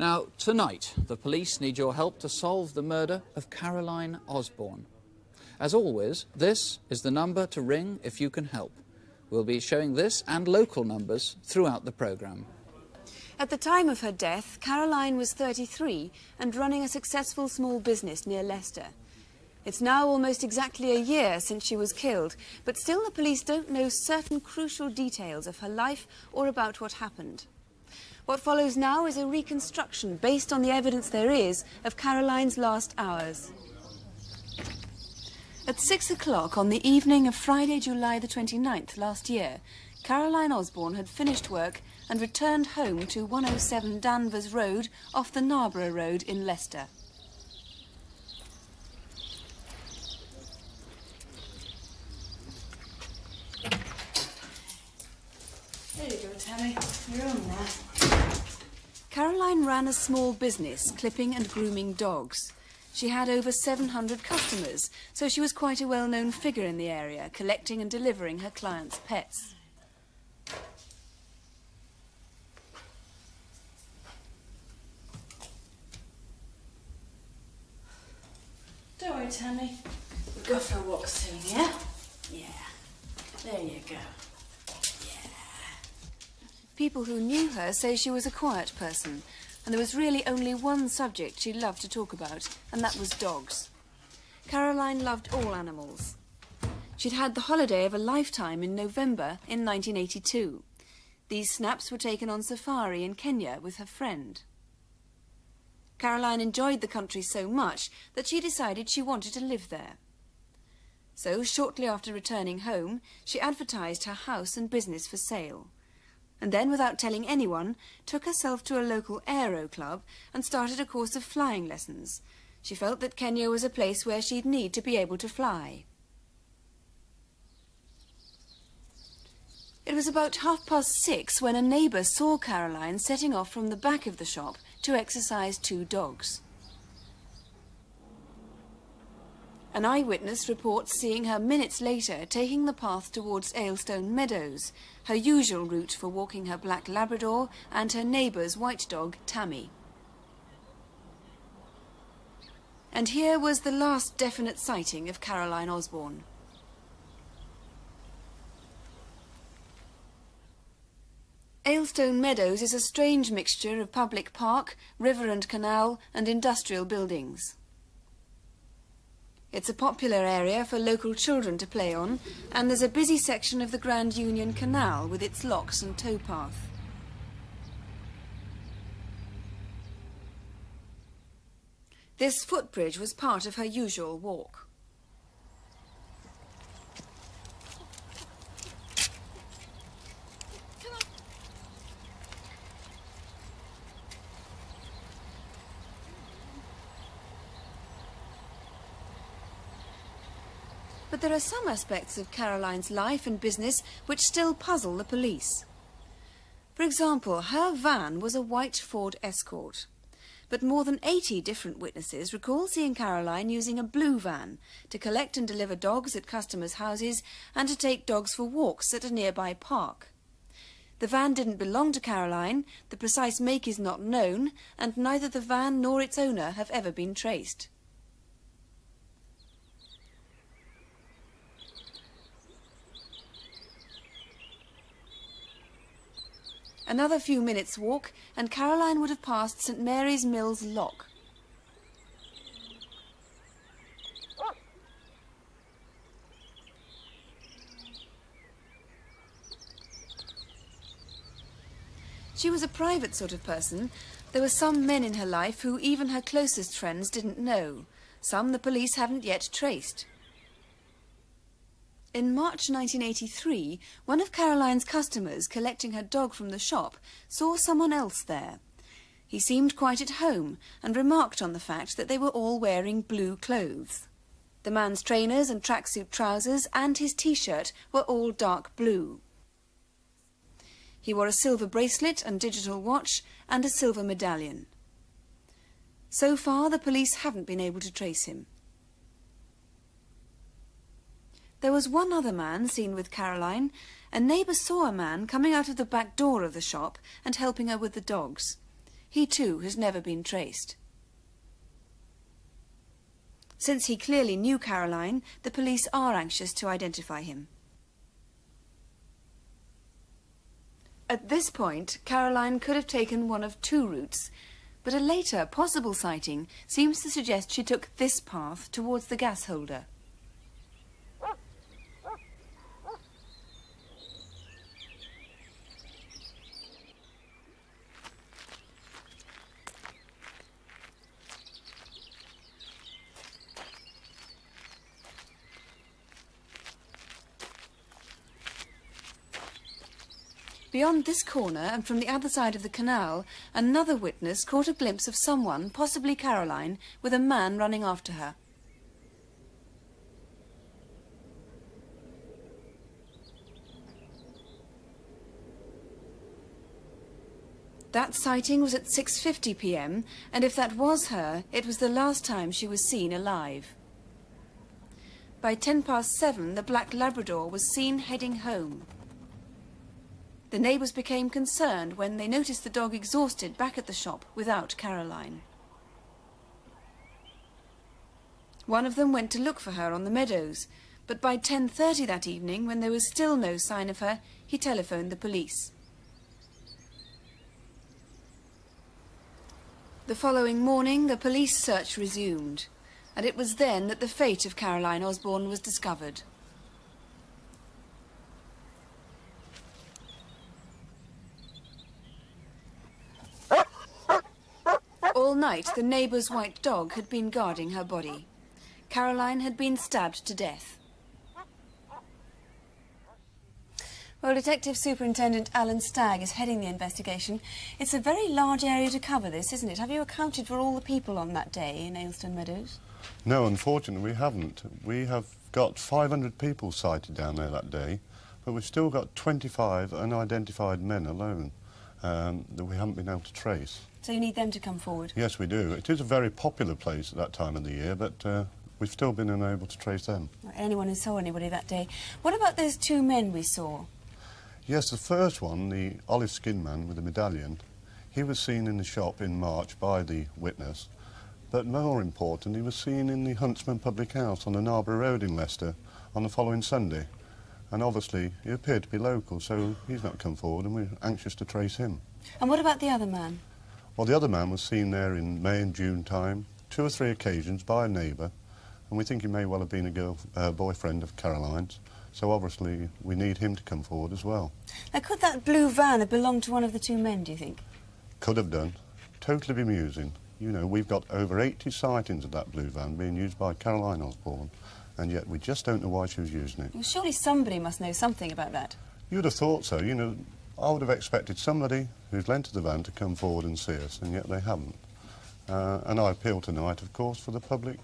Now, tonight, the police need your help to solve the murder of Caroline Osborne. As always, this is the number to ring if you can help. We'll be showing this and local numbers throughout the programme. At the time of her death, Caroline was 33 and running a successful small business near Leicester. It's now almost exactly a year since she was killed, but still the police don't know certain crucial details of her life or about what happened. What follows now is a reconstruction based on the evidence there is of Caroline's last hours. At 6 o'clock on the evening of Friday, July the 29th last year, Caroline Osborne had finished work and returned home to 107 Danvers Road off the Harborough Road in Leicester. There you go, Tammy. You're on there. Caroline ran a small business, clipping and grooming dogs. She had over 700 customers, so she was quite a well-known figure in the area, collecting and delivering her clients' pets. Don't worry, Tammy. We'll go for a walk soon, yeah? Yeah. There you go. People who knew her say she was a quiet person, and there was really only one subject she loved to talk about, and that was dogs. Caroline loved all animals. She'd had the holiday of a lifetime in November in 1982. These snaps were taken on safari in Kenya with her friend. Caroline enjoyed the country so much that she decided she wanted to live there. So, shortly after returning home, she advertised her house and business for sale. And then, without telling anyone, took herself to a local aero club and started a course of flying lessons. She felt that Kenya was a place where she'd need to be able to fly. It was about 6:30 when a neighbour saw Caroline setting off from the back of the shop to exercise 2 dogs. An eyewitness reports seeing her minutes later taking the path towards Aylstone Meadows, her usual route for walking her black Labrador and her neighbour's white dog, Tammy. And here was the last definite sighting of Caroline Osborne. Aylstone Meadows is a strange mixture of public park, river and canal, and industrial buildings. It's a popular area for local children to play on, and there's a busy section of the Grand Union Canal with its locks and towpath. This footbridge was part of her usual walk. But there are some aspects of Caroline's life and business which still puzzle the police. For example, her van was a white Ford Escort. But more than 80 different witnesses recall seeing Caroline using a blue van to collect and deliver dogs at customers' houses and to take dogs for walks at a nearby park. The van didn't belong to Caroline, the precise make is not known, and neither the van nor its owner have ever been traced. Another few minutes' walk, and Caroline would have passed St Mary's Mills Lock. She was a private sort of person. There were some men in her life who even her closest friends didn't know. Some the police haven't yet traced. In March 1983, one of Caroline's customers collecting her dog from the shop saw someone else there. He seemed quite at home and remarked on the fact that they were all wearing blue clothes. The man's trainers and tracksuit trousers and his T-shirt were all dark blue. He wore a silver bracelet and digital watch and a silver medallion. So far, the police haven't been able to trace him. There was one other man seen with Caroline. A neighbour saw a man coming out of the back door of the shop and helping her with the dogs. He too has never been traced. Since he clearly knew Caroline, the police are anxious to identify him. At this point, Caroline could have taken one of two routes, but a later possible sighting seems to suggest she took this path towards the gas holder. Beyond this corner and from the other side of the canal, another witness caught a glimpse of someone, possibly Caroline, with a man running after her. That sighting was at 6:50 p.m, and if that was her, it was the last time she was seen alive. By 7:10, the black Labrador was seen heading home. The neighbours became concerned when they noticed the dog exhausted back at the shop without Caroline. One of them went to look for her on the meadows, but by 10:30 that evening, when there was still no sign of her, he telephoned the police. The following morning, the police search resumed, and it was then that the fate of Caroline Osborne was discovered. All night, the neighbour's white dog had been guarding her body. Caroline had been stabbed to death. Well, Detective Superintendent Alan Stagg is heading the investigation. It's a very large area to cover this, isn't it? Have you accounted for all the people on that day in Ayleston Meadows? No, unfortunately we haven't. We have got 500 people sighted down there that day, but we've still got 25 unidentified men alone that we haven't been able to trace. So you need them to come forward? Yes, we do. It is a very popular place at that time of the year, but we've still been unable to trace them. Anyone who saw anybody that day. What about those two men we saw? Yes, the first one, the olive-skinned man with the medallion, he was seen in the shop in March by the witness, but more important, he was seen in the Huntsman public house on the Harborough Road in Leicester on the following Sunday. And obviously, he appeared to be local, so he's not come forward, and we're anxious to trace him. And what about the other man? Well, the other man was seen there in May and June time, 2 or 3 occasions by a neighbour, and we think he may well have been a boyfriend of Caroline's, so obviously we need him to come forward as well. Now, could that blue van have belonged to one of the two men, do you think? Could have done. Totally bemusing. You know, we've got over 80 sightings of that blue van being used by Caroline Osborne, and yet we just don't know why she was using it. Well, surely somebody must know something about that. You'd have thought so. You know, I would have expected somebody who's lent to the van to come forward and see us, and yet they haven't. And I appeal tonight, of course, for the public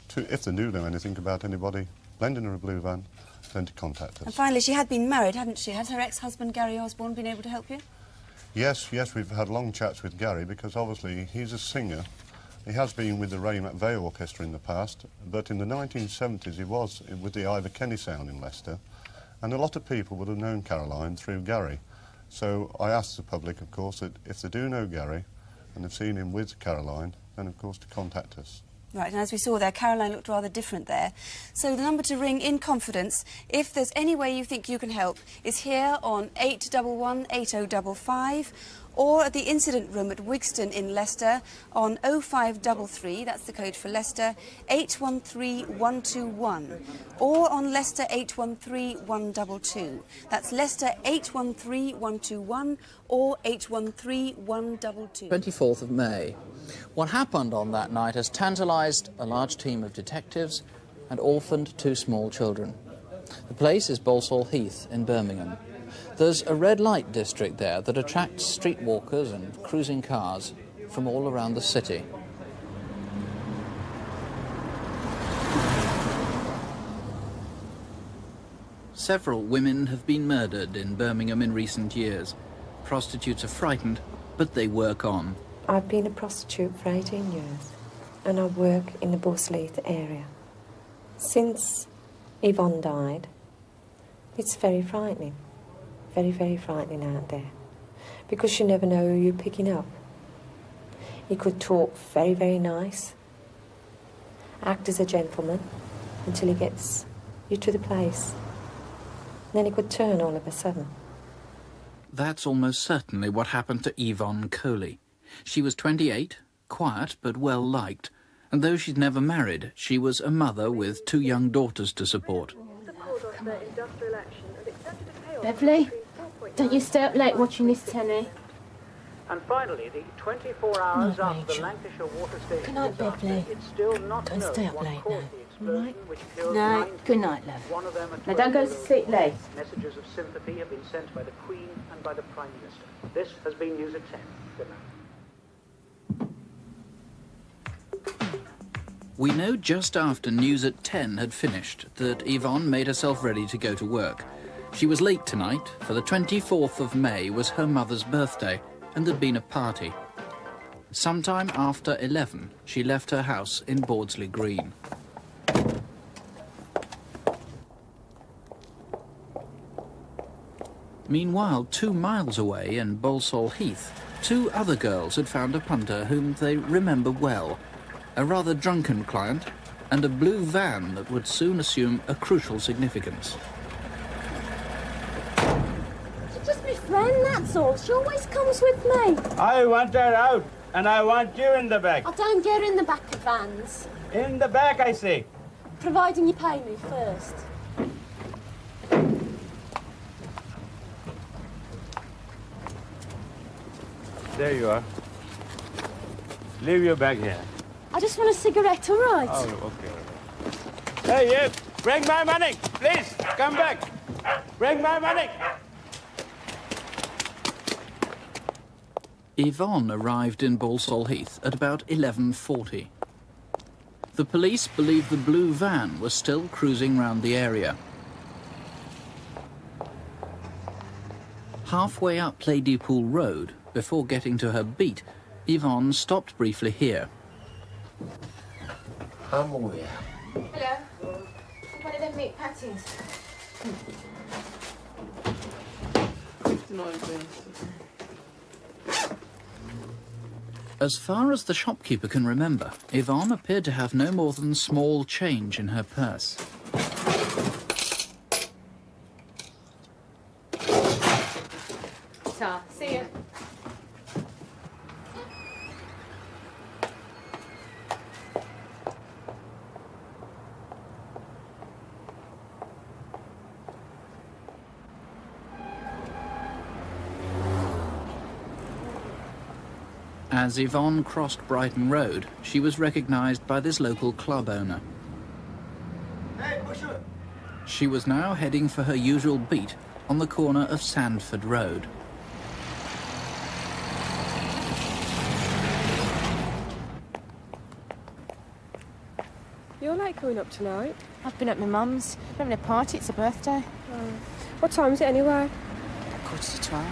to, if they do know anything about anybody lending her a blue van, then to contact us. And finally, she had been married, hadn't she? Has her ex-husband, Gary Osborne, been able to help you? Yes, we've had long chats with Gary, because obviously he's a singer. He has been with the Raymond Vale Orchestra in the past, but in the 1970s he was with the Ivor Kenny Sound in Leicester, and a lot of people would have known Caroline through Gary. So I asked the public, of course, that if they do know Gary and have seen him with Caroline, then of course to contact us. Right, and as we saw there, Caroline looked rather different there. So the number to ring in confidence, if there's any way you think you can help, is here on 811 8055, or at the incident room at Wigston in Leicester on 0533, that's the code for Leicester, 813 121, or on Leicester 813 122. That's Leicester 813 121 or 813 122. 24th of May. What happened on that night has tantalised a large team of detectives and orphaned 2 small children. The place is Balsall Heath in Birmingham. There's a red light district there that attracts streetwalkers and cruising cars from all around the city. Several women have been murdered in Birmingham in recent years. Prostitutes are frightened, but they work on. I've been a prostitute for 18 years, and I work in the Busleith area. Since Yvonne died, it's very frightening. Very, very frightening out there, because you never know who you're picking up. He could talk very, very nice, act as a gentleman until he gets you to the place. Then he could turn all of a sudden. That's almost certainly what happened to Yvonne Coley. She was 28, quiet but well-liked, and though she'd never married, she was a mother with 2 young daughters to support. Beverley, don't you stay up late watching this telly? And finally, the 24 hours after the Lancashire water station Good night, Beverley. it's still not Don't known stay up what late caused now. the explosion which killed No, 9 good night, people. love. One of them a Now don't go to 12-year-old sleep late. Messages of sympathy have been sent by the Queen and by the Prime Minister. This has been News at 10. Good night. We know just after News at 10 had finished that Yvonne made herself ready to go to work. She was late tonight, for the 24th of May was her mother's birthday, and there'd been a party. Sometime after 11, she left her house in Bordsley Green. Meanwhile, 2 miles away in Bolsall Heath, 2 other girls had found a punter whom they remember well. A rather drunken client, and a blue van that would soon assume a crucial significance. She's just my friend, that's all. She always comes with me. I want her out, and I want you in the back. I don't get in the back of vans, In the back, I say. providing you pay me first. There you are. Leave your bag here. I just want a cigarette, all right? Oh, okay. Hey, you! Bring my money! Please, come back! Bring my money! Yvonne arrived in Balsall Heath at about 11:40. The police believed the blue van was still cruising round the area. Halfway up Ladypool Road, before getting to her beat, Yvonne stopped briefly here. I'm aware. Hello. One of them meat patties. As far as the shopkeeper can remember, Yvonne appeared to have no more than small change in her purse. Ta. See ya. As Yvonne crossed Brighton Road, she was recognised by this local club owner. Hey, Busher! She was now heading for her usual beat on the corner of Sandford Road. You're late coming up tonight. I've been at my mum's. We're having a party, it's a birthday. What time is it anyway? 11:45.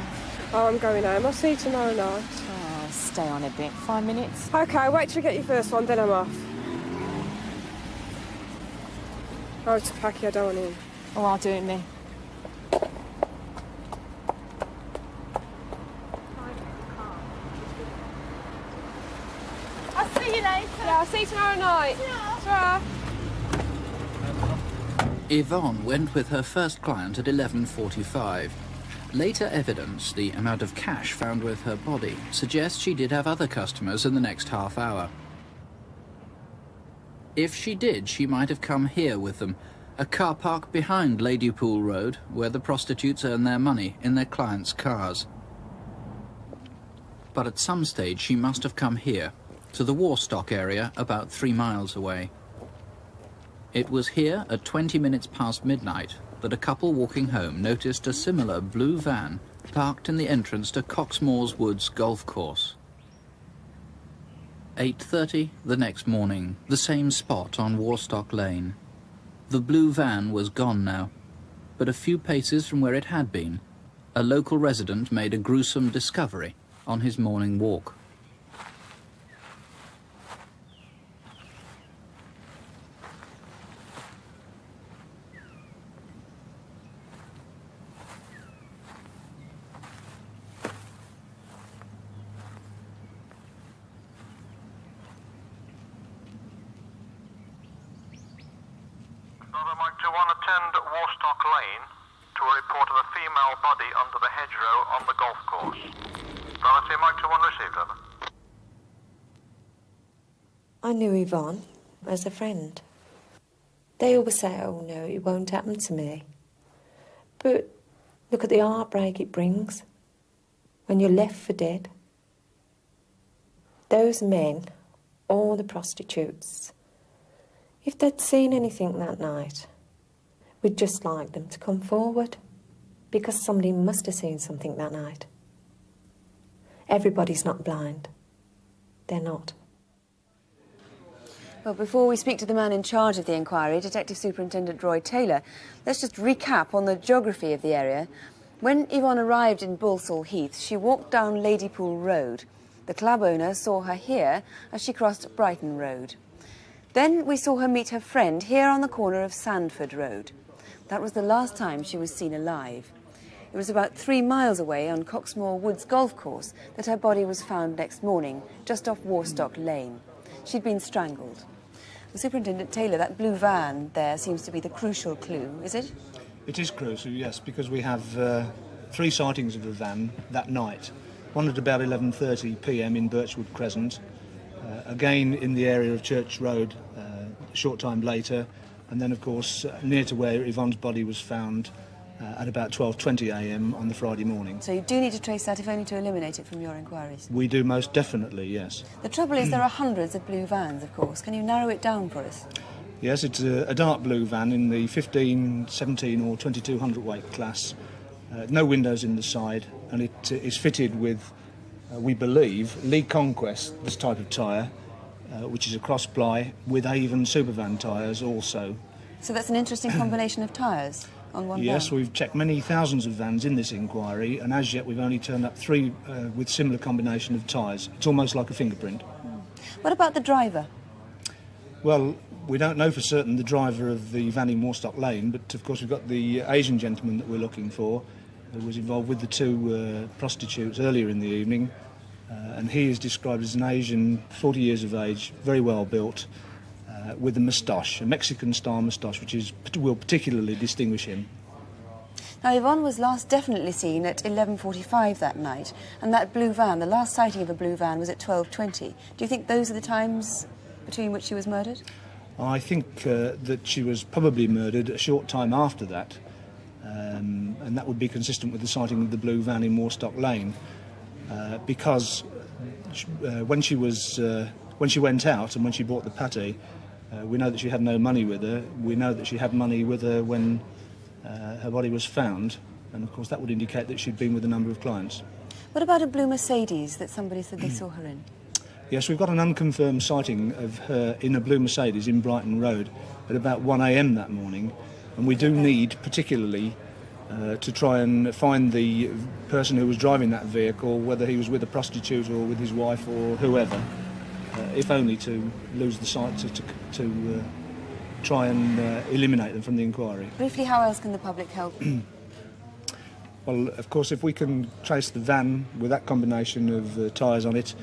Oh, I'm going home. I'll see you tomorrow night. Oh, stay on a bit. 5 minutes. OK, wait till you get your first one, then I'm off. Oh, it's packy, I don't want in. Oh, I'll do it, me. I'll see you later. Yeah, I'll see you tomorrow night. Ta-ra. Yvonne went with her first client at 11:45. Later evidence, the amount of cash found with her body, suggests she did have other customers in the next half hour. If she did, she might have come here with them, a car park behind Ladypool Road, where the prostitutes earn their money in their clients' cars. But at some stage she must have come here, to the Warstock area about 3 miles away. It was here at 20 minutes past midnight that a couple walking home noticed a similar blue van parked in the entrance to Coxmore's Woods golf course. 8:30 the next morning, the same spot on Warstock Lane. The blue van was gone now, but a few paces from where it had been, a local resident made a gruesome discovery on his morning walk. Mike 21, attend Warstock Lane to a report of a female body under the hedgerow on the golf course. Privacy Mike 21 received, over. I knew Yvonne as a friend. They always say, oh no, it won't happen to me. But look at the heartbreak it brings when you're left for dead. Those men, all the prostitutes, if they'd seen anything that night, we'd just like them to come forward, because somebody must have seen something that night. Everybody's not blind. They're not. Well, before we speak to the man in charge of the inquiry, Detective Superintendent Roy Taylor, let's just recap on the geography of the area. When Yvonne arrived in Balsall Heath, she walked down Ladypool Road. The club owner saw her here as she crossed Brighton Road. Then we saw her meet her friend here on the corner of Sandford Road. That was the last time she was seen alive. It was about 3 miles away on Coxmoor Woods golf course that her body was found next morning, just off Warstock Lane. She'd been strangled. Well, Superintendent Taylor, that blue van there seems to be the crucial clue, is it? It is crucial, yes, because we have 3 sightings of the van that night. One at about 11:30 p.m. in Birchwood Crescent, again in the area of Church Road a short time later, and then, of course, near to where Yvonne's body was found at about 12:20 a.m. on the Friday morning. So you do need to trace that, if only to eliminate it from your inquiries? We do most definitely, yes. The trouble is there are hundreds of blue vans, of course. Can you narrow it down for us? Yes, it's a dark blue van in the 15, 17 or 22 hundredweight class. No windows in the side, and it is fitted with, we believe, Lee Conquest, this type of tyre, which is a cross-ply with Avon Supervan tyres also. So that's an interesting combination of tyres on one van? Yes, we've checked many thousands of vans in this inquiry, and as yet we've only turned up 3 with similar combination of tyres. It's almost like a fingerprint. What about the driver? Well, we don't know for certain the driver of the van in Warstock Lane, but of course we've got the Asian gentleman that we're looking for, who was involved with the 2 prostitutes earlier in the evening, and he is described as an Asian, 40 years of age, very well built, with a moustache, a Mexican-style moustache, which will particularly distinguish him. Now, Yvonne was last definitely seen at 11:45 that night, and that blue van, the last sighting of a blue van was at 12:20. Do you think those are the times between which she was murdered? I think that she was probably murdered a short time after that, and that would be consistent with the sighting of the blue van in Warstock Lane, because when she went out and when she bought the pâté, we know that she had no money with her. We know that she had money with her when her body was found, and of course that would indicate that she'd been with a number of clients. What about a blue Mercedes that somebody said they saw her in? Yes, we've got an unconfirmed sighting of her in a blue Mercedes in Brighton Road at about 1 a.m. that morning, and we do need particularly to try and find the person who was driving that vehicle, whether he was with a prostitute or with his wife or whoever, if only to lose the sight, to try and eliminate them from the inquiry. Briefly, how else can the public help? Well, of course, if we can trace the van with that combination of tyres on it,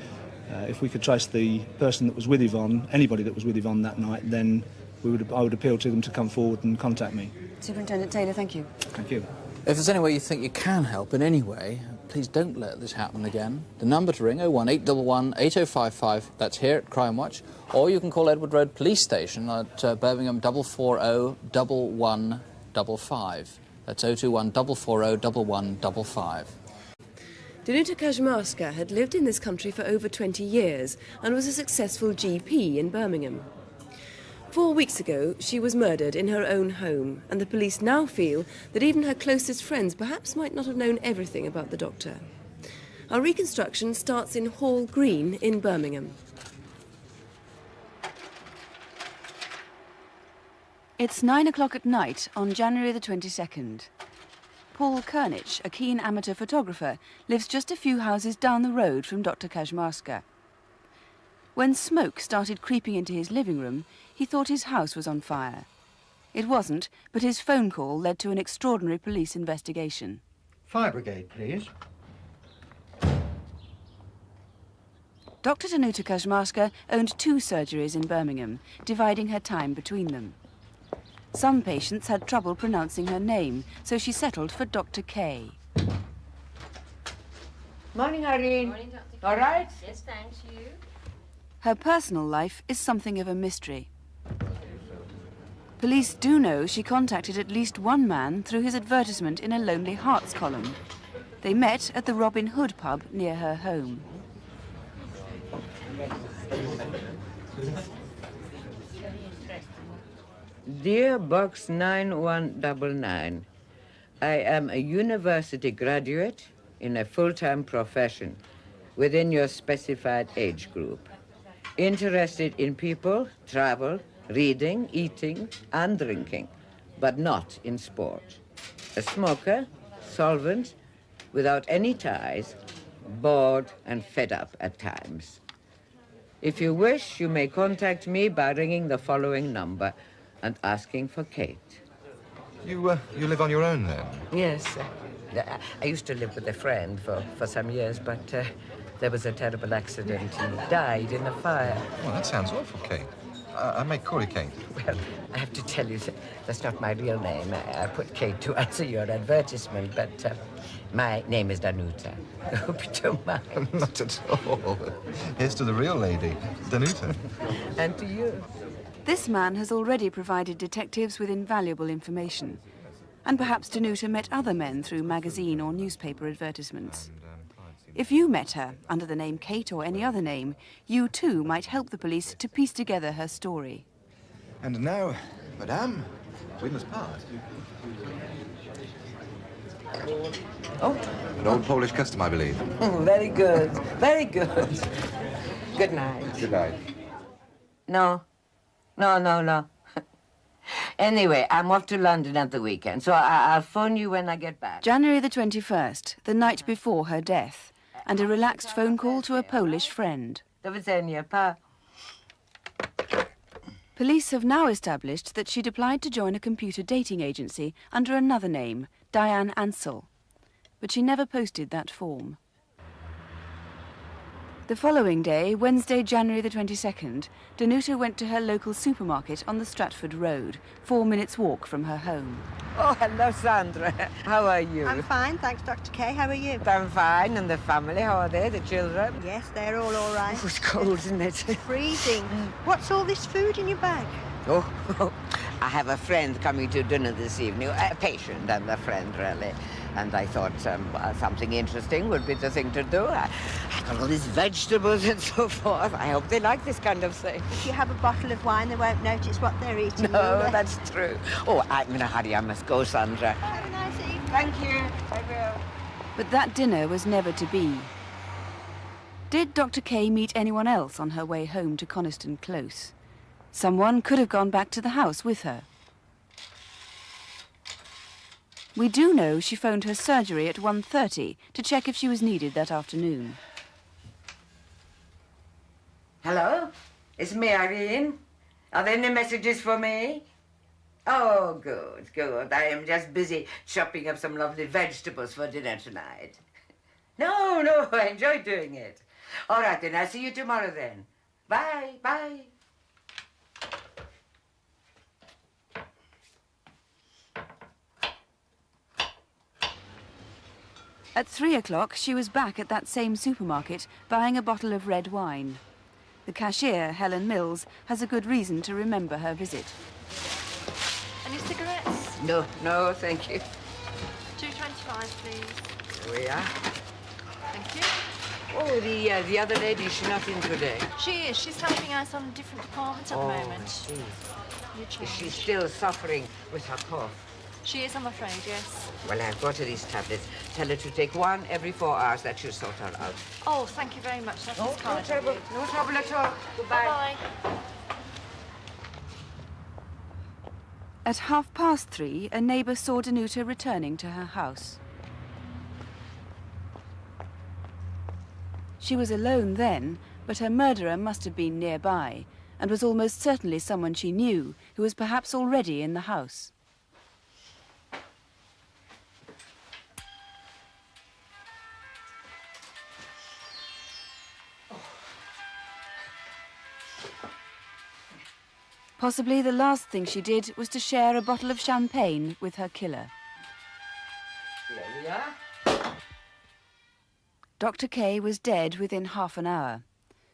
if we could trace the person that was with Yvonne, anybody that was with Yvonne that night, then I would appeal to them to come forward and contact me. Superintendent Taylor, thank you. Thank you. If there's any way you think you can help in any way, please don't let this happen again. The number to ring, 01811 8055, that's here at Crimewatch, or you can call Edward Road Police Station at Birmingham 440 1155. That's 021 440 1155. Danuta Kaczmarska had lived in this country for over 20 years and was a successful GP in Birmingham. 4 weeks ago, she was murdered in her own home, and the police now feel that even her closest friends perhaps might not have known everything about the doctor. Our reconstruction starts in Hall Green in Birmingham. It's 9 o'clock at night on January the 22nd. Paul Kernich, a keen amateur photographer, lives just a few houses down the road from Dr. Kaczmarska. When smoke started creeping into his living room, he thought his house was on fire. It wasn't, but his phone call led to an extraordinary police investigation. Fire brigade, please. Dr. Danuta Kaczmarska owned 2 surgeries in Birmingham, dividing her time between them. Some patients had trouble pronouncing her name, so she settled for Dr. K. Morning, Irene. Morning, Dr. All right? Yes, thanks. You? Her personal life is something of a mystery. Police do know she contacted at least one man through his advertisement in a Lonely Hearts column. They met at the Robin Hood pub near her home. Dear Box 9199, I am a university graduate in a full-time profession within your specified age group. Interested in people, travel, reading, eating, and drinking, but not in sport. A smoker, solvent, without any ties, bored and fed up at times. If you wish, you may contact me by ringing the following number and asking for Kate. You live on your own, then? Yes. I used to live with a friend for some years, but there was a terrible accident. He died in a fire. Well, that sounds awful, Kate. I may call you Kate. Well, I have to tell you, that's not my real name. I put Kate to answer your advertisement, but my name is Danuta. I hope you don't mind. Not at all. Here's to the real lady, Danuta. And to you. This man has already provided detectives with invaluable information. And perhaps Danuta met other men through magazine or newspaper advertisements. If you met her under the name Kate or any other name, you too might help the police to piece together her story. And now, madame, we must part. Oh. An old Polish custom, I believe. Oh, very good. Very good. Good night. Good night. No. Anyway, I'm off to London at the weekend, so I'll phone you when I get back. January the 21st, the night before her death, and a relaxed phone call to a Polish friend. Do widzenia, pa. Police have now established that she'd applied to join a computer dating agency under another name, Diane Ansell, but she never posted that form. The following day, Wednesday, January the 22nd, Danuta went to her local supermarket on the Stratford Road, 4 minutes' walk from her home. Oh, hello, Sandra. How are you? I'm fine, thanks, Dr. K. How are you? I'm fine. And the family, how are they, the children? Yes, they're all right. Oh, it's cold, isn't it? Freezing. What's all this food in your bag? Oh, I have a friend coming to dinner this evening, a patient and a friend, really. And I thought something interesting would be the thing to do. I got all these vegetables and so forth. I hope they like this kind of thing. If you have a bottle of wine, they won't notice what they're eating. No, that's true. Oh, I'm in a hurry. I must go, Sandra. Have a nice evening. Thank you. I will. But that dinner was never to be. Did Dr. K meet anyone else on her way home to Coniston Close? Someone could have gone back to the house with her. We do know she phoned her surgery at 1:30 to check if she was needed that afternoon. Hello? It's me, Irene. Are there any messages for me? Oh, good, good. I am just busy chopping up some lovely vegetables for dinner tonight. No, I enjoy doing it. All right, then. I'll see you tomorrow, then. Bye, bye. At 3 o'clock, she was back at that same supermarket buying a bottle of red wine. The cashier, Helen Mills, has a good reason to remember her visit. Any cigarettes? No, thank you. 2.25, please. Here we are. Thank you. Oh, the other lady, she's not in today. She is. She's helping out on a different department at the moment. Jeez. Is she still suffering with her cough? She is, I'm afraid, yes. Well, I've got her these tablets. Tell her to take one every 4 hours. That should sort her out. Oh, thank you very much. That's No kind trouble. of you. No trouble at all. Goodbye. Bye-bye. At 3:30, a neighbour saw Danuta returning to her house. She was alone then, but her murderer must have been nearby, and was almost certainly someone she knew, who was perhaps already in the house. Possibly the last thing she did was to share a bottle of champagne with her killer. Here we are. Dr. Kay was dead within half an hour.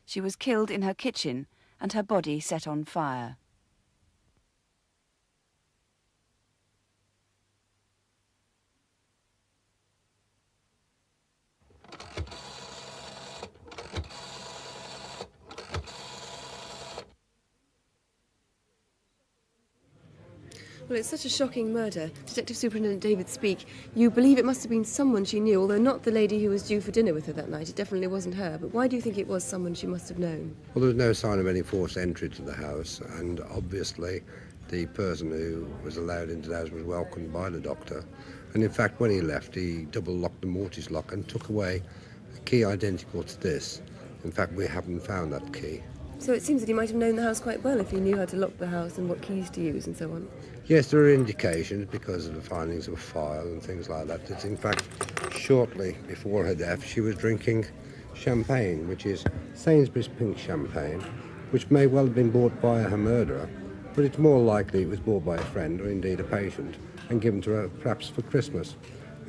She was killed in her kitchen and her body set on fire. Well, it's such a shocking murder. Detective Superintendent David Speak, you believe it must have been someone she knew, although not the lady who was due for dinner with her that night. It definitely wasn't her. But why do you think it was someone she must have known? Well, there was no sign of any forced entry to the house, and obviously the person who was allowed into the house was welcomed by the doctor. And in fact, when he left, he double-locked the mortgage lock and took away a key identical to this. In fact, we haven't found that key. So it seems that he might have known the house quite well if he knew how to lock the house and what keys to use and so on. Yes, there are indications because of the findings of a file and things like that. That in fact, shortly before her death, she was drinking champagne, which is Sainsbury's pink champagne, which may well have been bought by her murderer, but it's more likely it was bought by a friend or indeed a patient and given to her perhaps for Christmas.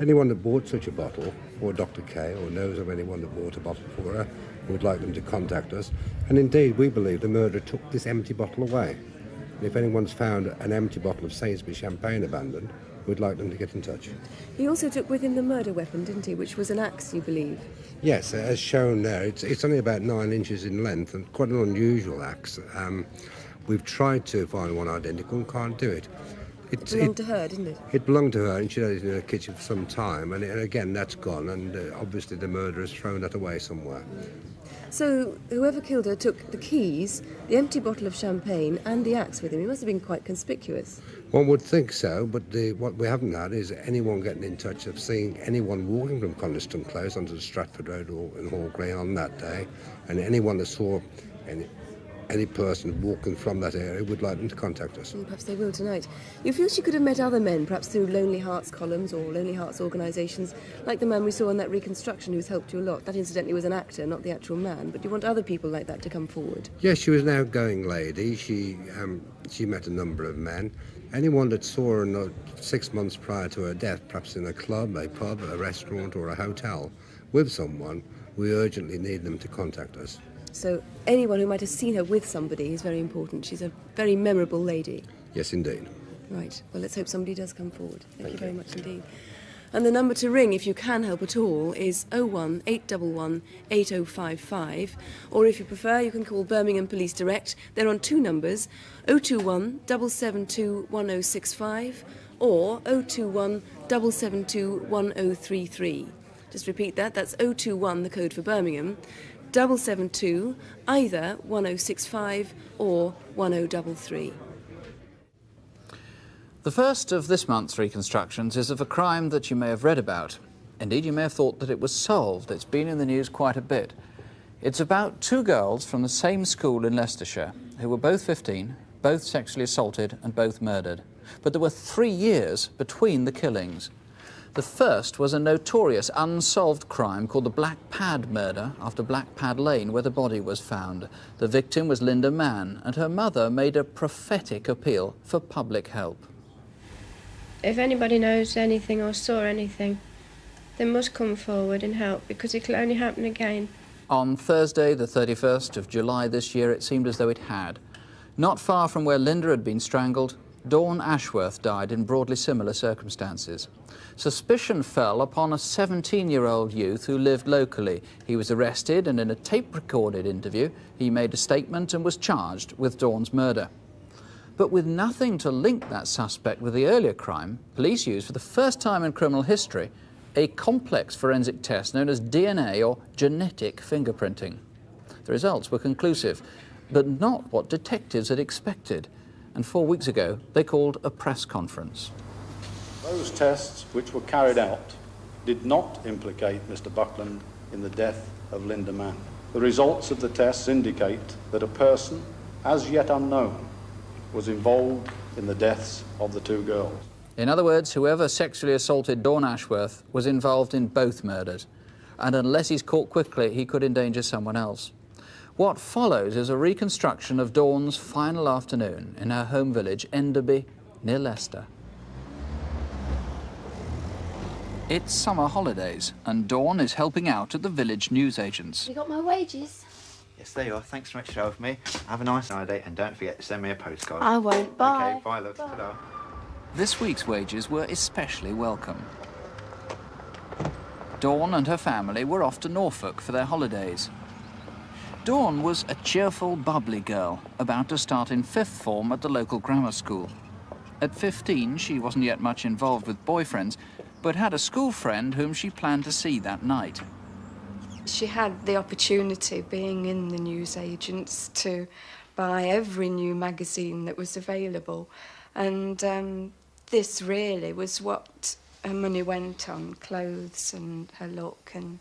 Anyone that bought such a bottle for Dr. Kay or knows of anyone that bought a bottle for her would like them to contact us. And indeed, we believe the murderer took this empty bottle away. And if anyone's found an empty bottle of Sainsbury's champagne abandoned, we'd like them to get in touch. He also took with him the murder weapon, didn't he, which was an axe, you believe? Yes, as shown there, it's only about 9 inches in length and quite an unusual axe. We've tried to find one identical and can't do it. It belonged to her, didn't it? It belonged to her, and she had it in her kitchen for some time, and again, that's gone, and obviously the murderer's thrown that away somewhere. So whoever killed her took the keys, the empty bottle of champagne, and the axe with him. He must have been quite conspicuous. One would think so, but what we haven't had is anyone getting in touch of seeing anyone walking from Coniston Close onto the Stratford Road or in Hall Green on that day, and anyone that saw any person walking from that area would like them to contact us. And perhaps they will tonight. You feel she could have met other men, perhaps through Lonely Hearts columns or Lonely Hearts organisations, like the man we saw in that reconstruction who's helped you a lot. That incidentally was an actor, not the actual man, but you want other people like that to come forward. Yes, she was an outgoing lady. She met a number of men. Anyone that saw her 6 months prior to her death, perhaps in a club, a pub, a restaurant or a hotel, with someone, we urgently need them to contact us. So anyone who might have seen her with somebody is very important. She's a very memorable lady. Yes, indeed. Right. Well, let's hope somebody does come forward. Thank you very much indeed. And the number to ring, if you can help at all, is 01 811 8055. Or if you prefer, you can call Birmingham Police Direct. They're on 2 numbers, 021 772 1065 or 021 772 1033. Just repeat that. That's 021, the code for Birmingham. 772, either 1065 or 1033. The first of this month's reconstructions is of a crime that you may have read about. Indeed, you may have thought that it was solved. It's been in the news quite a bit. It's about 2 girls from the same school in Leicestershire who were both 15, both sexually assaulted and both murdered. But there were 3 years between the killings. The first was a notorious unsolved crime called the Black Pad murder after Black Pad Lane, where the body was found. The victim was Linda Mann, and her mother made a prophetic appeal for public help. If anybody knows anything or saw anything, they must come forward and help, because it can only happen again. On Thursday, the 31st of July this year, it seemed as though it had. Not far from where Linda had been strangled, Dawn Ashworth died in broadly similar circumstances. Suspicion fell upon a 17-year-old youth who lived locally. He was arrested, and in a tape-recorded interview, he made a statement and was charged with Dawn's murder. But with nothing to link that suspect with the earlier crime, police used for the first time in criminal history a complex forensic test known as DNA or genetic fingerprinting. The results were conclusive, but not what detectives had expected. And 4 weeks ago, they called a press conference. Those tests which were carried out did not implicate Mr. Buckland in the death of Linda Mann. The results of the tests indicate that a person, as yet unknown, was involved in the deaths of the 2 girls. In other words, whoever sexually assaulted Dawn Ashworth was involved in both murders. And unless he's caught quickly, he could endanger someone else. What follows is a reconstruction of Dawn's final afternoon in her home village, Enderby, near Leicester. It's summer holidays, and Dawn is helping out at the village newsagents. You got my wages? Yes, there you are. Thanks so much for helping me. Have a nice holiday, and don't forget to send me a postcard. I won't. Bye. Okay, bye, love. Ta-da. This week's wages were especially welcome. Dawn and her family were off to Norfolk for their holidays. Dawn was a cheerful, bubbly girl, about to start in 5th form at the local grammar school. At 15, she wasn't yet much involved with boyfriends, but had a school friend whom she planned to see that night. She had the opportunity, being in the newsagents, to buy every new magazine that was available. And this really was what her money went on, clothes and her look. And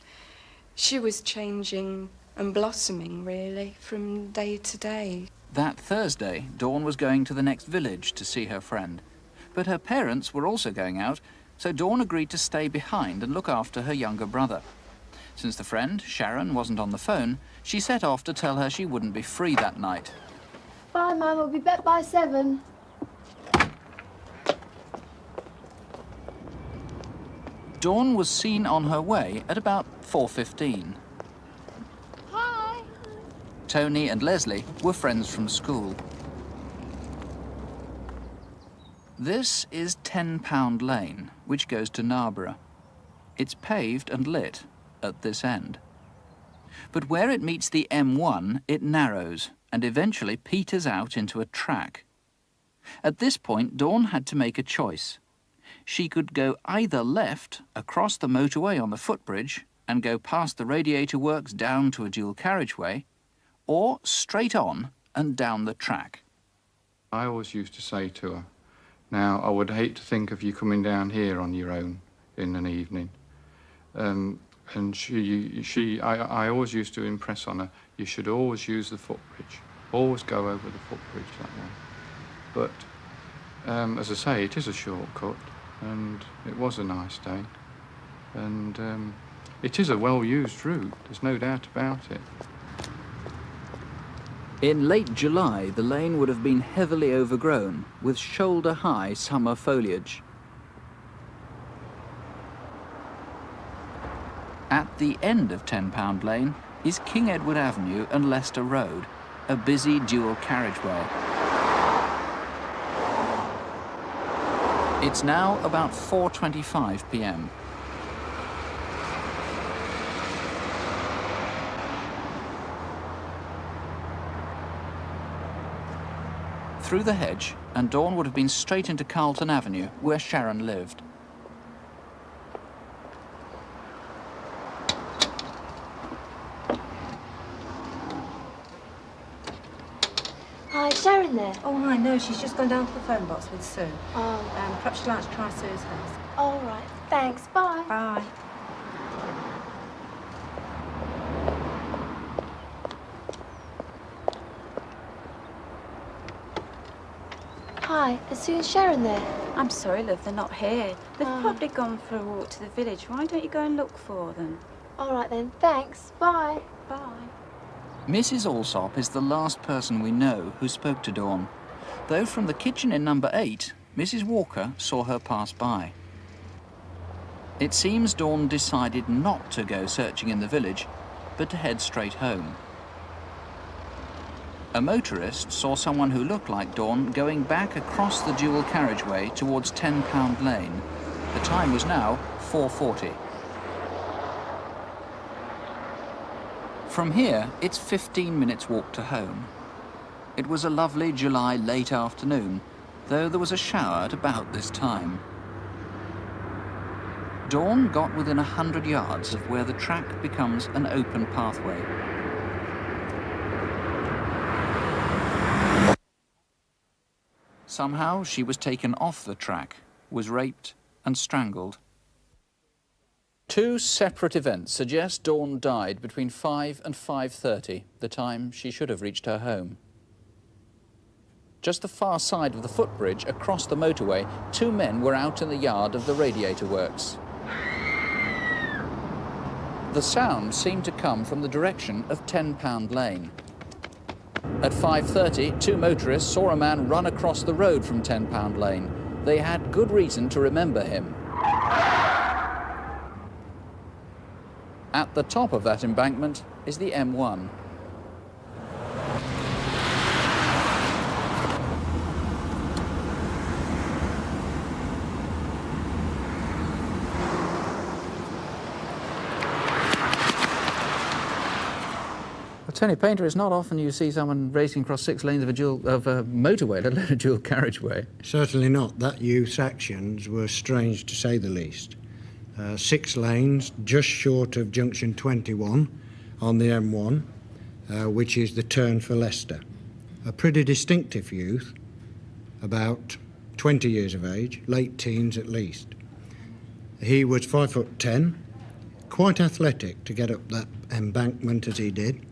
she was changing and blossoming, really, from day to day. That Thursday, Dawn was going to the next village to see her friend. But her parents were also going out, so Dawn agreed to stay behind and look after her younger brother. Since the friend, Sharon, wasn't on the phone, she set off to tell her she wouldn't be free that night. Bye, Mum. We'll be back by 7. Dawn was seen on her way at about 4:15. Hi. Tony and Leslie were friends from school. This is 10 Pound Lane, which goes to Harborough. It's paved and lit at this end. But where it meets the M1, it narrows and eventually peters out into a track. At this point, Dawn had to make a choice. She could go either left across the motorway on the footbridge and go past the radiator works down to a dual carriageway, or straight on and down the track. I always used to say to her, now, I would hate to think of you coming down here on your own in an evening. And I always used to impress on her, you should always use the footbridge. Always go over the footbridge that way. But, as I say, it is a shortcut, and it was a nice day. And it is a well-used route, there's no doubt about it. In late July, the lane would have been heavily overgrown with shoulder-high summer foliage. At the end of 10 Pound Lane is King Edward Avenue and Leicester Road, a busy dual carriageway. It's now about 4:25 p.m. Through the hedge, and Dawn would have been straight into Carlton Avenue, where Sharon lived. Hi, is Sharon there? Oh, hi, no, she's just gone down to the phone box with Sue. Oh. Perhaps you'd like to try Sue's house. All right, thanks, bye. Bye. Hi, is Sue and Sharon there? I'm sorry, love, they're not here. They've probably gone for a walk to the village. Why don't you go and look for them? All right then, thanks, bye. Bye. Mrs. Alsop is the last person we know who spoke to Dawn, though from the kitchen in number 8, Mrs. Walker saw her pass by. It seems Dawn decided not to go searching in the village, but to head straight home. A motorist saw someone who looked like Dawn going back across the dual carriageway towards 10 Pound Lane. The time was now 4:40. From here, it's 15 minutes walk to home. It was a lovely July late afternoon, though there was a shower at about this time. Dawn got within 100 yards of where the track becomes an open pathway. Somehow she was taken off the track, was raped and strangled. 2 separate events suggest Dawn died between 5 and 5:30, the time she should have reached her home. Just the far side of the footbridge across the motorway, 2 men were out in the yard of the radiator works. The sound seemed to come from the direction of 10 Pound Lane. At 5:30, two motorists saw a man run across the road from £10 Lane. They had good reason to remember him. At the top of that embankment is the M1. Tony Painter, it's not often you see someone racing across 6 lanes of a motorway, let alone a dual carriageway. Certainly not. That youth's actions were strange to say the least. 6 lanes, just short of junction 21 on the M1, which is the turn for Leicester. A pretty distinctive youth, about 20 years of age, late teens at least. He was 5'10", quite athletic to get up that embankment as he did.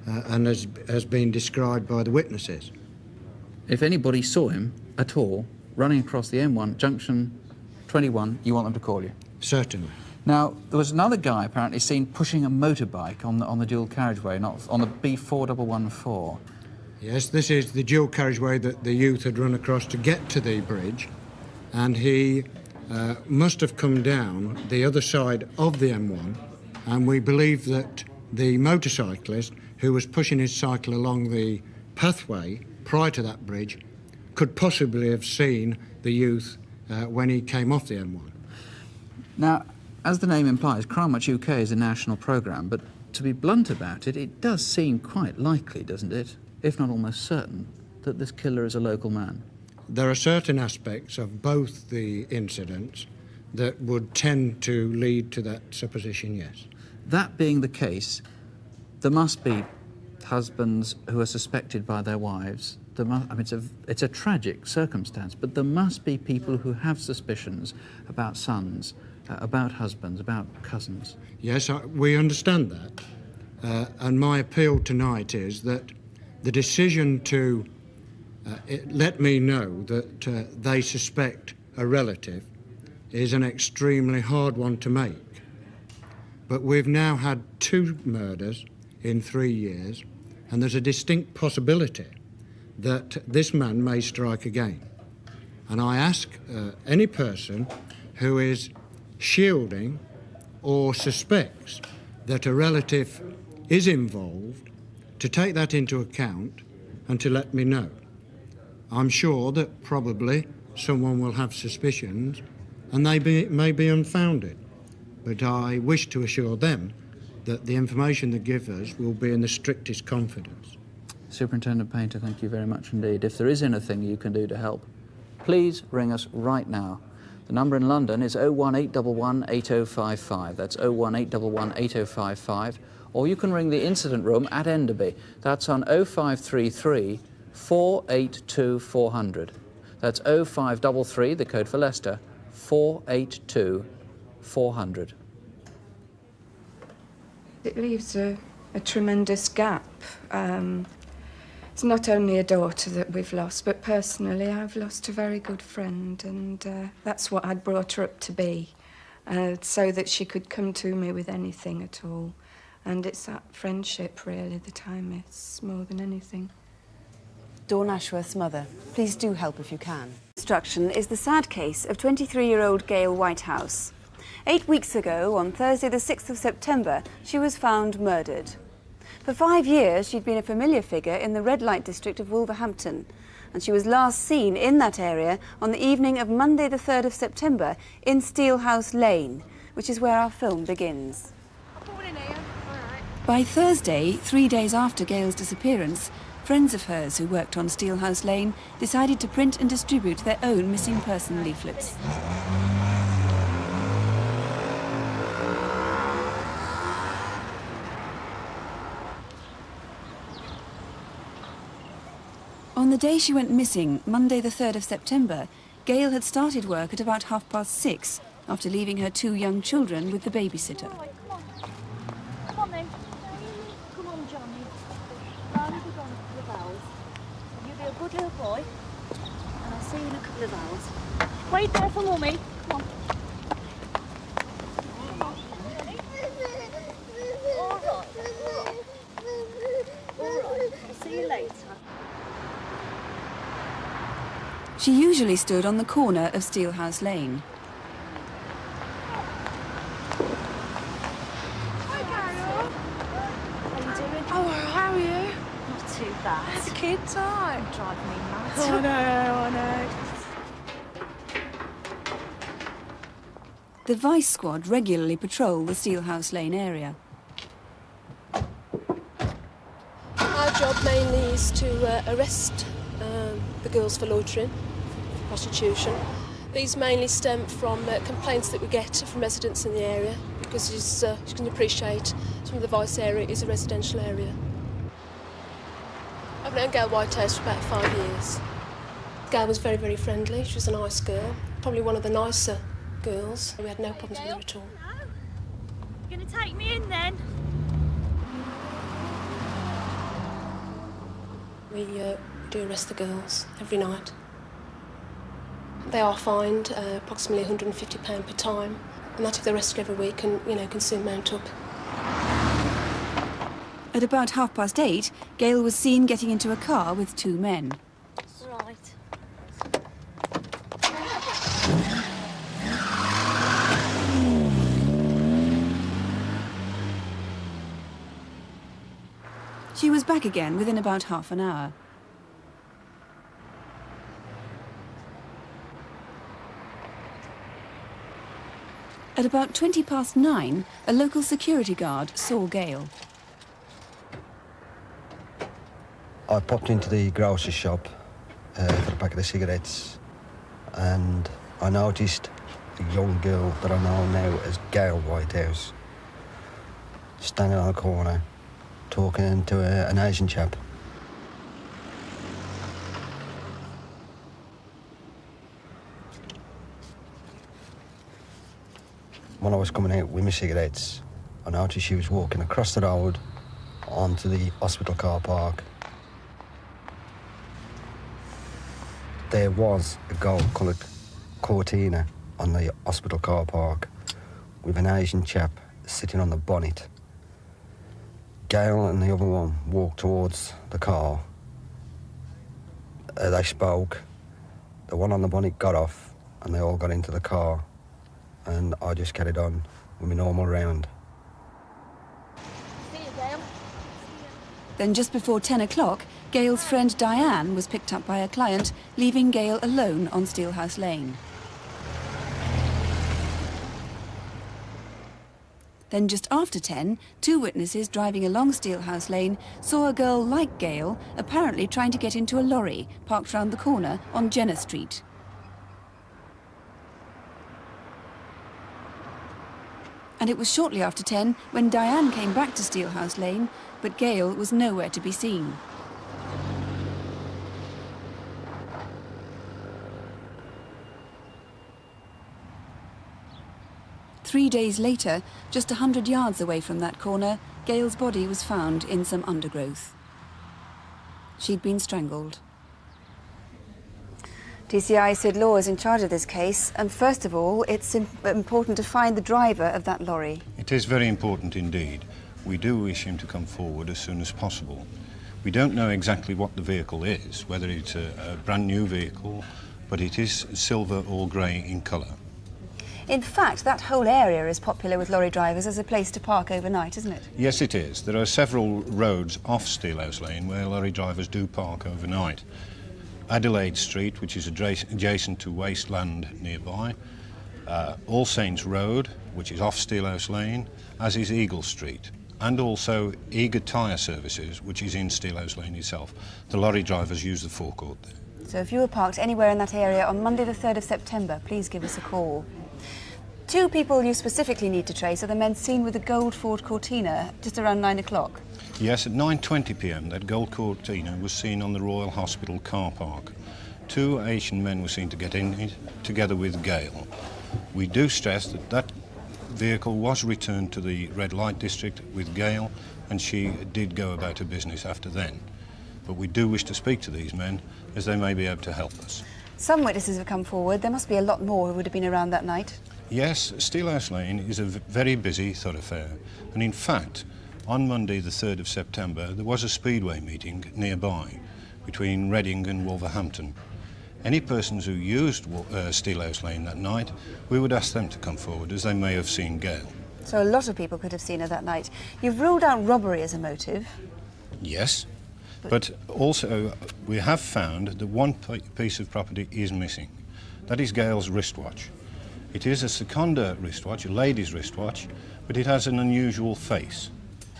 And has been described by the witnesses. If anybody saw him at all running across the M1, junction 21, you want them to call you? Certainly. Now, there was another guy apparently seen pushing a motorbike on the dual carriageway, not on the B4114. Yes, this is the dual carriageway that the youth had run across to get to the bridge, and he must have come down the other side of the M1, and we believe that the motorcyclist who was pushing his cycle along the pathway prior to that bridge could possibly have seen the youth when he came off the M1. Now, as the name implies, Crimewatch UK is a national programme, but to be blunt about it, it does seem quite likely, doesn't it, if not almost certain, that this killer is a local man. There are certain aspects of both the incidents that would tend to lead to that supposition, yes. That being the case, there must be husbands who are suspected by their wives. It's a tragic circumstance, but there must be people who have suspicions about sons, about husbands, about cousins. Yes, we understand that. And my appeal tonight is that the decision to let me know that they suspect a relative is an extremely hard one to make. But we've now had 2 murders in 3 years, and there's a distinct possibility that this man may strike again. And I ask any person who is shielding or suspects that a relative is involved to take that into account and to let me know. I'm sure that probably someone will have suspicions and they may be unfounded, but I wish to assure them that the information they give us will be in the strictest confidence. Superintendent Painter, thank you very much indeed. If there is anything you can do to help, please ring us right now. The number in London is 01811 8055. That's 01811 8055. Or you can ring the incident room at Enderby. That's on 0533 482 400. That's 0533, the code for Leicester, 482 400. It leaves a tremendous gap. It's not only a daughter that we've lost, but personally I've lost a very good friend, and that's what I'd brought her up to be, so that she could come to me with anything at all. And it's that friendship, really, that I miss more than anything. Dawn Ashworth's mother, please do help if you can. Instruction is the sad case of 23-year-old Gail Whitehouse. 8 weeks ago, on Thursday the 6th of September, she was found murdered. For 5 years, she'd been a familiar figure in the red light district of Wolverhampton, and she was last seen in that area on the evening of Monday the 3rd of September in Steelhouse Lane, which is where our film begins. By Thursday, 3 days after Gail's disappearance, friends of hers who worked on Steelhouse Lane decided to print and distribute their own missing person leaflets. On the day she went missing, Monday the 3rd of September, Gail had started work at about 6:30 after leaving her 2 young children with the babysitter. Come on then. Come on, Johnny. Riley's be gone a couple of hours. You be a good little boy, and I'll see you in a couple of hours. Wait there for Mummy. Come on. All right. I'll see you you later. She usually stood on the corner of Steelhouse Lane. Hi, Carol. How you doing? Oh, how are you? Not too bad. It's a kid time. Driving me mad. Oh, no, I know. The Vice Squad regularly patrol the Steelhouse Lane area. Our job mainly is to arrest the girls for loitering, prostitution. These mainly stem from complaints that we get from residents in the area, because as you can appreciate, some of the Vice area is a residential area. I've known Gail Whitehouse for about 5 years. Gail was very, very friendly. She was a nice girl, probably one of the nicer girls. We had no problems with her at all. You gonna take me in then? We do arrest the girls every night. They are fined approximately £150 per time, and that if they're arrested every week can soon mount up. At about 8:30, Gail was seen getting into a car with 2 men. Right. She was back again within about half an hour. At about 9:20, a local security guard saw Gail. I popped into the grocery shop for a packet of cigarettes, and I noticed a young girl that I know now as Gail Whitehouse standing on a corner talking to an Asian chap. When I was coming out with my cigarettes, I noticed she was walking across the road onto the hospital car park. There was a gold-coloured Cortina on the hospital car park with an Asian chap sitting on the bonnet. Gail and the other one walked towards the car. They spoke. The one on the bonnet got off and they all got into the car, and I just carried on with my normal round. See you, Gail. Then just before 10 o'clock, Gail's friend Diane was picked up by a client, leaving Gail alone on Steelhouse Lane. Then just after 10, 2 witnesses driving along Steelhouse Lane saw a girl like Gail apparently trying to get into a lorry parked round the corner on Jenner Street. And it was shortly after 10 when Diane came back to Steelhouse Lane, but Gail was nowhere to be seen. Three days later, just 100 yards away from that corner, Gail's body was found in some undergrowth. She'd been strangled. DCI Sid Law is in charge of this case, and first of all, it's important to find the driver of that lorry. It is very important indeed. We do wish him to come forward as soon as possible. We don't know exactly what the vehicle is, whether it's a brand new vehicle, but it is silver or grey in colour. In fact, that whole area is popular with lorry drivers as a place to park overnight, isn't it? Yes, it is. There are several roads off Steelhouse Lane where lorry drivers do park overnight. Adelaide Street, which is adjacent to wasteland nearby, All Saints Road, which is off Steelhouse Lane, as is Eagle Street, and also Eager Tyre Services, which is in Steelhouse Lane itself. The lorry drivers use the forecourt there. So if you were parked anywhere in that area on Monday the 3rd of September, please give us a call. 2 people you specifically need to trace are the men seen with the gold Ford Cortina just around 9 o'clock. Yes, at 9:20 p.m. that gold Cortina was seen on the Royal Hospital car park. 2 Asian men were seen to get in it, together with Gail. We do stress that that vehicle was returned to the red light district with Gail, and she did go about her business after then. But we do wish to speak to these men, as they may be able to help us. Some witnesses have come forward. There must be a lot more who would have been around that night. Yes, Steelhouse Lane is a very busy thoroughfare, and in fact, On Monday, the 3rd of September, there was a speedway meeting nearby between Reading and Wolverhampton. Any persons who used Steelhouse Lane that night, we would ask them to come forward, as they may have seen Gail. So a lot of people could have seen her that night. You've ruled out robbery as a motive. Yes, but also we have found that one piece of property is missing. That is Gail's wristwatch. It is a Seconda wristwatch, a lady's wristwatch, but it has an unusual face.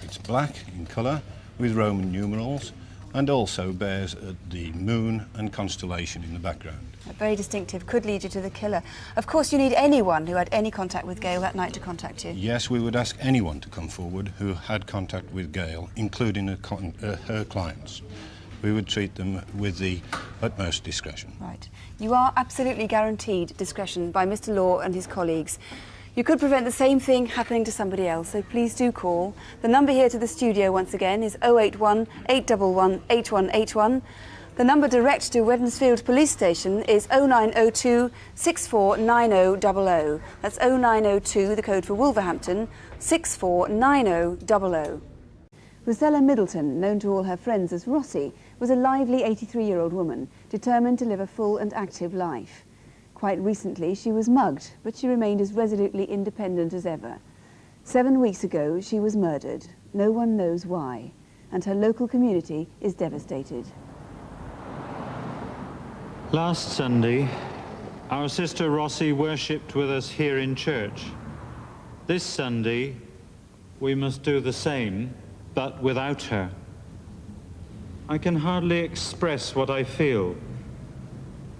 It's black in colour with Roman numerals and also bears the moon and constellation in the background. Very distinctive, could lead you to the killer. Of course, you need anyone who had any contact with Gail that night to contact you. Yes, we would ask anyone to come forward who had contact with Gail, including her clients. We would treat them with the utmost discretion. Right. You are absolutely guaranteed discretion by Mr. Law and his colleagues. You could prevent the same thing happening to somebody else, so please do call. The number here to the studio, once again, is 081 811 8181. The number direct to Wednesfield Police Station is 0902 649000. That's 0902, the code for Wolverhampton, 649000. Rosella Middleton, known to all her friends as Rossi, was a lively 83-year-old woman, determined to live a full and active life. Quite recently, she was mugged, but she remained as resolutely independent as ever. 7 weeks ago, she was murdered. No one knows why, and her local community is devastated. Last Sunday, our sister Rossi worshipped with us here in church. This Sunday, we must do the same, but without her. I can hardly express what I feel.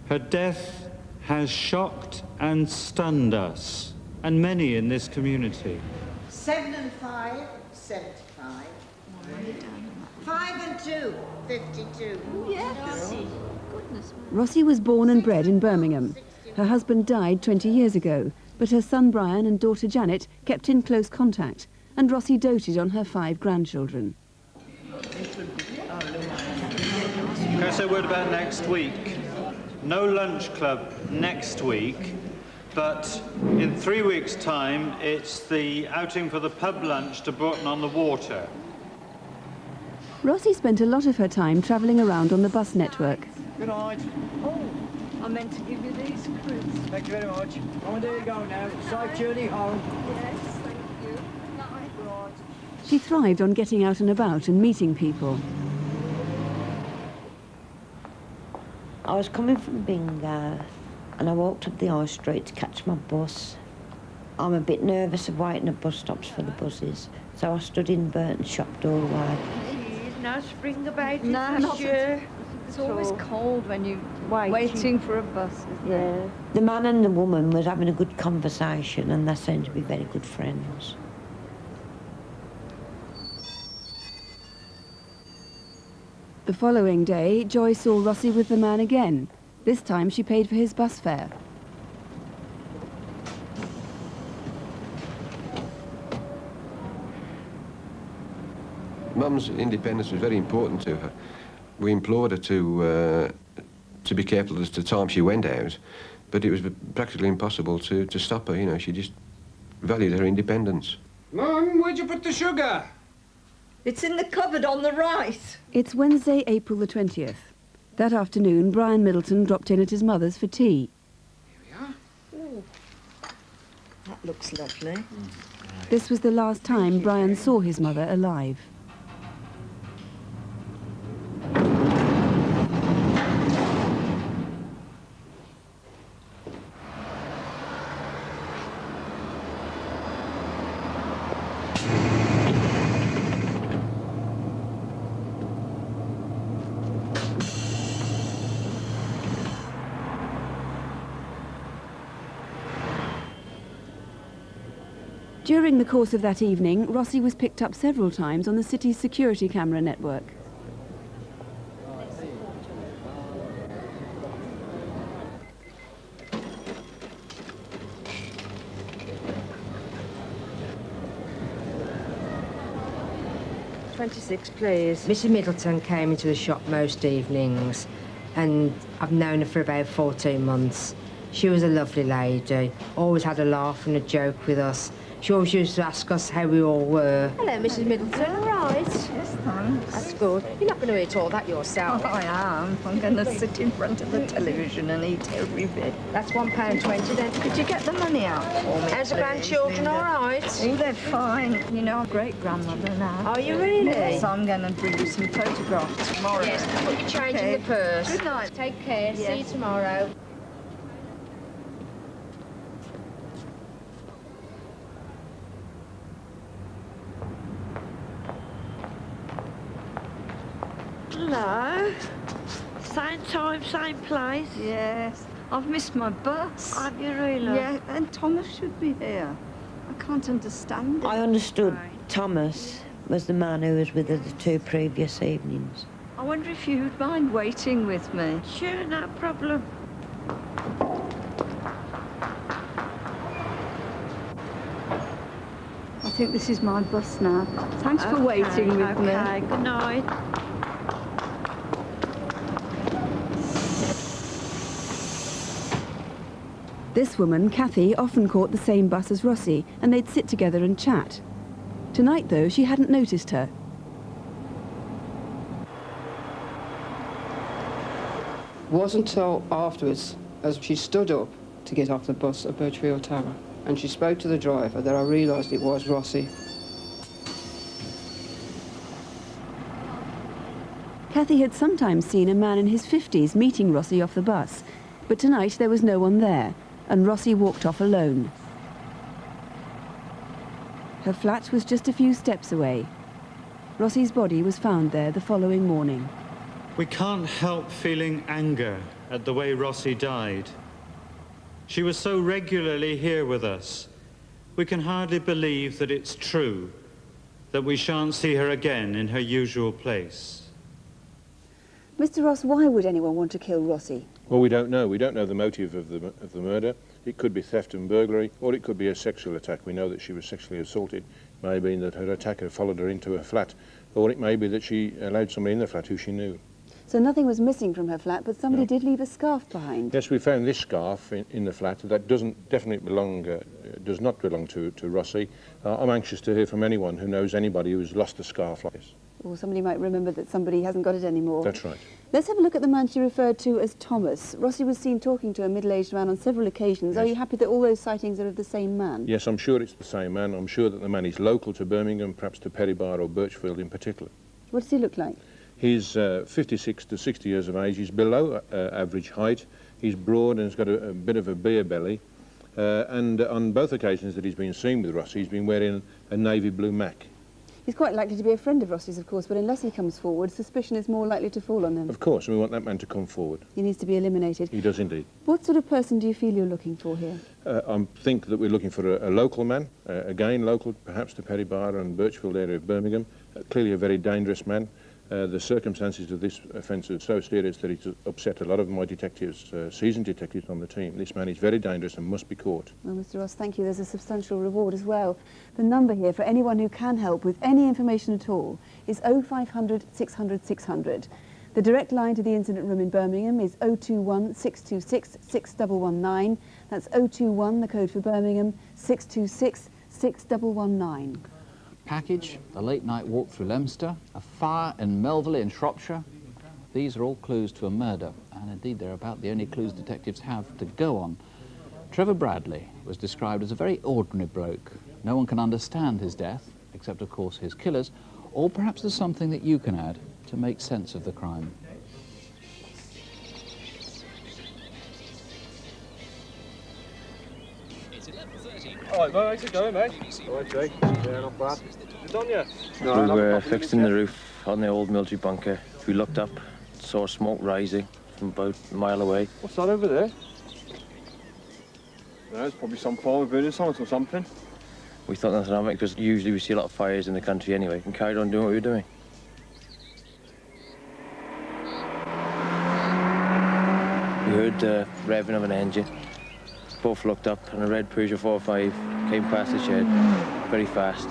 Her death has shocked and stunned us, and many in this community. 7 and 5, 75. 5 and 2, 52. Yes. Rossi was born and bred in Birmingham. Her husband died 20 years ago, but her son Brian and daughter Janet kept in close contact, and Rossi doted on her 5 grandchildren. Can I say a word about next week? No lunch club next week, but in 3 weeks' time, it's the outing for the pub lunch to Broughton-on-the-Water. Rossi spent a lot of her time travelling around on the bus network. Good night. Oh, I meant to give you these, Chris. Thank you very much. Oh, there you go now. Safe journey home. Yes, thank you. Night. Right. She thrived on getting out and about and meeting people. I was coming from Bingo and I walked up the high street to catch my bus. I'm a bit nervous of waiting at bus stops for the buses, so I stood in Burton's shop doorway. No spring about it No, this year. It's always cold when you're waiting for a bus, isn't it? The man and the woman was having a good conversation and they seemed to be very good friends. The following day, Joy saw Rossi with the man again. This time she paid for his bus fare. Mum's independence was very important to her. We implored her to be careful as to the time she went out, but it was practically impossible to stop her, you know. She just valued her independence. Mum, where'd you put the sugar? It's in the cupboard on the right. It's Wednesday, April the 20th. That afternoon, Brian Middleton dropped in at his mother's for tea. Ooh, that looks lovely. This was the last time Brian saw his mother alive. During the course of that evening, Rossi was picked up several times on the city's security camera network. £26, please. Mrs. Middleton came into the shop most evenings, and I've known her for about 14 months. She was a lovely lady, always had a laugh and a joke with us. She always used to ask us how we all were. Hello, Mrs. Middleton. All right? Yes, thanks. That's good. You're not going to eat all that yourself. I am. I'm going to sit in front of the television and eat every bit. That's £1.20 then. Could you get the money out for me? How's the please, grandchildren, all Linda? right? Oh, they're fine. You know, I'm a great-grandmother now. Are you really? Yes, I'm going to bring you some photographs tomorrow. Yes, put your change Okay. in the purse. Good night. Take care. See you Yes. tomorrow. Hello. Same time, same place? Yes. I've missed my bus. Have you really? Yeah, and Thomas should be here. I can't understand it. I understood Thomas was the man who was with her the 2 previous evenings. I wonder if you'd mind waiting with me. Sure, no problem. I think this is my bus now. Thanks for waiting with me. Okay, good night. This woman, Kathy, often caught the same bus as Rossi, and they'd sit together and chat. Tonight, though, she hadn't noticed her. It wasn't until afterwards, as she stood up to get off the bus at Birchfield Tower, and she spoke to the driver, that I realised it was Rossi. Kathy had sometimes seen a man in his 50s meeting Rossi off the bus, but tonight there was no one there, and Rossi walked off alone. Her flat was just a few steps away. Rossi's body was found there the following morning. We can't help feeling anger at the way Rossi died. She was so regularly here with us. We can hardly believe that it's true, that we shan't see her again in her usual place. Mr. Ross, why would anyone want to kill Rossi? Well, we don't know. We don't know the motive of the murder. It could be theft and burglary, or it could be a sexual attack. We know that she was sexually assaulted. It may be that her attacker followed her into her flat, or it may be that she allowed somebody in the flat who she knew. So nothing was missing from her flat, but somebody did leave a scarf behind. Yes, we found this scarf in the flat. That does not belong to Rossi. I'm anxious to hear from anyone who knows anybody who's lost a scarf like this. Or somebody might remember that somebody hasn't got it anymore. That's right. Let's have a look at the man she referred to as Thomas. Rossi was seen talking to a middle-aged man on several occasions. Yes. Are you happy that all those sightings are of the same man? Yes, I'm sure it's the same man. I'm sure that the man is local to Birmingham, perhaps to Perrybar or Birchfield in particular. What does he look like? He's 56 to 60 years of age. He's below average height. He's broad and has got a bit of a beer belly. And on both occasions that he's been seen with Rossi, he's been wearing a navy blue mac. He's quite likely to be a friend of Rossi's, of course, but unless he comes forward, suspicion is more likely to fall on him. Of course, and we want that man to come forward. He needs to be eliminated. He does indeed. What sort of person do you feel you're looking for here? I think that we're looking for a local man, again local perhaps to Perrybar and Birchfield area of Birmingham, clearly a very dangerous man. The circumstances of this offence are so serious that it's upset a lot of my detectives, seasoned detectives on the team. This man is very dangerous and must be caught. Well, Mr. Ross, thank you. There's a substantial reward as well. The number here for anyone who can help with any information at all is 0500 600 600. The direct line to the incident room in Birmingham is 021 626 6119. That's 021, the code for Birmingham, 626 6119. Package, the late night walk through Leicester, a fire in Melverley in Shropshire. These are all clues to a murder, and indeed they're about the only clues detectives have to go on. Trevor Bradley was described as a very ordinary bloke. No one can understand his death, except of course his killers, or perhaps there's something that you can add to make sense of the crime. Alright, mate, how's it going, mate? Alright, Jake. Yeah, not bad. Is it on yet? No, we were fixing the roof on the old military bunker. We looked up, saw smoke rising from about a mile away. What's that over there? There's probably some form of burning something or something. We thought nothing of it because usually we see a lot of fires in the country anyway, and carried on doing what we were doing. We heard the revving of an engine. Both looked up, and a red Peugeot 405 came past the shed very fast.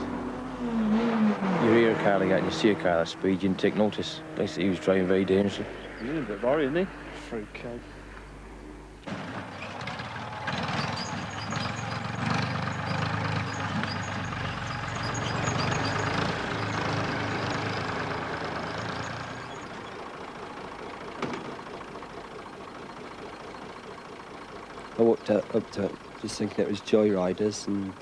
You hear a car like that, and you see a car that speed, you can take notice. Basically, he was driving very dangerously. He's a bit worried, isn't he? Freak kid. I walked up to it just thinking it was joyriders, and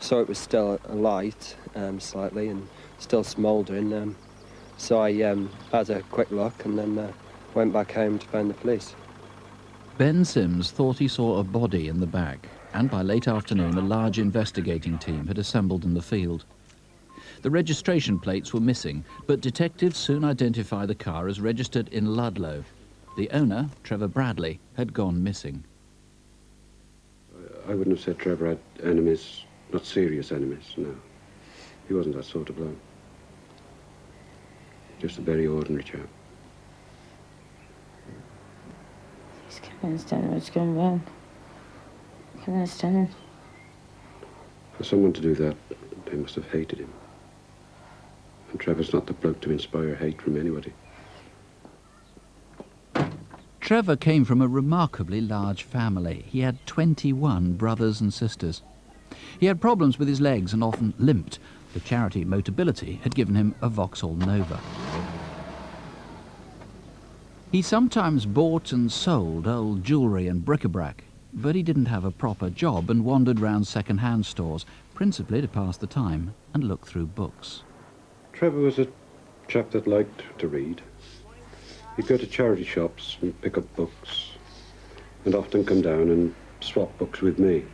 saw it was still alight slightly and still smouldering. So I had a quick look and then went back home to phone the police. Ben Sims thought he saw a body in the back, and by late afternoon a large investigating team had assembled in the field. The registration plates were missing, but detectives soon identified the car as registered in Ludlow. The owner, Trevor Bradley, had gone missing. I wouldn't have said Trevor had enemies, not serious enemies, no. He wasn't that sort of bloke. Just a very ordinary chap. He's can't understand what's going wrong. I can't understand it. For someone to do that, they must have hated him. And Trevor's not the bloke to inspire hate from anybody. Trevor came from a remarkably large family. He had 21 brothers and sisters. He had problems with his legs and often limped. The charity Motability had given him a Vauxhall Nova. He sometimes bought and sold old jewellery and bric-a-brac, but he didn't have a proper job and wandered round second-hand stores, principally to pass the time and look through books. Trevor was a chap that liked to read. He'd go to charity shops and pick up books, and often come down and swap books with me.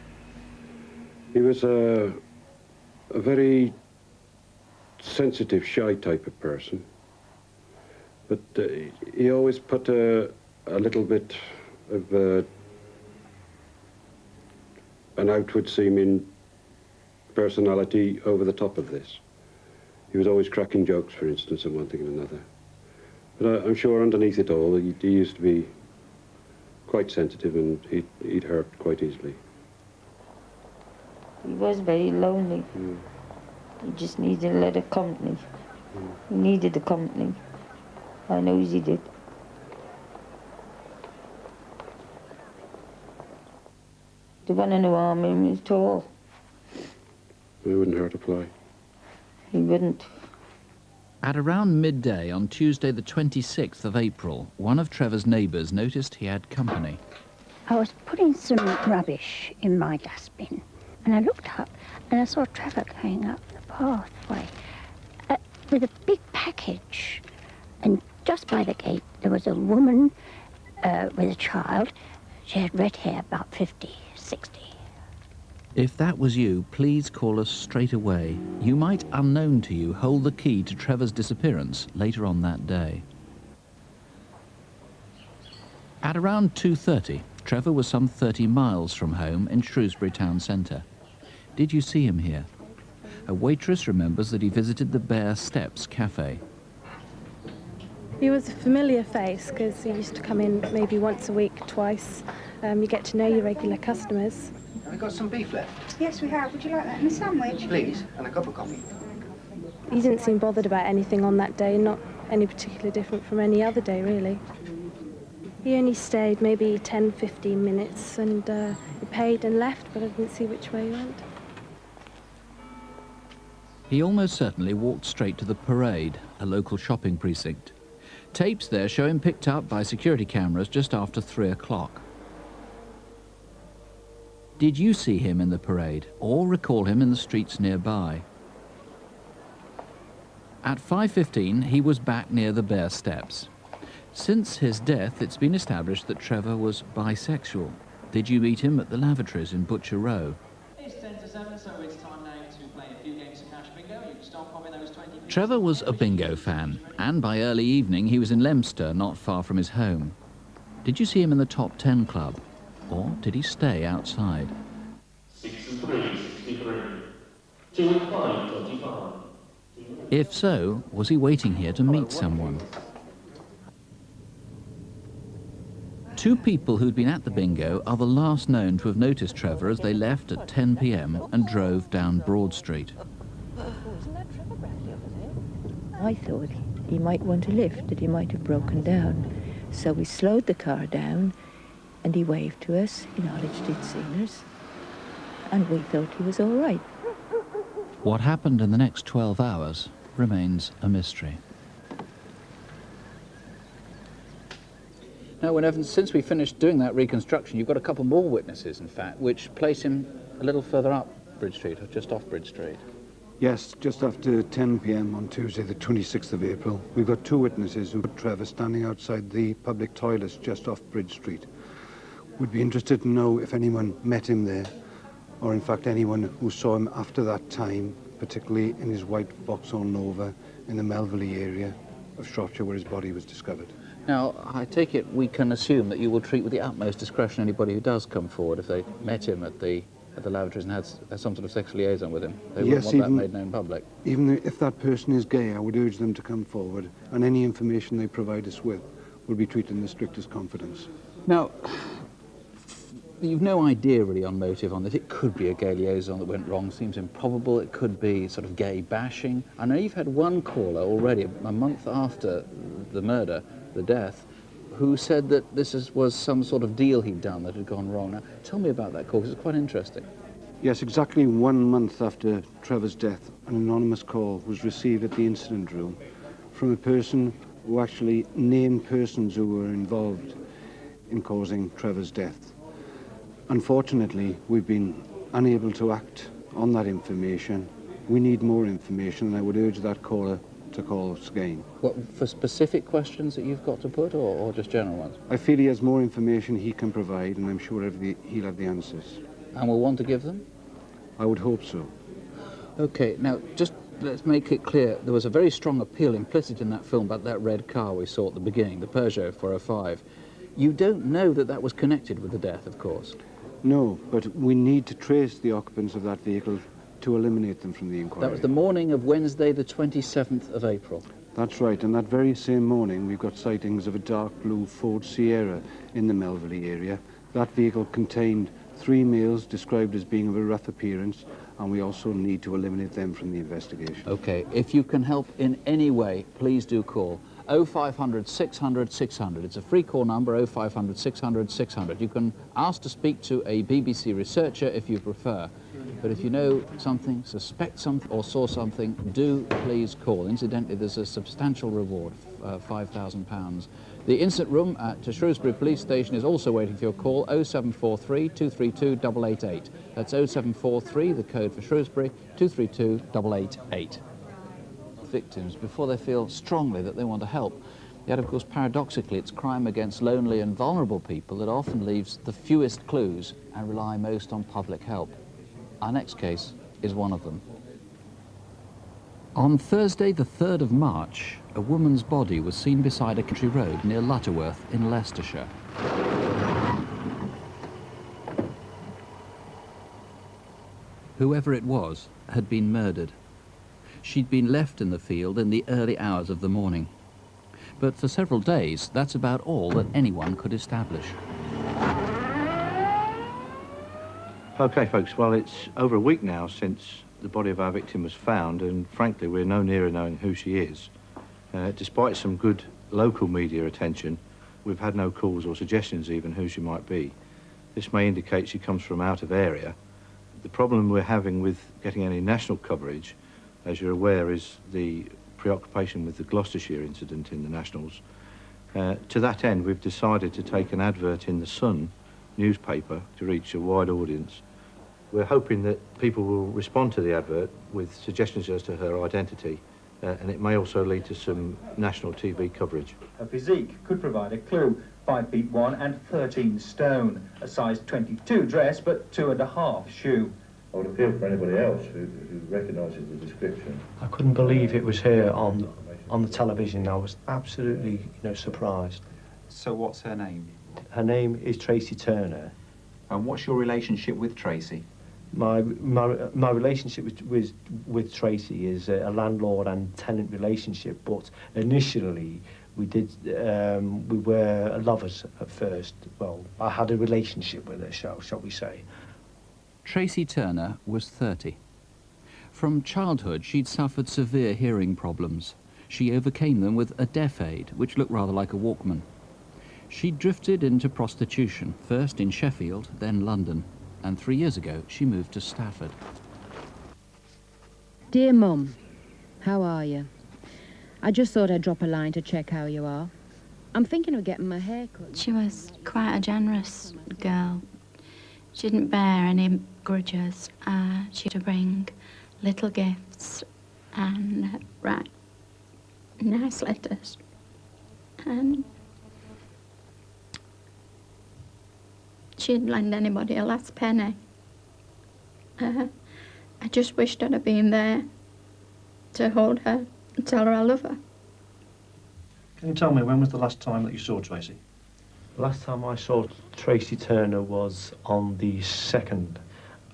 He was a very sensitive, shy type of person, but he always put a little bit of an outward-seeming personality over the top of this. He was always cracking jokes, for instance, and one thing and another. But I'm sure underneath it all, he used to be quite sensitive, and he'd hurt quite easily. He was very lonely. He just needed a lot of company. He needed the company. I know he did. They want to harm him at all. It wouldn't hurt a fly. He wouldn't. At around midday on Tuesday the 26th of April, one of Trevor's neighbours noticed he had company. I was putting some rubbish in my dustbin, and I looked up and I saw Trevor going up the pathway with a big package. And just by the gate there was a woman with a child. She had red hair, about 50, 60. If that was you, please call us straight away. You might, unknown to you, hold the key to Trevor's disappearance later on that day. At around 2:30, Trevor was some 30 miles from home in Shrewsbury town centre. Did you see him here? A waitress remembers that he visited the Bare Steps cafe. He was a familiar face because he used to come in maybe once a week, twice. You get to know your regular customers. Have we got some beef left? Yes, we have. Would you like that in a sandwich? Please, and a cup of coffee. He didn't seem bothered about anything on that day, not any particularly different from any other day, really. He only stayed maybe 10, 15 minutes, and he paid and left, but I didn't see which way he went. He almost certainly walked straight to the Parade, a local shopping precinct. Tapes there show him picked up by security cameras just after 3 o'clock. Did you see him in the Parade, or recall him in the streets nearby? At 5:15, he was back near the Bare Steps. Since his death, it's been established that Trevor was bisexual. Did you meet him at the lavatories in Butcher Row? It's 10 to 7, so it's time now to play a few games of Cash Bingo. You can start popping those 20... Trevor was a bingo fan, and by early evening he was in Leicester, not far from his home. Did you see him in the Top 10 club, or did he stay outside? 63, 63. 2 and 5, 25. If so, was he waiting here to meet someone? Two people who'd been at the bingo are the last known to have noticed Trevor as they left at 10 p.m. and drove down Broad Street. I thought he might want a lift, that he might have broken down. So we slowed the car down and he waved to us, acknowledged he'd seen us, and we thought he was all right. What happened in the next 12 hours remains a mystery. Now, since we finished doing that reconstruction, you've got a couple more witnesses, in fact, which place him a little further up Bridge Street, or just off Bridge Street. Yes, just after 10 p.m. on Tuesday, the 26th of April, we've got two witnesses who put Trevor standing outside the public toilets just off Bridge Street. We'd be interested to know if anyone met him there, or in fact anyone who saw him after that time, particularly in his white Vauxhall Nova in the Melverley area of Shropshire where his body was discovered. Now, I take it we can assume that you will treat with the utmost discretion anybody who does come forward if they met him at the lavatories and had some sort of sexual liaison with him. They wouldn't want that made known public. Even if that person is gay, I would urge them to come forward, and any information they provide us with will be treated in the strictest confidence. Now, you've no idea really on motive on this. It could be a gay liaison that went wrong, seems improbable. It could be sort of gay bashing. I know you've had one caller already, a month after the murder, the death, who said that this was some sort of deal he'd done that had gone wrong. Now, tell me about that call, because it's quite interesting. Yes, exactly 1 month after Trevor's death, an anonymous call was received at the incident room from a person who actually named persons who were involved in causing Trevor's death. Unfortunately, we've been unable to act on that information. We need more information, and I would urge that caller to call us again. What, for specific questions that you've got to put, or just general ones? I feel he has more information he can provide, and I'm sure he'll have the answers. And will want to give them? I would hope so. OK, now, just let's make it clear, there was a very strong appeal implicit in that film about that red car we saw at the beginning, the Peugeot 405. You don't know that that was connected with the death, of course. No, but we need to trace the occupants of that vehicle to eliminate them from the inquiry. That was the morning of Wednesday, the 27th of April. That's right, and that very same morning we've got sightings of a dark blue Ford Sierra in the Melverley area. That vehicle contained 3 males described as being of a rough appearance, and we also need to eliminate them from the investigation. OK, if you can help in any way, please do call 0500 600 600. It's a free call number, 0500 600 600. You can ask to speak to a BBC researcher if you prefer. But if you know something, suspect something, or saw something, do please call. Incidentally, there's a substantial reward, £5,000. The incident room at Shrewsbury Police Station is also waiting for your call, 0743 232 888. That's 0743, the code for Shrewsbury, 232 888. Victims, before they feel strongly that they want to help. Yet, of course, paradoxically, it's crime against lonely and vulnerable people that often leaves the fewest clues and rely most on public help. Our next case is one of them. On Thursday, the 3rd of March, a woman's body was seen beside a country road near Lutterworth in Leicestershire. Whoever it was had been murdered. She'd been left in the field in the early hours of the morning. But for several days, that's about all that anyone could establish. OK, folks, well, it's over a week now since the body of our victim was found, and frankly, we're no nearer knowing who she is. Despite some good local media attention, we've had no calls or suggestions even who she might be. This may indicate she comes from out of area. The problem we're having with getting any national coverage, as you're aware, is the preoccupation with the Gloucestershire incident in the Nationals. To that end, we've decided to take an advert in the Sun newspaper to reach a wide audience. We're hoping that people will respond to the advert with suggestions as to her identity, and it may also lead to some national TV coverage. Her physique could provide a clue. 5 feet 1 and 13 stone. A size 22 dress, but 2.5 shoe. I would appeal for anybody else who recognises the description. I couldn't believe it was her on the television. I was absolutely, surprised. So what's her name? Her name is Tracey Turner. And what's your relationship with Tracey? My relationship with Tracey is a landlord and tenant relationship, but initially we were lovers at first. Well, I had a relationship with her, shall we say. Tracey Turner was 30. From childhood, she'd suffered severe hearing problems. She overcame them with a deaf aid, which looked rather like a Walkman. She drifted into prostitution, first in Sheffield, then London, and 3 years ago she moved to Stafford. Dear Mum, how are you? I just thought I'd drop a line to check how you are. I'm thinking of getting my hair cut. She was quite a generous girl. She didn't bear any grudges. She used to bring little gifts and write nice letters. And she'd lend anybody a last penny. I just wished I'd have been there to hold her and tell her I love her. Can you tell me, when was the last time that you saw Tracey? The last time I saw Tracey Turner was on the 2nd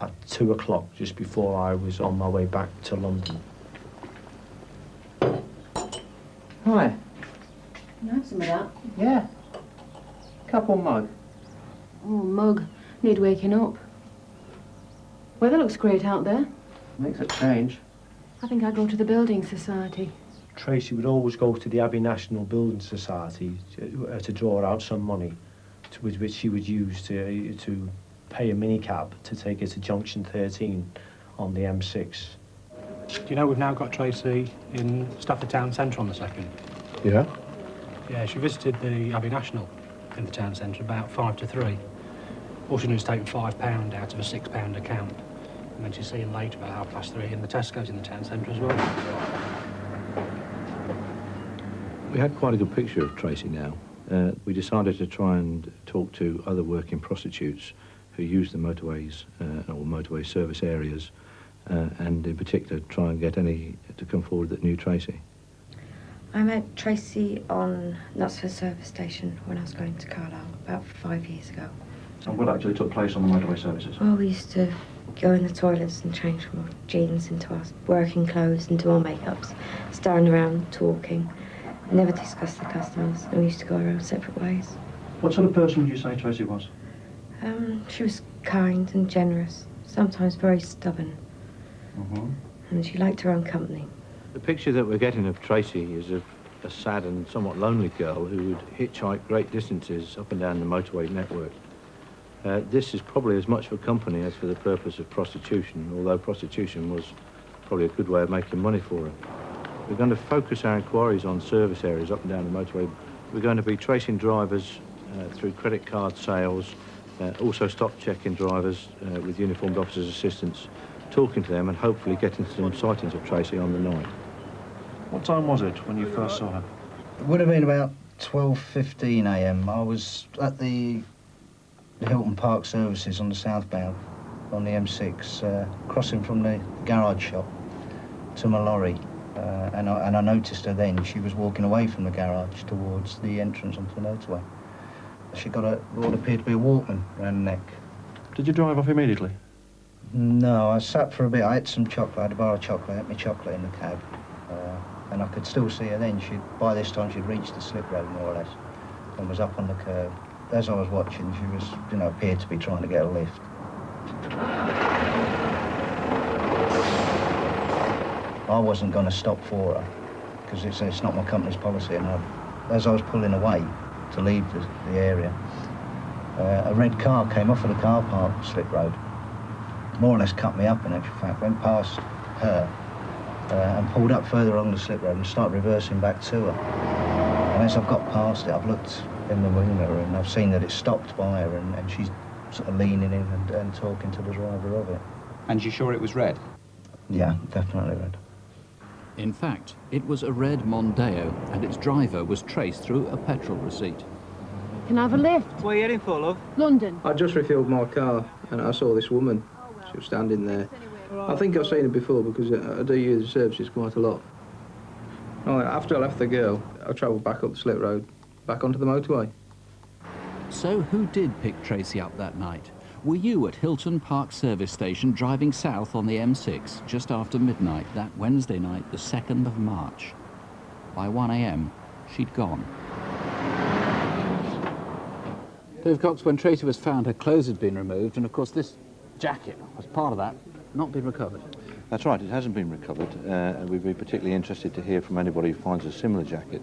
at 2 o'clock, just before I was on my way back to London. Hi. Can I have some of that? Yeah. Couple mug. Oh, mug. Need waking up. Weather looks great out there. Makes a change. I think I'll go to the Building Society. Tracey would always go to the Abbey National Building Society to draw out some money, which she would use to pay a minicab to take her to Junction 13 on the M6. Do you know we've now got Tracey in Stafford Town Centre on the 2nd? Yeah? Yeah, she visited the Abbey National in the town centre about 5 to 3. All she knew was taking £5 out of a £6 account. And then she's seeing late about 3:30 in the Tesco's in the town centre as well. We had quite a good picture of Tracey now. We decided to try and talk to other working prostitutes who use the motorways or motorway service areas, and in particular try and get any to come forward that knew Tracey. I met Tracey on Knutsford service station when I was going to Carlisle about 5 years ago. And what actually took place on the motorway services? Well, we used to go in the toilets and change from our jeans into our working clothes, into our makeups, standing around talking. Never discussed the customers, and we used to go our own separate ways. What sort of person would you say Tracey was? She was kind and generous, sometimes very stubborn. And she liked her own company. The picture that we're getting of Tracey is of a sad and somewhat lonely girl who would hitchhike great distances up and down the motorway network. This is probably as much for company as for the purpose of prostitution, although prostitution was probably a good way of making money for her. We're going to focus our inquiries on service areas up and down the motorway. We're going to be tracing drivers through credit card sales, also stop checking drivers with uniformed officers' assistants, talking to them and hopefully getting some sightings of Tracey on the night. What time was it when you first saw her? It would have been about 12:15 a.m. I was at the Hilton Park services on the southbound on the M6, crossing from the garage shop to my lorry. And I noticed her then. She was walking away from the garage towards the entrance onto the motorway. She got what appeared to be a Walkman around the neck. Did you drive off immediately? No, I sat for a bit. I ate some chocolate. I had a bar of chocolate. I ate my chocolate in the cab. And I could still see her then. By this time, she'd reached the slip road, more or less, and was up on the curb. As I was watching, she was, appeared to be trying to get a lift. I wasn't going to stop for her, because it's not my company's policy. And as I was pulling away to leave the area, a red car came off of the car park slip road, more or less cut me up in actual fact, went past her and pulled up further along the slip road and started reversing back to her. And as I've got past it, I've looked in the wing mirror and I've seen that it's stopped by her and she's sort of leaning in and talking to the driver of it. And you sure it was red? Yeah, definitely red. In fact, it was a red Mondeo, and its driver was traced through a petrol receipt. Can I have a lift? Where are you heading for, love? London. I just refuelled my car, and I saw this woman. She was standing there. I think I've seen her before, because I do use the services quite a lot. After I left the girl, I travelled back up the slip road, back onto the motorway. So who did pick Tracey up that night? Were you at Hilton Park service station driving south on the M6 just after midnight that Wednesday night, the 2nd of March? By 1 a.m, she'd gone. Dave Cox, when Tracey was found, her clothes had been removed, and of course this jacket was part of that, not been recovered. That's right, it hasn't been recovered. We'd be particularly interested to hear from anybody who finds a similar jacket,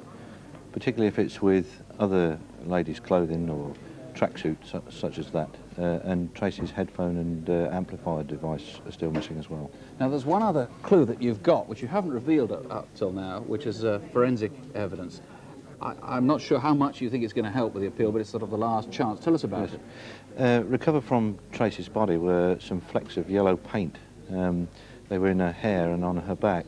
particularly if it's with other ladies' clothing or tracksuit such as that. And Tracey's headphone and amplifier device are still missing as well. Now there's one other clue that you've got, which you haven't revealed up till now, which is forensic evidence. I'm not sure how much you think it's going to help with the appeal, but it's sort of the last chance. Tell us about it. Recovered from Tracey's body were some flecks of yellow paint. They were in her hair and on her back.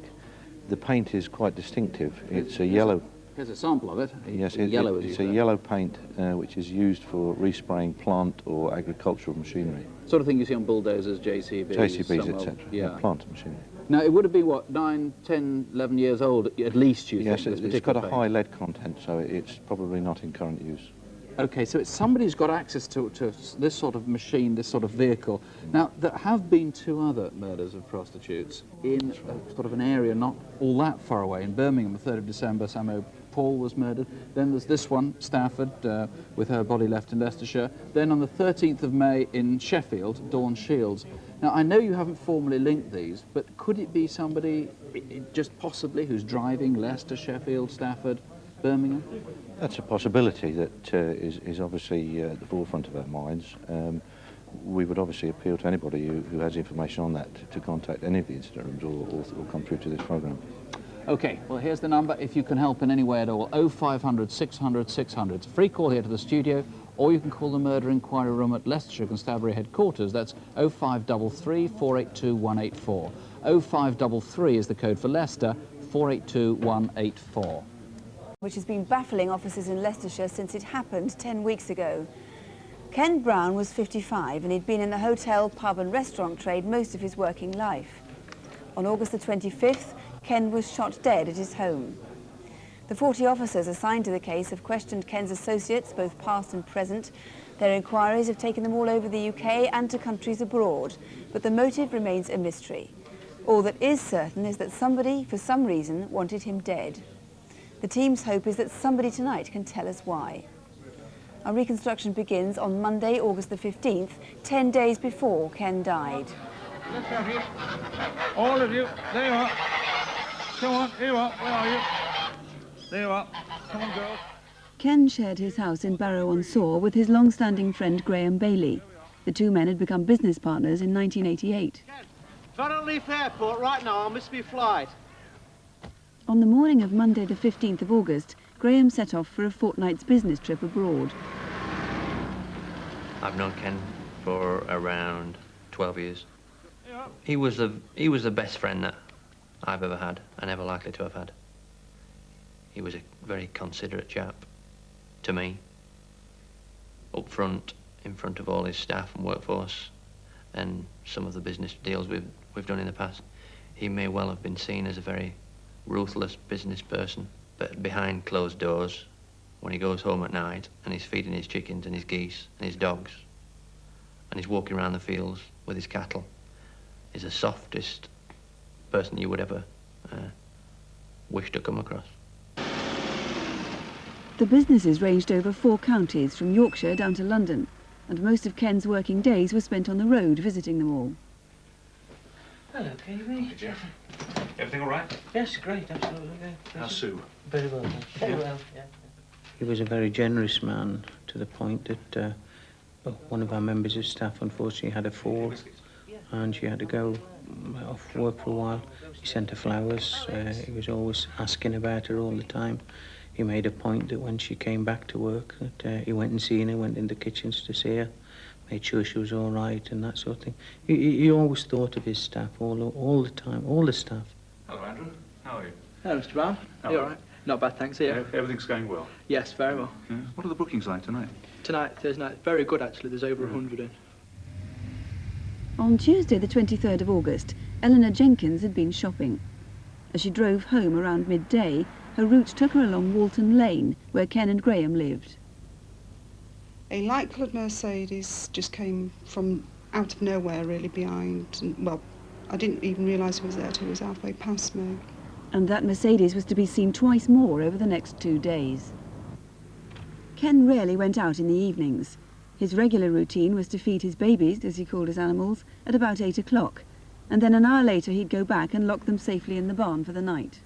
The paint is quite distinctive. It's a yellow... Here's a sample of it. Yes, it's a yellow paint which is used for respraying plant or agricultural machinery. Sort of thing you see on bulldozers, JCBs, etc. Yeah. Plant machinery. Now, it would have been, what, 9, 10, 11 years old at least, you think? Yes, it's got a high lead content, so it's probably not in current use. OK, so it's somebody who's got access to this sort of machine, this sort of vehicle. Now, there have been 2 other murders of prostitutes in sort of an area not all that far away. In Birmingham, the 3rd of December, Samo Paul was murdered. Then there's this one, Stafford, with her body left in Leicestershire. Then on the 13th of May in Sheffield, Dawn Shields. Now, I know you haven't formally linked these, but could it be somebody, just possibly, who's driving Leicester, Sheffield, Stafford, Birmingham? That's a possibility that is obviously at the forefront of our minds. We would obviously appeal to anybody who has information on that to contact any of the incident rooms or come through to this programme. OK, well, here's the number if you can help in any way at all. 0500 600 600. It's a free call here to the studio, or you can call the Murder Inquiry Room at Leicestershire Constabulary Headquarters. That's 0533 482 184. 0533 is the code for Leicester, 482 184. Which has been baffling officers in Leicestershire since it happened 10 weeks ago. Ken Brown was 55 and he'd been in the hotel, pub and restaurant trade most of his working life. On August the 25th, Ken was shot dead at his home. The 40 officers assigned to the case have questioned Ken's associates, both past and present. Their inquiries have taken them all over the UK and to countries abroad, but the motive remains a mystery. All that is certain is that somebody, for some reason, wanted him dead. The team's hope is that somebody tonight can tell us why. Our reconstruction begins on Monday, August the 15th, 10 days before Ken died. Let's have you. All of you. There you are. Come on, here you are. Where are you? There you are. Come on, girls. Ken shared his house in Barrow on Soar with his long-standing friend Graham Bailey. The 2 men had become business partners in 1988. If I don't leave the airport right now, I'll miss my flight. On the morning of Monday the 15th of August, Graham set off for a fortnight's business trip abroad. I've known Ken for around 12 years. He was the best friend that I've ever had and ever likely to have had. He was a very considerate chap to me, up front, in front of all his staff and workforce, and some of the business deals we've done in the past. He may well have been seen as a very ruthless business person, but behind closed doors, when he goes home at night and he's feeding his chickens and his geese and his dogs and he's walking around the fields with his cattle, is the softest person you would ever wish to come across. The businesses ranged over 4 counties, from Yorkshire down to London, and most of Ken's working days were spent on the road visiting them all. Hello, Katie. Hey, Jeff. Everything all right? Yes, great, absolutely. Yeah. How's Sue? Very well, very well, yeah. He was a very generous man, to the point that one of our members of staff unfortunately had a fall and she had to go off work for a while. He sent her flowers. He was always asking about her all the time. He made a point that when she came back to work, that he went and seen her, went in the kitchens to see her, made sure she was all right and that sort of thing. He always thought of his staff all the time, all the staff. Hello, Andrew. How are you? Hello, Mr. Brown. You all right? Not bad, thanks. Here. Everything's going well? Yes, very well. Yeah. What are the bookings like tonight? Tonight, Thursday night, very good actually. There's over 100 in. On Tuesday the 23rd of August, Eleanor Jenkins had been shopping. As she drove home around midday, her route took her along Walton Lane, where Ken and Graham lived. A light-coloured Mercedes just came from out of nowhere, really, behind. And, well, I didn't even realise it was there till it was halfway past me. And that Mercedes was to be seen twice more over the next 2 days. Ken rarely went out in the evenings. His regular routine was to feed his babies, as he called his animals, at about 8 o'clock, and then an hour later he'd go back and lock them safely in the barn for the night.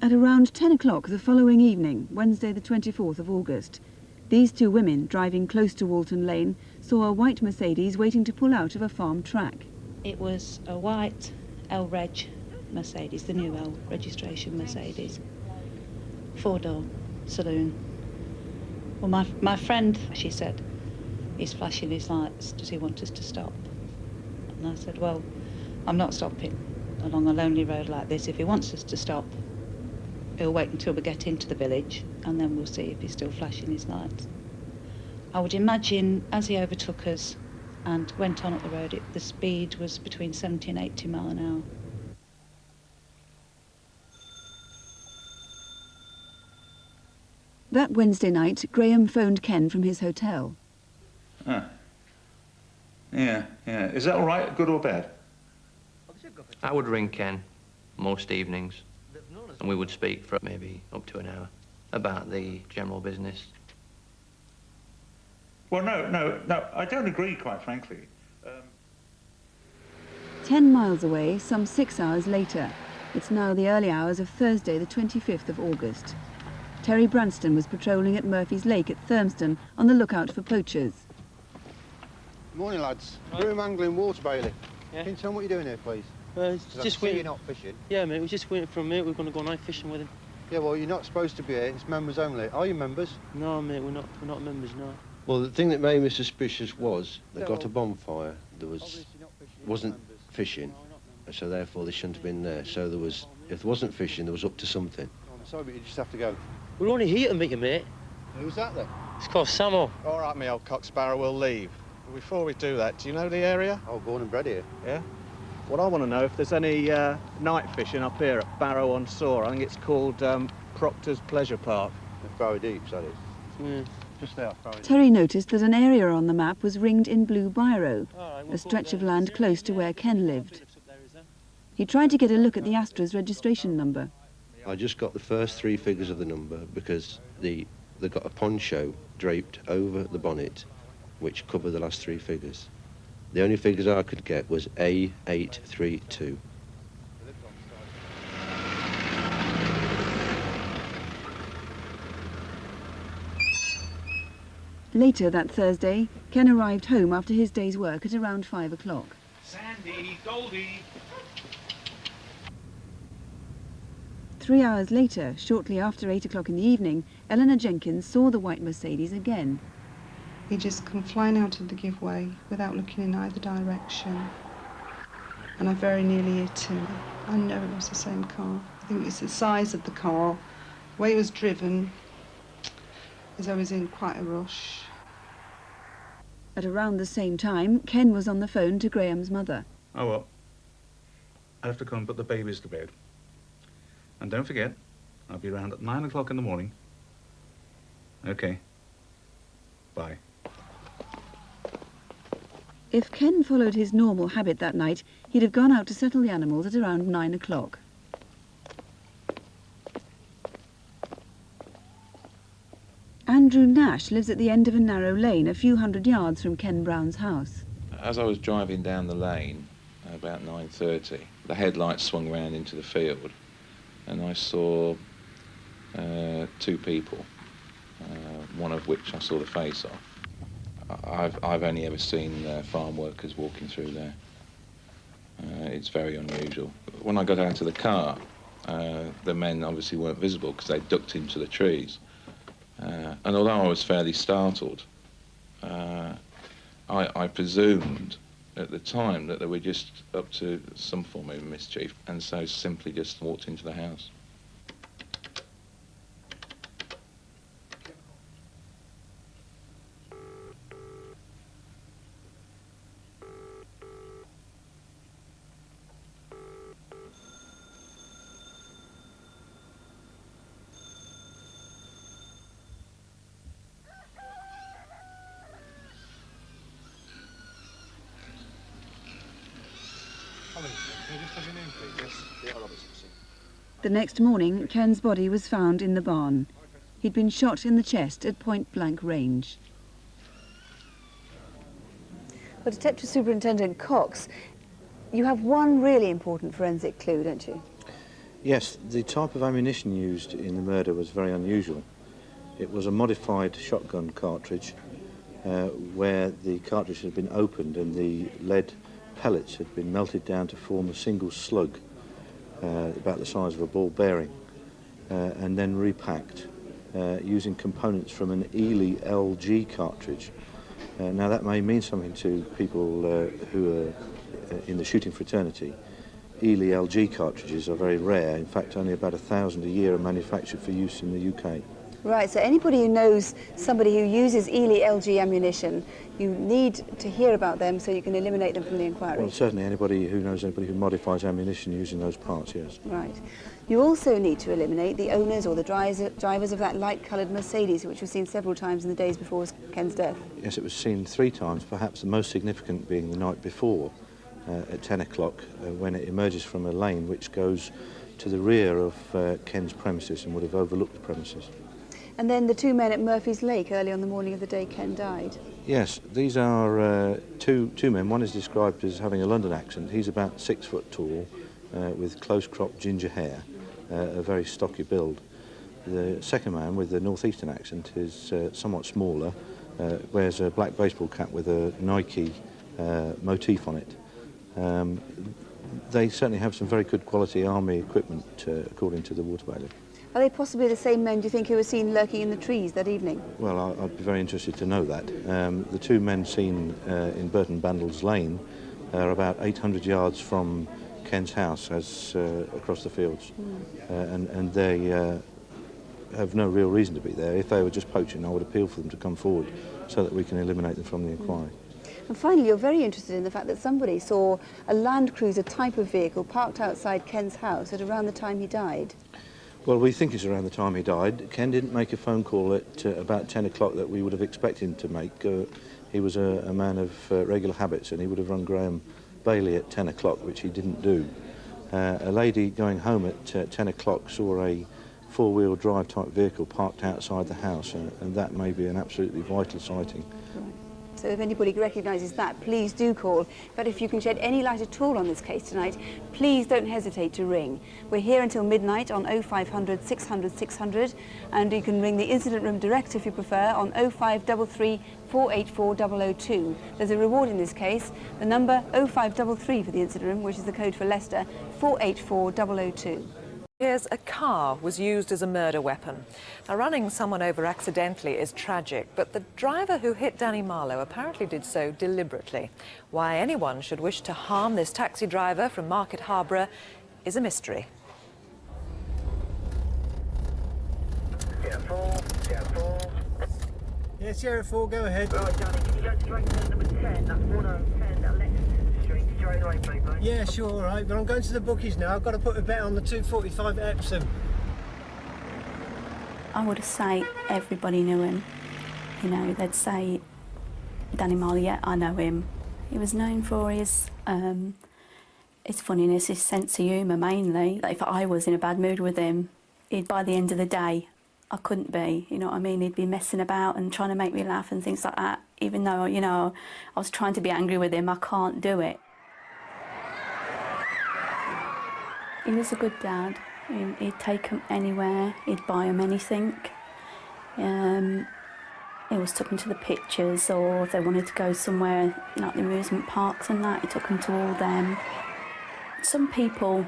At around 10 o'clock the following evening, Wednesday the 24th of August, these 2 women, driving close to Walton Lane, saw a white Mercedes waiting to pull out of a farm track. It was a white L-Reg Mercedes, the new L registration Mercedes. 4-door saloon. Well, my friend, she said, he's flashing his lights. Does he want us to stop? And I said, well, I'm not stopping along a lonely road like this. If he wants us to stop, he'll wait until we get into the village, and then we'll see if he's still flashing his lights. I would imagine as he overtook us and went on up the road, the speed was between 70 and 80 mile an hour. That Wednesday night, Graham phoned Ken from his hotel. Ah. Yeah. Is that all right, good or bad? I would ring Ken most evenings, and we would speak for maybe up to an hour about the general business. Well, no, I don't agree, quite frankly. 10 miles away, some 6 hours later. It's now the early hours of Thursday, the 25th of August. Terry Branston was patrolling at Murphy's Lake at Thurmston on the lookout for poachers. Morning, lads. Broom angling, water bailey. Yeah. Can you tell me what you're doing here, please? Just waiting. You're not fishing. Yeah, mate, we're just waiting for a mate. We're going to go night fishing with him. Yeah, well, you're not supposed to be here. It's members only. Are you members? No, mate, we're not members, no. Well, the thing that made me suspicious was they got a bonfire. There wasn't fishing, so therefore they shouldn't have been there. So if there wasn't fishing, there was up to something. I'm sorry, but you just have to go. We're only here to meet you, mate. Who's that then? It's called Samo. All right, me old cocksparrow, we'll leave. But before we do that, do you know the area? Oh, born and bred here. Yeah? What I want to know if there's any night fishing up here at Barrow on Soar. I think it's called Proctor's Pleasure Park. Barrow Deep, that is. Yeah. Just there, Barrow Deep. Terry noticed that an area on the map was ringed in blue biro, a stretch of land close to where Ken lived. He tried to get a look at the Astra's registration number. I just got the first 3 figures of the number because they got a poncho draped over the bonnet, which covered the last 3 figures. The only figures I could get was A832. Later that Thursday, Ken arrived home after his day's work at around 5 o'clock. Sandy, Goldie. 3 hours later, shortly after 8 o'clock in the evening, Eleanor Jenkins saw the white Mercedes again. He just come flying out of the giveaway without looking in either direction. And I very nearly hit him. I know it was the same car. I think it's the size of the car, the way it was driven, as I was in quite a rush. At around the same time, Ken was on the phone to Graham's mother. Oh, well. I'll have to come and put the babies to bed. And don't forget, I'll be around at 9 o'clock in the morning. Okay. Bye. If Ken followed his normal habit that night, he'd have gone out to settle the animals at around 9 o'clock. Andrew Nash lives at the end of a narrow lane a few hundred yards from Ken Brown's house. As I was driving down the lane, about 9:30, the headlights swung round into the field and I saw 2 people, one of which I saw the face of. I've only ever seen farm workers walking through there. It's very unusual. When I got out of the car, the men obviously weren't visible because they ducked into the trees. And although I was fairly startled, I presumed at the time that they were just up to some form of mischief, and so simply just walked into the house. The next morning, Ken's body was found in the barn. He'd been shot in the chest at point-blank range. Well, Detective Superintendent Cox, you have one really important forensic clue, don't you? Yes, the type of ammunition used in the murder was very unusual. It was a modified shotgun cartridge where the cartridge had been opened and the lead pellets had been melted down to form a single slug. about the size of a ball bearing, and then repacked using components from an Ely LG cartridge. Now that may mean something to people who are in the shooting fraternity. Ely LG cartridges are very rare. In fact, only about 1,000 a year are manufactured for use in the UK. Right, so anybody who knows somebody who uses Ely LG ammunition, you need to hear about them so you can eliminate them from the inquiry. Well, certainly anybody who knows anybody who modifies ammunition using those parts, yes. Right. You also need to eliminate the owners or the drivers of that light-coloured Mercedes, which was seen several times in the days before Ken's death. Yes, it was seen 3 times, perhaps the most significant being the night before, at 10 o'clock, when it emerges from a lane which goes to the rear of Ken's premises and would have overlooked the premises. And then the 2 men at Murphy's Lake early on the morning of the day Ken died. Yes, these are two men. One is described as having a London accent. He's about 6 foot tall, with close-cropped ginger hair, a very stocky build. The second man with the northeastern accent is somewhat smaller, wears a black baseball cap with a Nike motif on it. They certainly have some very good quality army equipment, according to the water bailiff. Are they possibly the same men, do you think, who were seen lurking in the trees that evening? Well, I'd be very interested to know that. The 2 men seen in Burton Bandles Lane are about 800 yards from Ken's house, as across the fields, and they have no real reason to be there. If they were just poaching, I would appeal for them to come forward so that we can eliminate them from the inquiry. And finally, you're very interested in the fact that somebody saw a Land Cruiser type of vehicle parked outside Ken's house at around the time he died. Well, we think it's around the time he died. Ken didn't make a phone call at about 10 o'clock that we would have expected him to make. He was a man of regular habits, and he would have rung Graham Bailey at 10 o'clock, which he didn't do. A lady going home at 10 o'clock saw a 4-wheel drive type vehicle parked outside the house, and that may be an absolutely vital sighting. Right. So if anybody recognises that, please do call. But if you can shed any light at all on this case tonight, please don't hesitate to ring. We're here until midnight on 0500 600 600, and you can ring the incident room direct if you prefer on 0533 484 002. There's a reward in this case. The number 0533 for the incident room, which is the code for Leicester, 484 002. Here's a car was used as a murder weapon. Now, running someone over accidentally is tragic, but the driver who hit Danny Marlow apparently did so deliberately. Why anyone should wish to harm this taxi driver from Market Harborough is a mystery. Yeah, Sheriff 4, go ahead. Right, Johnny, can you go straight to number 10? That's 110, that Leicester Street, straight away, please, mate. Yeah, sure, all right, but I'm going to the bookies now. I've got to put a bet on the 245 at Epsom. I would say everybody knew him. You know, they'd say, Danny Marlow, yeah, I know him. He was known for his funniness, his sense of humour mainly. If I was in a bad mood with him, by the end of the day, I couldn't be, you know what I mean? He'd be messing about and trying to make me laugh and things like that. Even though, you know, I was trying to be angry with him, I can't do it. He was a good dad. He'd take them anywhere, he'd buy them anything. He always took them to the pictures, or if they wanted to go somewhere, like the amusement parks and that, he took them to all them. Some people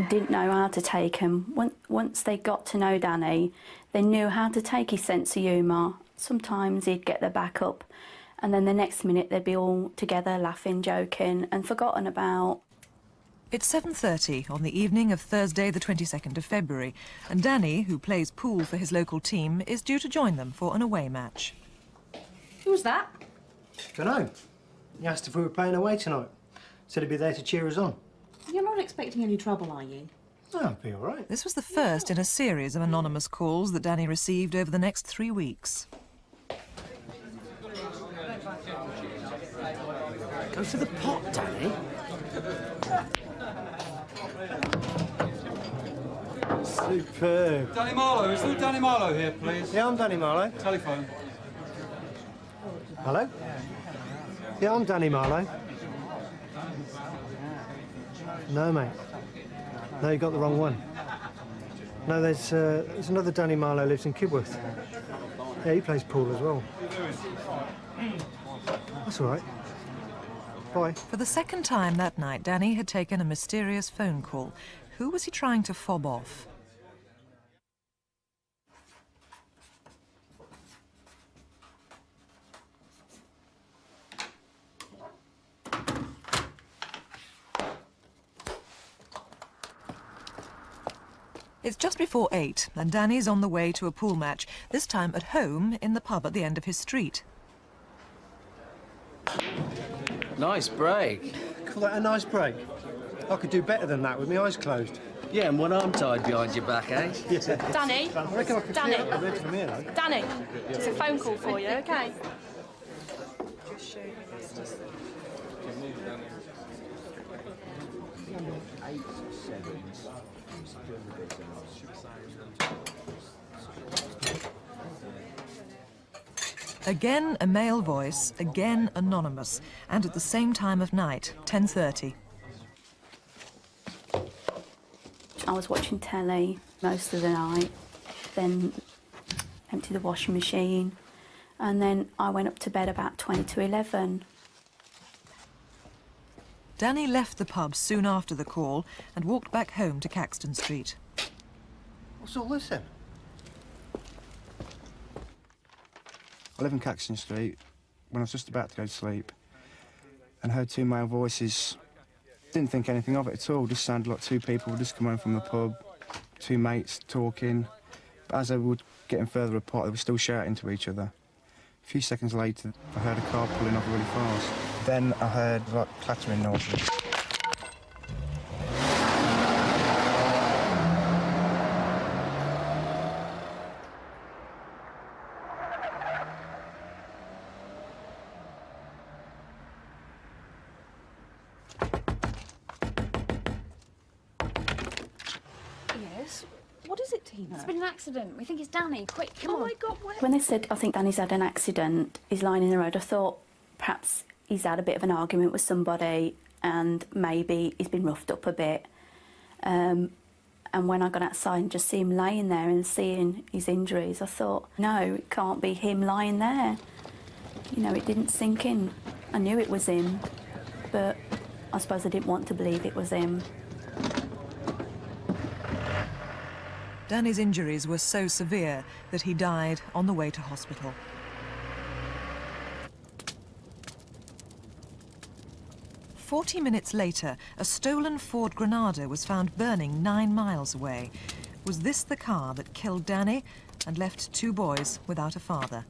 didn't know how to take him. Once they got to know Danny, they knew how to take his sense of humour. Sometimes he'd get their back up, and then the next minute they'd be all together laughing, joking, and forgotten about. It's 7:30 on the evening of Thursday the 22nd of February, and Danny, who plays pool for his local team, is due to join them for an away match. Who's that? Dunno. He asked if we were playing away tonight. Said he'd be there to cheer us on. You're not expecting any trouble, are you? Oh, I'll be all right. This was the first in a series of anonymous calls that Danny received over the next 3 weeks. Go to the pot, Danny. Superb. Danny Marlow, is there Danny Marlow here, please? Yeah, I'm Danny Marlow. Telephone. Hello? Yeah, I'm Danny Marlow. No, mate. No, you got the wrong one. No, there's another Danny Marlow lives in Kidworth. Yeah, he plays pool as well. That's all right. Bye. For the second time that night, Danny had taken a mysterious phone call. Who was he trying to fob off? It's just before 8, and Danny's on the way to a pool match, this time at home in the pub at the end of his street. Nice break. Call that a nice break? I could do better than that with my eyes closed. Yeah, and one arm tied behind your back, eh? Yeah. Danny? I reckon I could Danny? see it red from here, though. Danny, it's a phone call for you, OK? Again a male voice, again anonymous, and at the same time of night, 10:30. I was watching telly most of the night, then emptied the washing machine, and then I went up to bed about 20 to 11. Danny left the pub soon after the call and walked back home to Caxton Street. What's all this then? I live in Caxton Street. When I was just about to go to sleep and heard two male voices, didn't think anything of it at all. Just sounded like two people just come home from the pub, two mates talking. But as they were getting further apart, they were still shouting to each other. A few seconds later, I heard a car pulling off really fast. Then I heard like clattering noises. Yes? What is it, Tina? It's been an accident. We think it's Danny. Quick, come on. Oh, my God, where? When they said, I think Danny's had an accident, he's lying in the road, I thought perhaps he's had a bit of an argument with somebody and maybe he's been roughed up a bit. And when I got outside and just see him laying there and seeing his injuries, I thought, no, it can't be him lying there. You know, it didn't sink in. I knew it was him, but I suppose I didn't want to believe it was him. Danny's injuries were so severe that he died on the way to hospital. "40 minutes later, a stolen Ford Granada was found burning 9 miles away. Was this the car that killed Danny and left 2 boys without a father?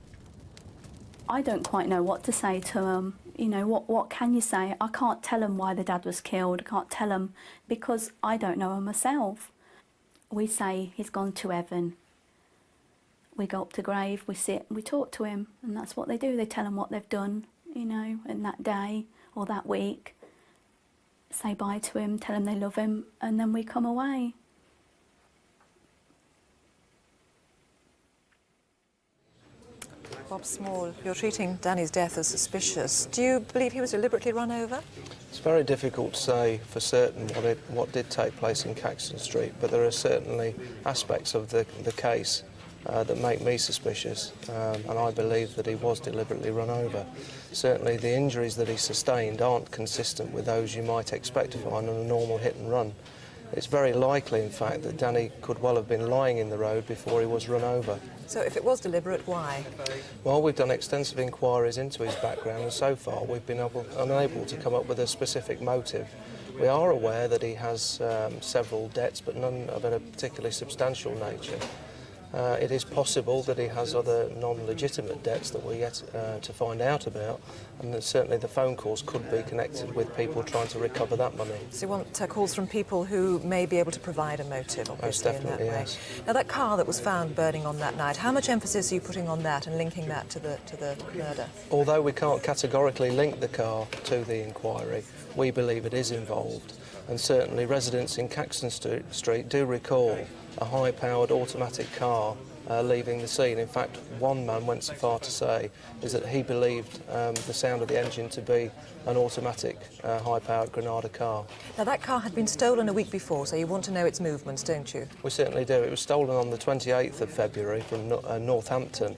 I don't quite know what to say to him. You know, what can you say? I can't tell him why the dad was killed. I can't tell him because I don't know him myself. We say he's gone to heaven. We go up to grave, we sit, we talk to him, and that's what they do. They tell him what they've done, you know, in that day or that week. Say bye to him, tell him they love him, and then we come away. Bob Small, you're treating Danny's death as suspicious. Do you believe he was deliberately run over? It's very difficult to say for certain what did take place in Caxton Street, but there are certainly aspects of the case that make me suspicious, and I believe that he was deliberately run over. Certainly the injuries that he sustained aren't consistent with those you might expect to find on a normal hit and run. It's very likely, in fact, that Danny could well have been lying in the road before he was run over. So if it was deliberate, why? Well, we've done extensive inquiries into his background, and so far we've been unable to come up with a specific motive. We are aware that he has several debts, but none of a particularly substantial nature. It is possible that he has other non-legitimate debts that we're yet to find out about, and that certainly the phone calls could be connected with people trying to recover that money. So you want calls from people who may be able to provide a motive, obviously, Most definitely, in that way. yes. Now, that car that was found burning on that night, how much emphasis are you putting on that and linking that to the murder? Although we can't categorically link the car to the inquiry, we believe it is involved, and certainly residents in Caxton Street do recall a high-powered automatic car leaving the scene. In fact, one man went so far to say is that he believed the sound of the engine to be an automatic high-powered Granada car. Now, that car had been stolen a week before, so you want to know its movements, don't you? We certainly do. It was stolen on the 28th of February from Northampton,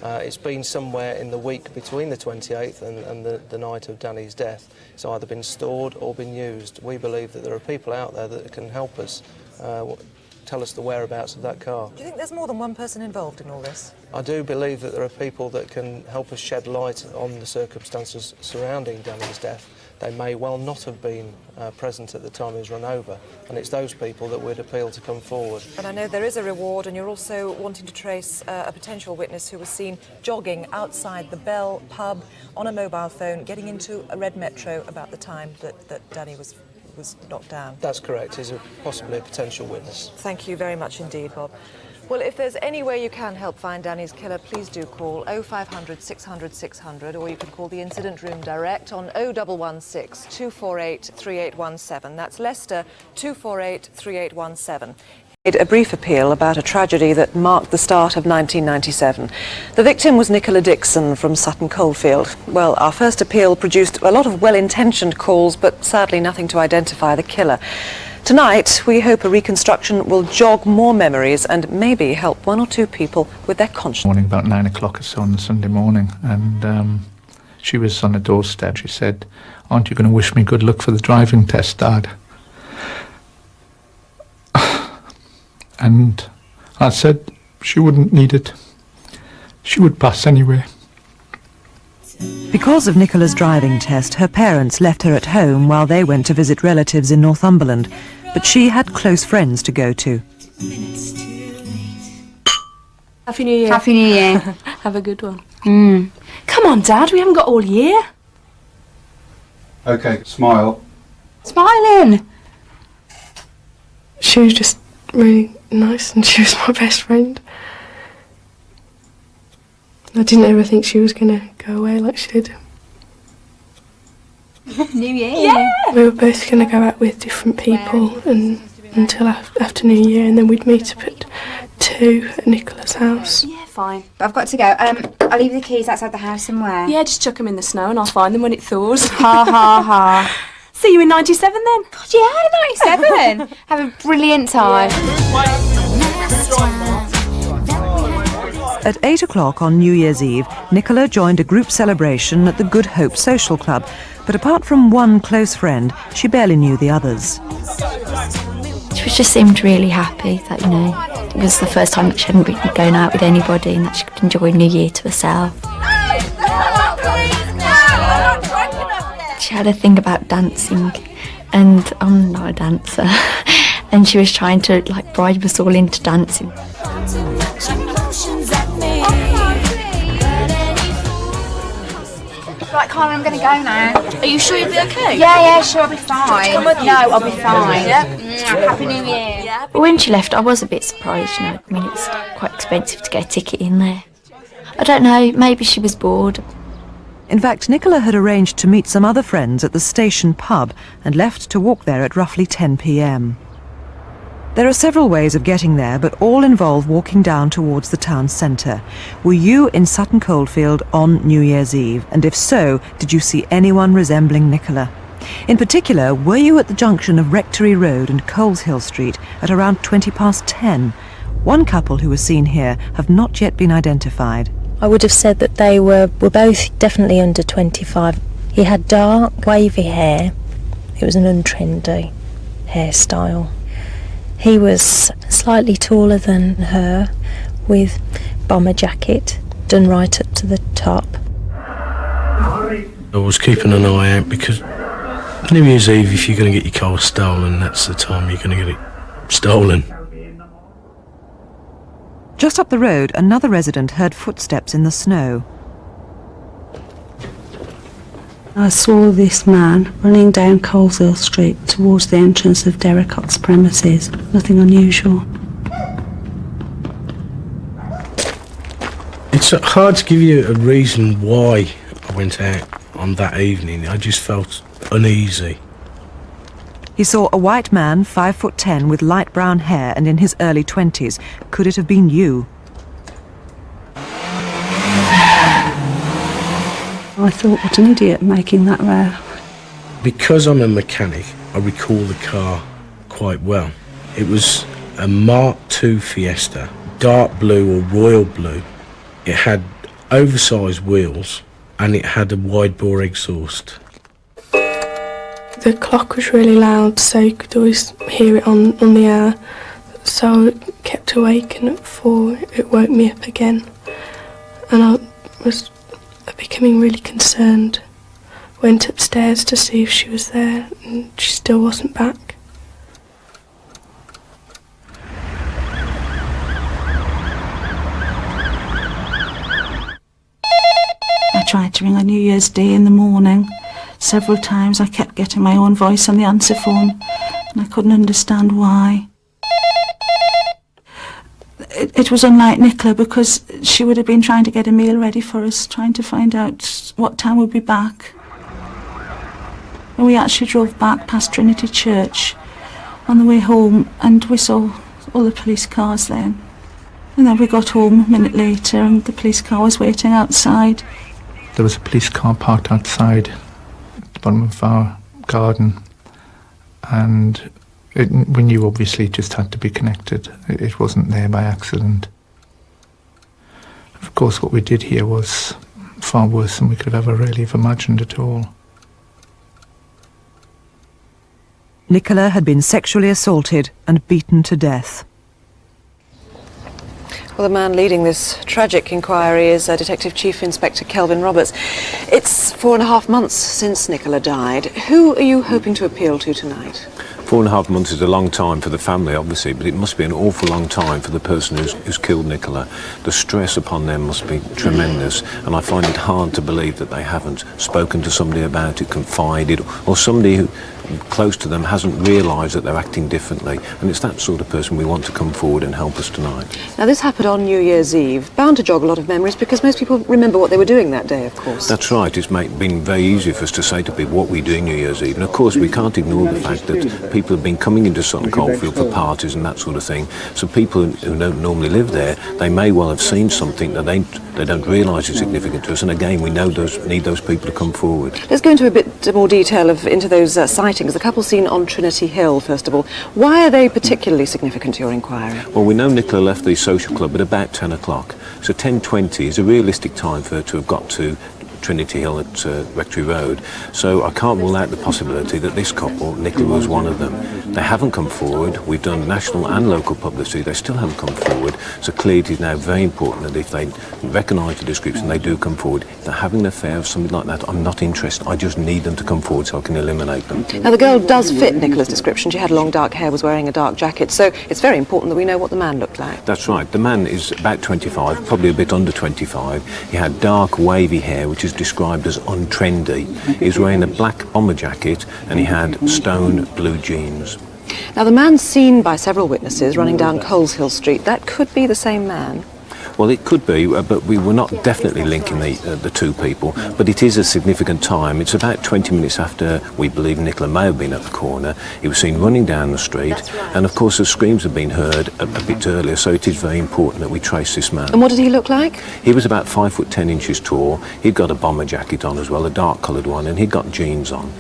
It's been somewhere in the week between the 28th and the night of Danny's death. It's either been stored or been used. We believe that there are people out there that can help us tell us the whereabouts of that car. Do you think there's more than one person involved in all this? I do believe that there are people that can help us shed light on the circumstances surrounding Danny's death. They may well not have been present at the time he was run over, and it's those people that we'd appeal to come forward. And I know there is a reward, and you're also wanting to trace a potential witness who was seen jogging outside the Bell pub on a mobile phone, getting into a red Metro about the time that Danny was knocked down. That's correct. He's possibly a potential witness. Thank you very much indeed, Bob. Well, if there's any way you can help find Danny's killer, please do call 0500 600 600, or you can call the incident room direct on 0116 248 3817. That's Leicester 248 3817. A brief appeal about a tragedy that marked the start of 1997. The victim was Nicola Dixon from Sutton Coldfield. Well, our first appeal produced a lot of well-intentioned calls, but sadly nothing to identify the killer. Tonight, we hope a reconstruction will jog more memories and maybe help one or two people with their conscience. Morning, about 9 o'clock or so on Sunday morning, and she was on the doorstep. She said, "Aren't you going to wish me good luck for the driving test, Dad?" And I said she wouldn't need it. She would pass anyway. Because of Nicola's driving test, her parents left her at home while they went to visit relatives in Northumberland, but she had close friends to go to. Happy New Year. Happy New Year. Have a good one. Come on, Dad, we haven't got all year. Okay, smile. Smiling. She was just really nice and she was my best friend. I didn't ever think she was going to go away like she did. New Year. Yeah! We were both going to go out with different people until after New Year, and then we'd meet up at 2 at Nicola's house. Yeah, fine. But I've got to go. I'll leave the keys outside the house somewhere. Yeah, just chuck them in the snow and I'll find them when it thaws. Ha ha ha. See you in 97 then. God, yeah, 97. Have a brilliant time. At 8 o'clock on New Year's Eve, Nicola joined a group celebration at the Good Hope Social Club, but apart from one close friend, she barely knew the others. She just seemed really happy that, you know, it was the first time that she hadn't been going out with anybody and that she could enjoy New Year to herself. She had a thing about dancing, and I'm not a dancer, and she was trying to, like, bribe us all into dancing. Right, Carla, I'm going to go now. Are you sure you'll be okay? Yeah, sure, I'll be fine. Come with you? No, I'll be fine. Yeah. Happy New Year. Yeah. But when she left, I was a bit surprised, you know. I mean, it's quite expensive to get a ticket in there. I don't know, maybe she was bored. In fact, Nicola had arranged to meet some other friends at the station pub and left to walk there at roughly 10 p.m. There are several ways of getting there, but all involve walking down towards the town centre. Were you in Sutton Coldfield on New Year's Eve? And if so, did you see anyone resembling Nicola? In particular, were you at the junction of Rectory Road and Coleshill Street at around 10:20? One couple who was seen here have not yet been identified. I would have said that they were both definitely under 25. He had dark, wavy hair. It was an untrendy hairstyle. He was slightly taller than her, with bomber jacket done right up to the top. I was keeping an eye out because New Year's Eve, if you're going to get your car stolen, that's the time you're going to get it stolen. Just up the road, another resident heard footsteps in the snow. I saw this man running down Coldfield Street towards the entrance of Derricott's premises. Nothing unusual. It's hard to give you a reason why I went out on that evening. I just felt uneasy. He saw a white man, 5'10", with light brown hair and in his early 20s. Could it have been you? I thought, what an idiot making that row. Because I'm a mechanic, I recall the car quite well. It was a Mark II Fiesta, dark blue or royal blue. It had oversized wheels, and it had a wide bore exhaust. The clock was really loud, so you could always hear it on the hour. So I kept awake, and at 4 it woke me up again. And I was becoming really concerned. Went upstairs to see if she was there, and she still wasn't back. I tried to ring on New Year's Day in the morning. Several times I kept getting my own voice on the answer phone, and I couldn't understand why. It was unlike Nicola, because she would have been trying to get a meal ready for us, trying to find out what time we'd be back. And we actually drove back past Trinity Church on the way home, and we saw all the police cars then. And then we got home a minute later, and the police car was waiting outside. There was a police car parked outside at the bottom of our garden, and we knew obviously it just had to be connected. It wasn't there by accident. Of course, what we did here was far worse than we could have ever really have imagined at all. Nicola had been sexually assaulted and beaten to death. Well, the man leading this tragic inquiry is Detective Chief Inspector Kelvin Roberts. It's 4.5 months since Nicola died. Who are you hoping to appeal to tonight? 4.5 months is a long time for the family, obviously, but it must be an awful long time for the person who's killed Nicola. The stress upon them must be tremendous, and I find it hard to believe that they haven't spoken to somebody about it, confided, or somebody who close to them hasn't realised that they're acting differently, and it's that sort of person we want to come forward and help us tonight. Now, this happened on New Year's Eve, bound to jog a lot of memories because most people remember what they were doing that day, of course. That's right. It's been very easy for us to say to people what we do New Year's Eve, and of course we can't ignore the fact that people have been coming into Sutton Coldfield for parties and that sort of thing, so people who don't normally live there, they may well have seen something that they don't realise is significant to us, and again we need those people to come forward. Let's go into a bit more detail into those sightings. The couple seen on Trinity Hill, first of all. Why are they particularly significant to your inquiry? Well, we know Nicola left the social club at about 10 o'clock, so 10:20 is a realistic time for her to have got to Trinity Hill at Rectory Road, so I can't rule out the possibility that this couple, Nicola, was one of them. They haven't come forward. We've done national and local publicity. They still haven't come forward, so clearly it is now very important that if they recognise the description, they do come forward. If they're having an affair or something like that, I'm not interested. I just need them to come forward so I can eliminate them. Now, the girl does fit Nicola's description. She had long dark hair, was wearing a dark jacket, so it's very important that we know what the man looked like. That's right. The man is about 25, probably a bit under 25. He had dark, wavy hair, which is described as untrendy. He was wearing a black bomber jacket, and he had stone blue jeans. Now, the man seen by several witnesses running down Coleshill Street, that could be the same man. Well, it could be, but we were not definitely linking the two people, but it is a significant time. It's about 20 minutes after we believe Nicola may have been at the corner. He was seen running down the street, and of course the screams have been heard a bit earlier, so it is very important that we trace this man. And what did he look like? He was about 5 foot 10 inches tall. He'd got a bomber jacket on as well, a dark coloured one, and he'd got jeans on.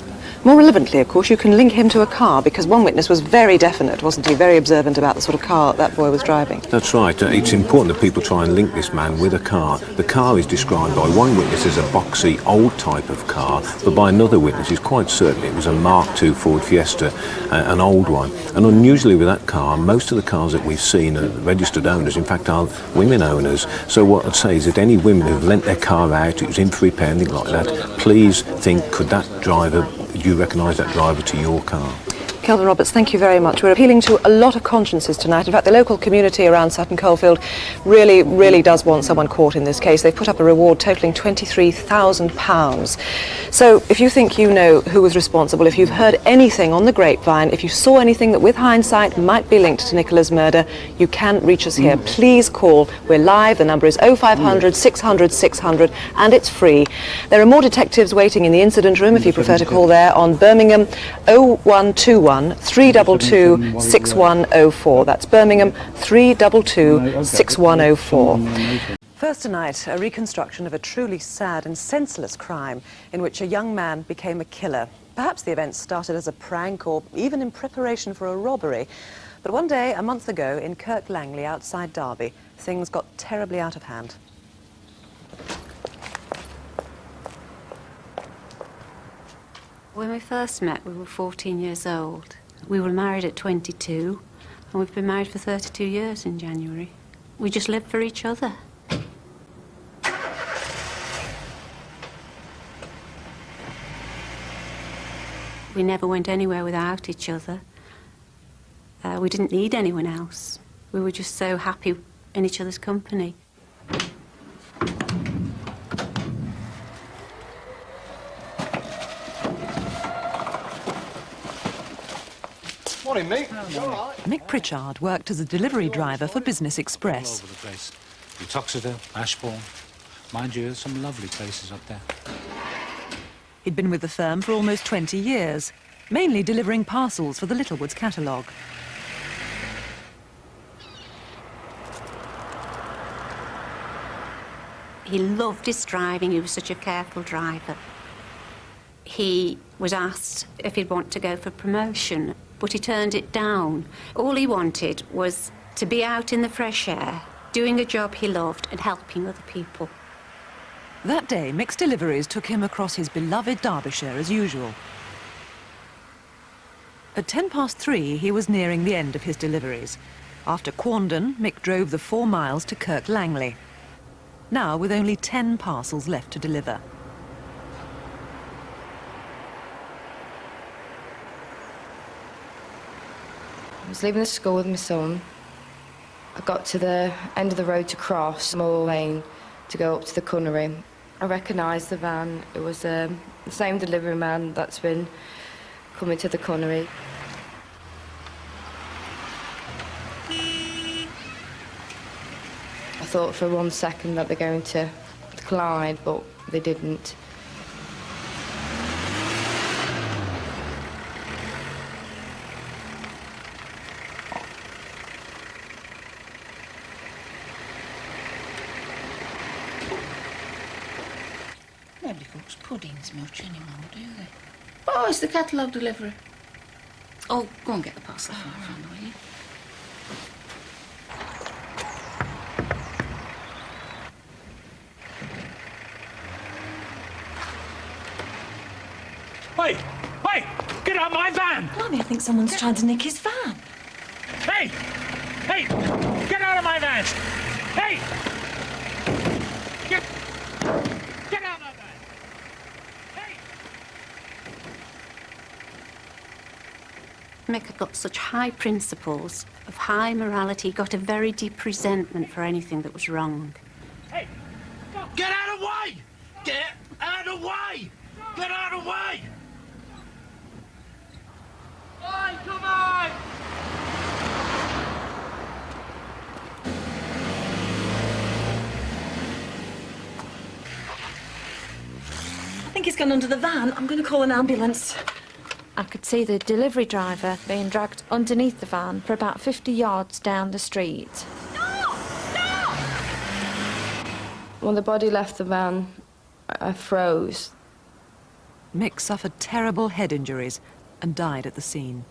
More relevantly, of course, you can link him to a car, because one witness was very definite, wasn't he? Very observant about the sort of car that boy was driving. That's right. It's important that people try and link this man with a car. The car is described by one witness as a boxy, old type of car, but by another witness he's quite certain it was a Mark II Ford Fiesta, an old one. And unusually with that car, most of the cars that we've seen are registered owners, in fact are women owners. So what I'd say is that any women who've lent their car out, it was in for repair, anything like that, please think, could that driver, do you recognise that driver to your car? Kelvin Roberts, thank you very much. We're appealing to a lot of consciences tonight. In fact, the local community around Sutton Coldfield really does want someone caught in this case. They've put up a reward totalling £23,000. So if you think you know who was responsible, if you've heard anything on the grapevine, if you saw anything that with hindsight might be linked to Nicola's murder, you can reach us here. Please call. We're live. The number is 0500 600 600 and it's free. There are more detectives waiting in the incident room if you prefer to call there on Birmingham 0121 322 6104. That's Birmingham 322 6104. First tonight, a reconstruction of a truly sad and senseless crime in which a young man became a killer. Perhaps the event started as a prank or even in preparation for a robbery. But one day, a month ago, in Kirk Langley outside Derby, things got terribly out of hand. When we first met, we were 14 years old. We were married at 22, and we've been married for 32 years in January. We just lived for each other. We never went anywhere without each other. We didn't need anyone else. We were just so happy in each other's company. Morning, Mick. You all right? Mick Pritchard worked as a delivery driver for Business Express. All over the place. Uttoxeter, Ashborne. Mind you, there's some lovely places up there. He'd been with the firm for almost 20 years, mainly delivering parcels for the Littlewoods catalogue. He loved his driving. He was such a careful driver. He was asked if he'd want to go for promotion, but he turned it down. All he wanted was to be out in the fresh air, doing a job he loved and helping other people. That day, Mick's deliveries took him across his beloved Derbyshire as usual. At 3:10, he was nearing the end of his deliveries. After Quandon, Mick drove the 4 miles to Kirk Langley. Now with only 10 parcels left to deliver. I was leaving the school with my son. I got to the end of the road to cross Moor Lane to go up to the Cunnery. I recognised the van. It was the same delivery man that's been coming to the Cunnery. I thought for 1 second that they're going to Clyde, but they didn't. Nobody cooks puddings much anymore, do they? Oh, it's the catalogue delivery. Oh, go and get the parcel from the front, will you? Hey! Hey! Get out my van! Blimey, I think someone's trying to nick his van. Hey! Hey! Get out of my van! Hey! Get out of my van! Hey! Mick had got such high principles of high morality, got a very deep resentment for anything that was wrong. Hey! Get out of the way! Get out of the way! Get out of the way! Oi, come on! I think he's gone under the van. I'm going to call an ambulance. I could see the delivery driver being dragged underneath the van for about 50 yards down the street. When the body left the van, I froze. Mick suffered terrible head injuries and died at the scene.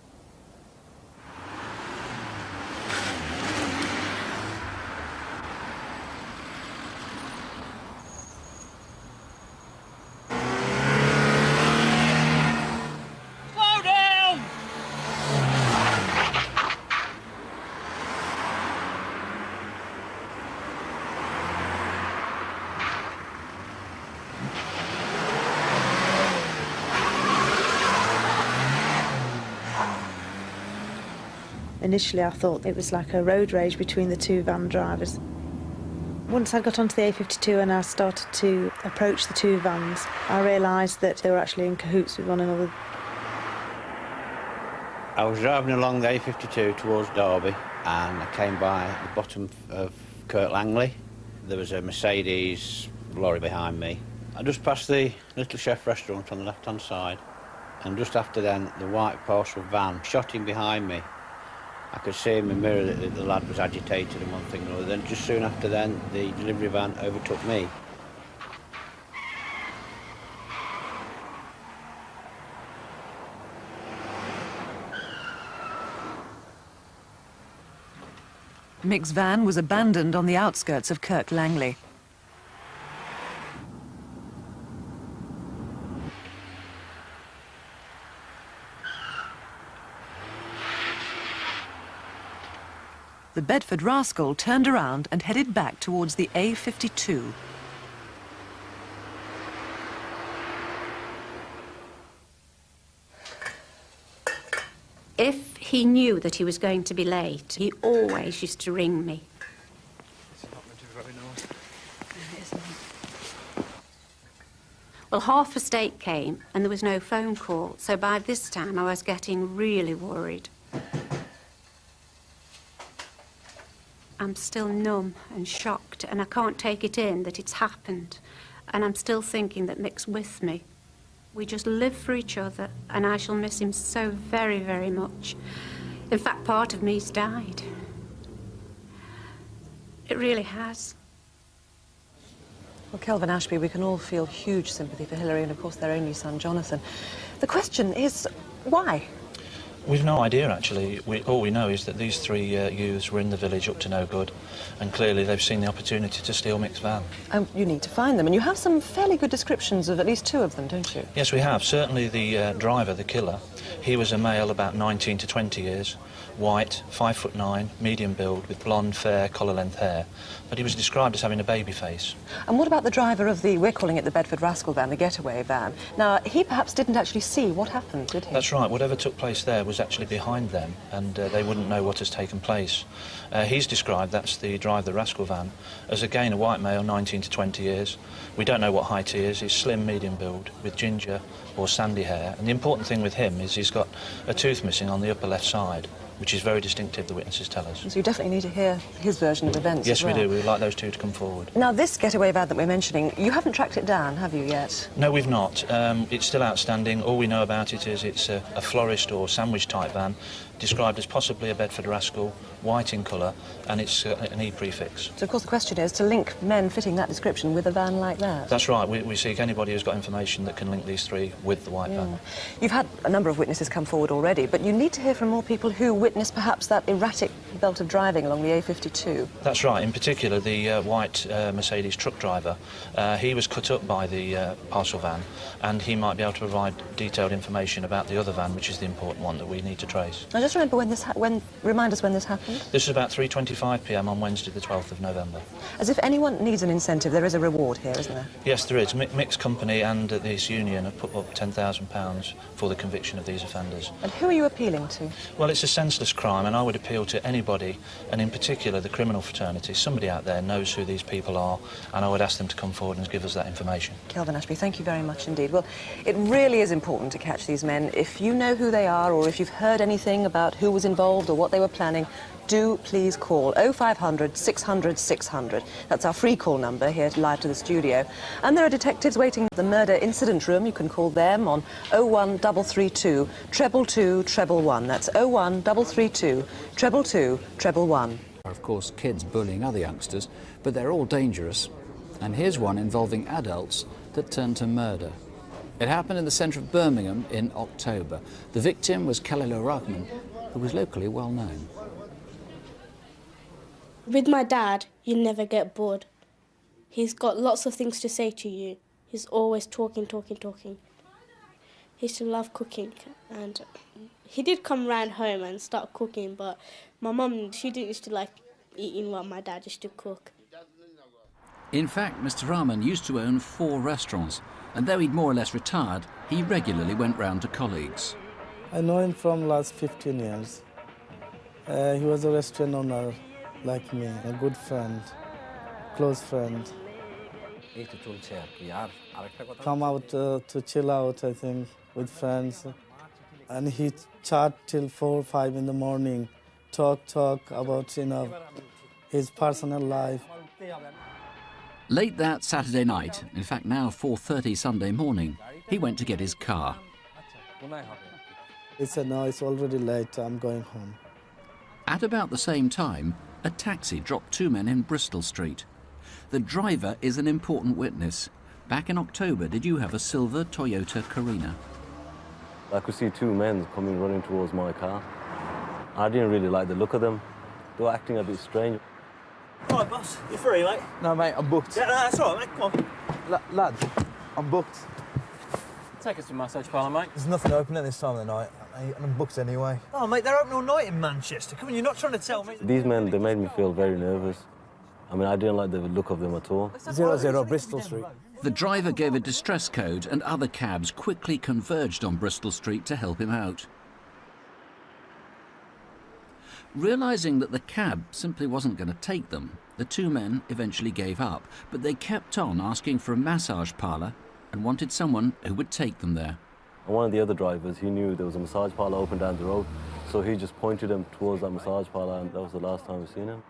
Slow down! Initially I thought it was like a road rage between the two van drivers. Once I got onto the A52 and I started to approach the two vans, I realised that they were actually in cahoots with one another. I was driving along the A52 towards Derby and I came by the bottom of Kirk Langley. There was a Mercedes lorry behind me. I just passed the Little Chef restaurant on the left-hand side, and just after then the white parcel van shot in behind me. I could see in my mirror that the lad was agitated and one thing or another. Then just soon after then, the delivery van overtook me. Mick's van was abandoned on the outskirts of Kirk Langley. The Bedford rascal turned around and headed back towards the A52. If he knew that he was going to be late, he always used to ring me. Well, 8:30 came and there was no phone call, so by this time I was getting really worried. I'm still numb and shocked, and I can't take it in that it's happened, and I'm still thinking that Mick's with me. We just live for each other, and I shall miss him so very, very much. In fact, part of me's died. It really has. Well, Kelvin Ashby, we can all feel huge sympathy for Hilary and, of course, their only son, Jonathan. The question is, why? We've no idea, actually. All we know is that these three youths were in the village up to no good, and clearly they've seen the opportunity to steal Mick's van. You need to find them, and you have some fairly good descriptions of at least two of them, don't you? Yes, we have. Certainly the driver, the killer, he was a male about 19 to 20 years, white, 5'9", medium build, with blonde, fair, collar-length hair, but he was described as having a baby face. And what about the driver of the, we're calling it the Bedford Rascal van, the getaway van? Now, he perhaps didn't actually see what happened, did he? That's right. Whatever took place there was actually behind them, and they wouldn't know what has taken place. He's described, that's the driver of the Rascal van, as again a white male, 19 to 20 years. We don't know what height he is. He's slim, medium build, with ginger or sandy hair, and the important thing with him is he's got a tooth missing on the upper left side, which is very distinctive, the witnesses tell us. So you definitely need to hear his version of events. Yes, as well. we do. We'd like those two to come forward. Now, this getaway van that we're mentioning, you haven't tracked it down, have you, yet? No, we've not. It's still outstanding. All we know about it is it's a florist or sandwich-type van, described as possibly a Bedford Rascal, white in colour, and it's an E prefix. So, of course, the question is to link men fitting that description with a van like that. That's right. We seek anybody who's got information that can link these three with the white van. You've had a number of witnesses come forward already, but you need to hear from more people who witnessed perhaps that erratic belt of driving along the A52. That's right. In particular, the white Mercedes truck driver, he was cut up by the parcel van, and he might be able to provide detailed information about the other van, which is the important one that we need to trace. Now, just remember remind us when this happened. This is about 3:25 p.m. on Wednesday, the 12th of November. As if anyone needs an incentive, there is a reward here, isn't there? Yes, there is. Mick's company and this union have put up £10,000 for the conviction of these offenders. And who are you appealing to? Well, it's a senseless crime, and I would appeal to anybody, and in particular the criminal fraternity. Somebody out there knows who these people are, and I would ask them to come forward and give us that information. Kelvin Ashby, thank you very much indeed. Well, it really is important to catch these men. If you know who they are, or if you've heard anything about who was involved or what they were planning, do please call 0500 600 600. That's our free call number here live to the studio. And there are detectives waiting at the murder incident room. You can call them on 01332 222 111. That's 01332 222 111. Of course, kids bullying other youngsters, but they're all dangerous. And here's one involving adults that turned to murder. It happened in the centre of Birmingham in October. The victim was Khalil Rahman, who was locally well known. With my dad, you never get bored. He's got lots of things to say to you. He's always talking. He used to love cooking, and he did come round home and start cooking, but my mum, she didn't used to like eating what my dad used to cook. In fact, Mr. Rahman used to own 4 restaurants, and though he'd more or less retired, he regularly went round to colleagues. I know him from last 15 years. He was a restaurant owner like me, a good friend, close friend. Come out to chill out, I think, with friends. And he chat till 4 or 5 in the morning, talk about, his personal life. Late that Saturday night, in fact now 4:30 Sunday morning, he went to get his car. He said, no, it's already late, I'm going home. At about the same time, a taxi dropped 2 men in Bristol Street. The driver is an important witness. Back in October, did you have a silver Toyota Carina? I could see 2 men coming running towards my car. I didn't really like the look of them. They were acting a bit strange. All right, boss. You free, mate? No, mate, I'm booked. Yeah, no, that's all right, mate. Come on. Lad, I'm booked. Take us to massage parlour, mate. There's nothing open at this time of the night. mate, and I'm booked anyway. Oh, mate, they're open all night in Manchester. Come on, you're not trying to tell me... These men, they made me feel very nervous. I mean, I didn't like the look of them at all. 00 Bristol Street. The driver gave a distress code and other cabs quickly converged on Bristol Street to help him out. Realising that the cab simply wasn't going to take them, the two men eventually gave up, but they kept on asking for a massage parlour and wanted someone who would take them there. And one of the other drivers, he knew there was a massage parlour open down the road, so he just pointed them towards that massage parlour, and that was the last time we've seen him.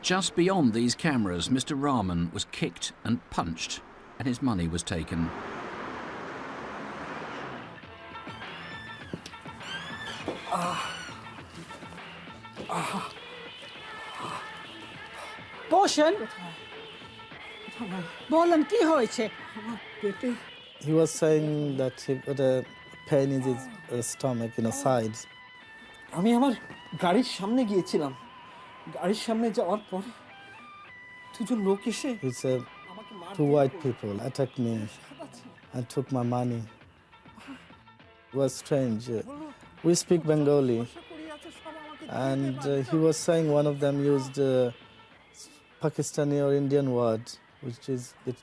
Just beyond these cameras, Mr. Rahman was kicked and punched, and his money was taken. He was saying that he got a pain in his stomach, sides. আমি আমার গাড়ির সামনে গিয়েছিলাম গাড়ির সামনে যাওয়ার পরে দুজন লোক এসে Two white people attacked me and took my money. It was strange. We speak Bengali, and he was saying one of them used Pakistani or Indian word, which is a bit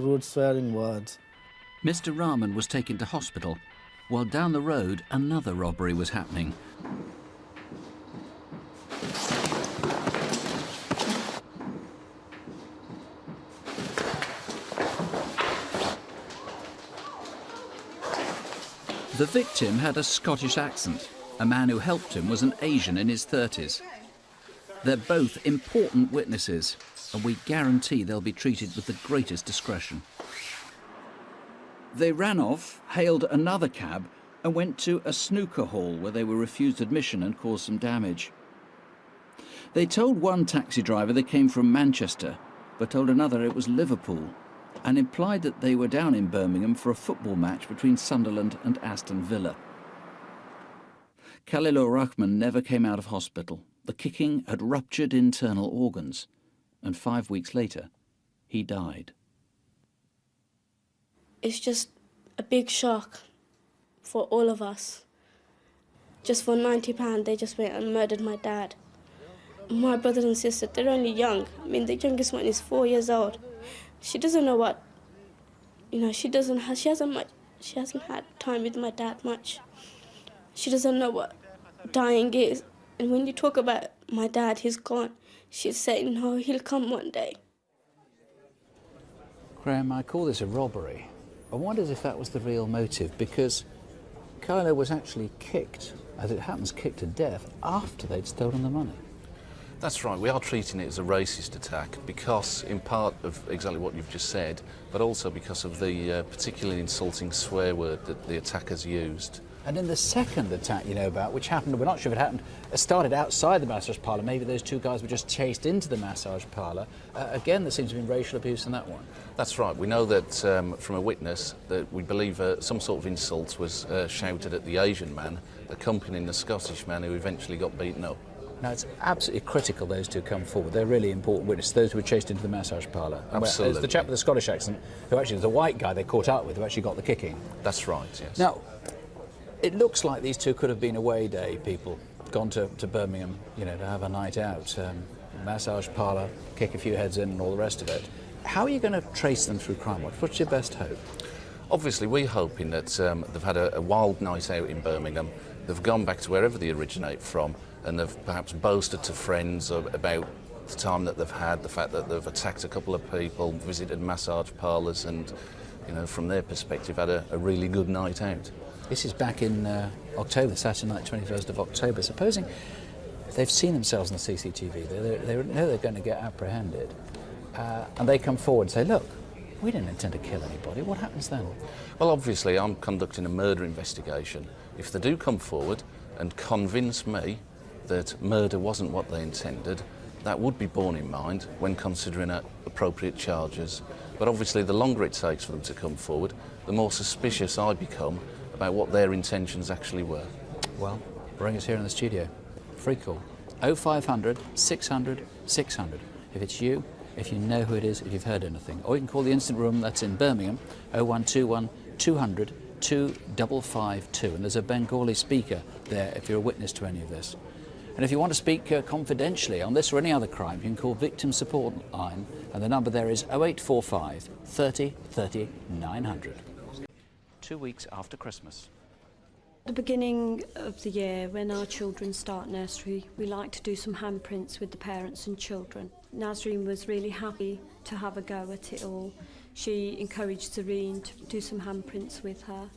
rude swearing word. Mr. Rahman was taken to hospital, while down the road another robbery was happening. The victim had a Scottish accent. A man who helped him was an Asian in his 30s. They're both important witnesses, and we guarantee they'll be treated with the greatest discretion. They ran off, hailed another cab, and went to a snooker hall where they were refused admission and caused some damage. They told one taxi driver they came from Manchester, but told another it was Liverpool, and implied that they were down in Birmingham for a football match between Sunderland and Aston Villa. Khalilur Rahman never came out of hospital. The kicking had ruptured internal organs, and 5 weeks later, he died. It's just a big shock for all of us. Just for £90, they just went and murdered my dad. My brothers and sisters, they're only young. I mean, the youngest one is 4 years old. She doesn't know what, she hasn't had time with my dad much. She doesn't know what dying is. And when you talk about my dad, he's gone, she's saying, no, he'll come one day. Graham, I call this a robbery. I wondered if that was the real motive, because Kyla was actually kicked, as it happens, kicked to death after they'd stolen the money. That's right, we are treating it as a racist attack because, in part of exactly what you've just said, but also because of the particularly insulting swear word that the attackers used. And in the second attack you know about, which happened, we're not sure if it happened, started outside the massage parlour. Maybe those two guys were just chased into the massage parlour. Again, there seems to have been racial abuse in that one. That's right. We know that from a witness that we believe some sort of insult was shouted at the Asian man, accompanying the Scottish man who eventually got beaten up. Now, it's absolutely critical those two come forward. They're really important witnesses, those who were chased into the massage parlour. Absolutely. It's the chap with the Scottish accent, who actually was a white guy they caught up with, who actually got the kicking. That's right, yes. Now, it looks like these two could have been away day people, gone to Birmingham, to have a night out. Massage parlour, kick a few heads in and all the rest of it. How are you going to trace them through Crimewatch? What's your best hope? Obviously, we're hoping that they've had a wild night out in Birmingham. They've gone back to wherever they originate from, and they've perhaps boasted to friends about the time that they've had, the fact that they've attacked a couple of people, visited massage parlours, and, from their perspective, had a really good night out. This is back in October, Saturday night, 21st of October. Supposing they've seen themselves on the CCTV, they know they're going to get apprehended, and they come forward and say, look, we didn't intend to kill anybody. What happens then? Well, obviously, I'm conducting a murder investigation. If they do come forward and convince me that murder wasn't what they intended, that would be borne in mind when considering appropriate charges. But obviously, the longer it takes for them to come forward, the more suspicious I become about what their intentions actually were. Well, ring us here in the studio. Free call. 0500 600 600. If it's you, if you know who it is, if you've heard anything. Or you can call the instant room that's in Birmingham, 0121 200 2552. And there's a Bengali speaker there if you're a witness to any of this. And if you want to speak confidentially on this or any other crime, you can call Victim Support Line, and the number there is 0845 30 30 900. 2 weeks after Christmas. At the beginning of the year, when our children start nursery, we like to do some handprints with the parents and children. Nazreen was really happy to have a go at it all. She encouraged Zareen to do some handprints with her.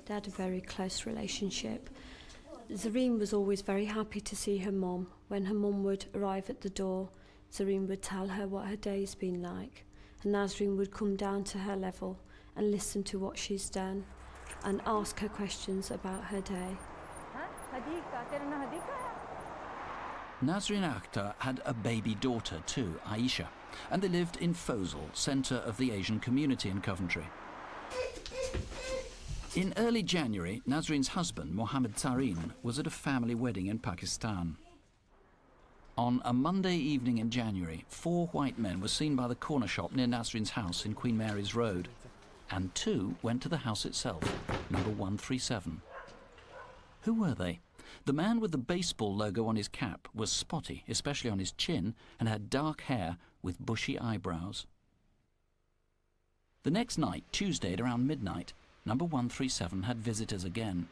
They had a very close relationship. Zareen was always very happy to see her mum. When her mum would arrive at the door, Zareen would tell her what her day's been like, and Nazreen would come down to her level and listen to what she's done and ask her questions about her day. Nazreen Akhtar had a baby daughter too, Aisha, and they lived in Fosal, centre of the Asian community in Coventry. In early January, Nazreen's husband, Mohammed Tareen, was at a family wedding in Pakistan. On a Monday evening in January, 4 white men were seen by the corner shop near Nazreen's house in Queen Mary's Road, and 2 went to the house itself, number 137. Who were they? The man with the baseball logo on his cap was spotty, especially on his chin, and had dark hair with bushy eyebrows. The next night, Tuesday at around midnight, number 137 had visitors again.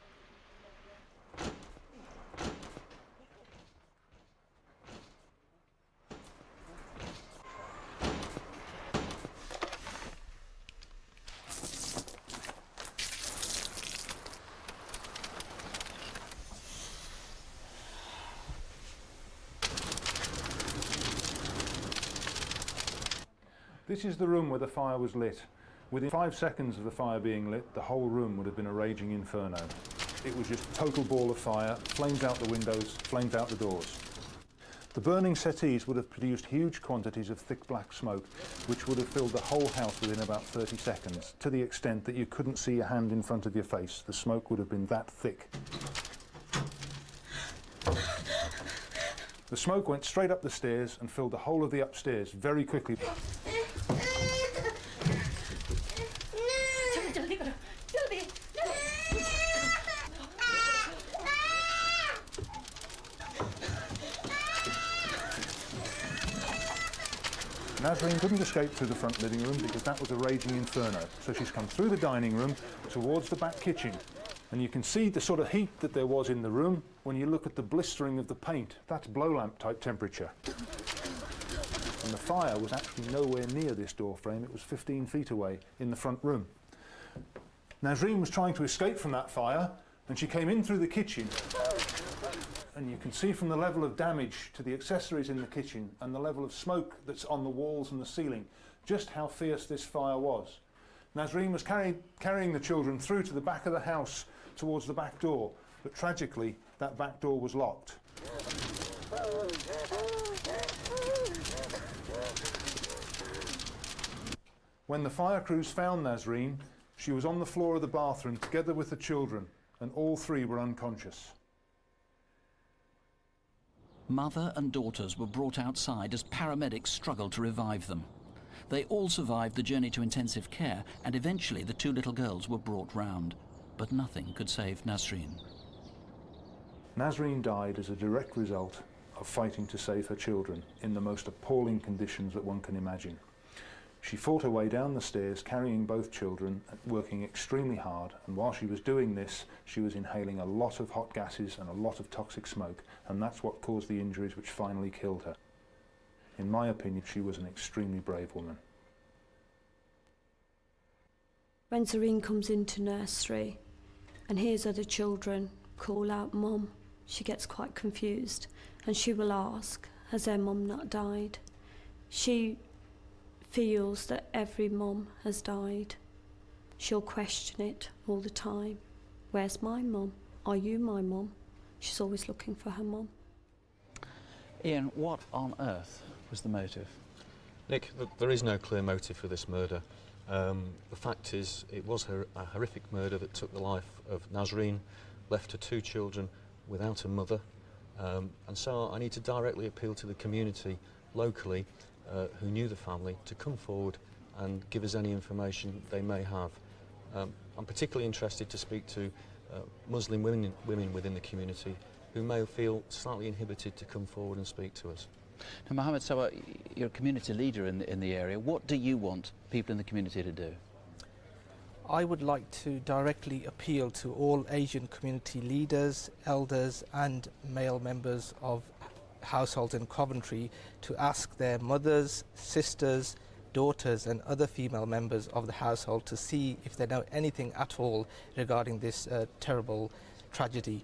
This is the room where the fire was lit. Within 5 seconds of the fire being lit, the whole room would have been a raging inferno. It was just a total ball of fire, flames out the windows, flames out the doors. The burning settees would have produced huge quantities of thick black smoke, which would have filled the whole house within about 30 seconds, to the extent that you couldn't see a hand in front of your face. The smoke would have been that thick. The smoke went straight up the stairs and filled the whole of the upstairs very quickly. Nazreen couldn't escape through the front living room because that was a raging inferno. So she's come through the dining room towards the back kitchen. And you can see the sort of heat that there was in the room when you look at the blistering of the paint. That's blow lamp type temperature. And the fire was actually nowhere near this door frame. It was 15 feet away in the front room. Nazreen was trying to escape from that fire, and she came in through the kitchen. And you can see from the level of damage to the accessories in the kitchen and the level of smoke that's on the walls and the ceiling, just how fierce this fire was. Nazreen was carrying the children through to the back of the house towards the back door, but tragically that back door was locked. When the fire crews found Nazreen, she was on the floor of the bathroom together with the children, and all 3 were unconscious. Mother and daughters were brought outside as paramedics struggled to revive them. They all survived the journey to intensive care, and eventually the 2 little girls were brought round. But nothing could save Nazreen. Nazreen died as a direct result of fighting to save her children in the most appalling conditions that one can imagine. She fought her way down the stairs, carrying both children, working extremely hard, and while she was doing this, she was inhaling a lot of hot gases and a lot of toxic smoke, and that's what caused the injuries which finally killed her. In my opinion, she was an extremely brave woman. When Zareen comes into nursery and hears other children call out "Mum," she gets quite confused, and she will ask, has their mum not died? She feels that every mum has died. She'll question it all the time. Where's my mum? Are you my mum? She's always looking for her mum. Ian, what on earth was the motive? Nick, there is no clear motive for this murder. The fact is, it was a horrific murder that took the life of Nazreen, left her 2 children without a mother. And so I need to directly appeal to the community locally who knew the family to come forward and give us any information they may have. I'm particularly interested to speak to Muslim women within the community who may feel slightly inhibited to come forward and speak to us. Now, Mohammed, so you're a community leader in the area. What do you want people in the community to do? I would like to directly appeal to all Asian community leaders, elders and male members of households in Coventry to ask their mothers, sisters, daughters and other female members of the household to see if they know anything at all regarding this terrible tragedy.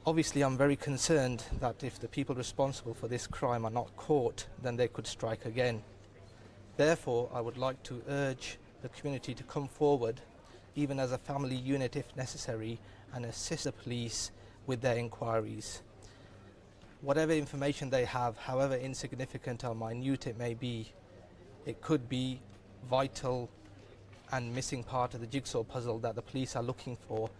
Obviously, I'm very concerned that if the people responsible for this crime are not caught, then they could strike again. Therefore, I would like to urge the community to come forward, even as a family unit if necessary, and assist the police with their inquiries. Whatever information they have, however insignificant or minute it may be, it could be vital and missing part of the jigsaw puzzle that the police are looking for,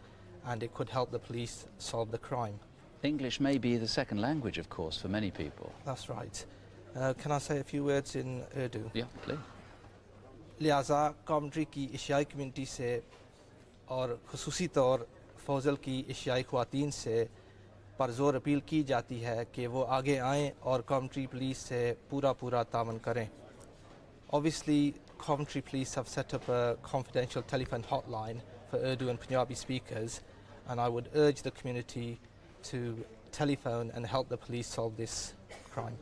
and it could help the police solve the crime. English may be the second language, of course, for many people. That's right. Can I say a few words in Urdu? Yeah, please. लिहाजा commentary की एशियाई community से और खुसूसी तौर फौजल की एशियाई ख़वातीन से परज़ोर अपील की जाती है कि वो आगे आएँ और कॉमेंट्री पुलिस से पूरा तावन करें. Obviously, Coventry Police have set up a confidential telephone hotline for Urdu and Punjabi speakers, and I would urge the community to telephone and help the police solve this crime.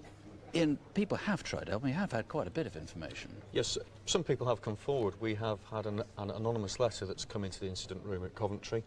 Ian, people have tried help. We have had quite a bit of information. Yes, some people have come forward. We have had an anonymous letter that's come into the incident room at Coventry.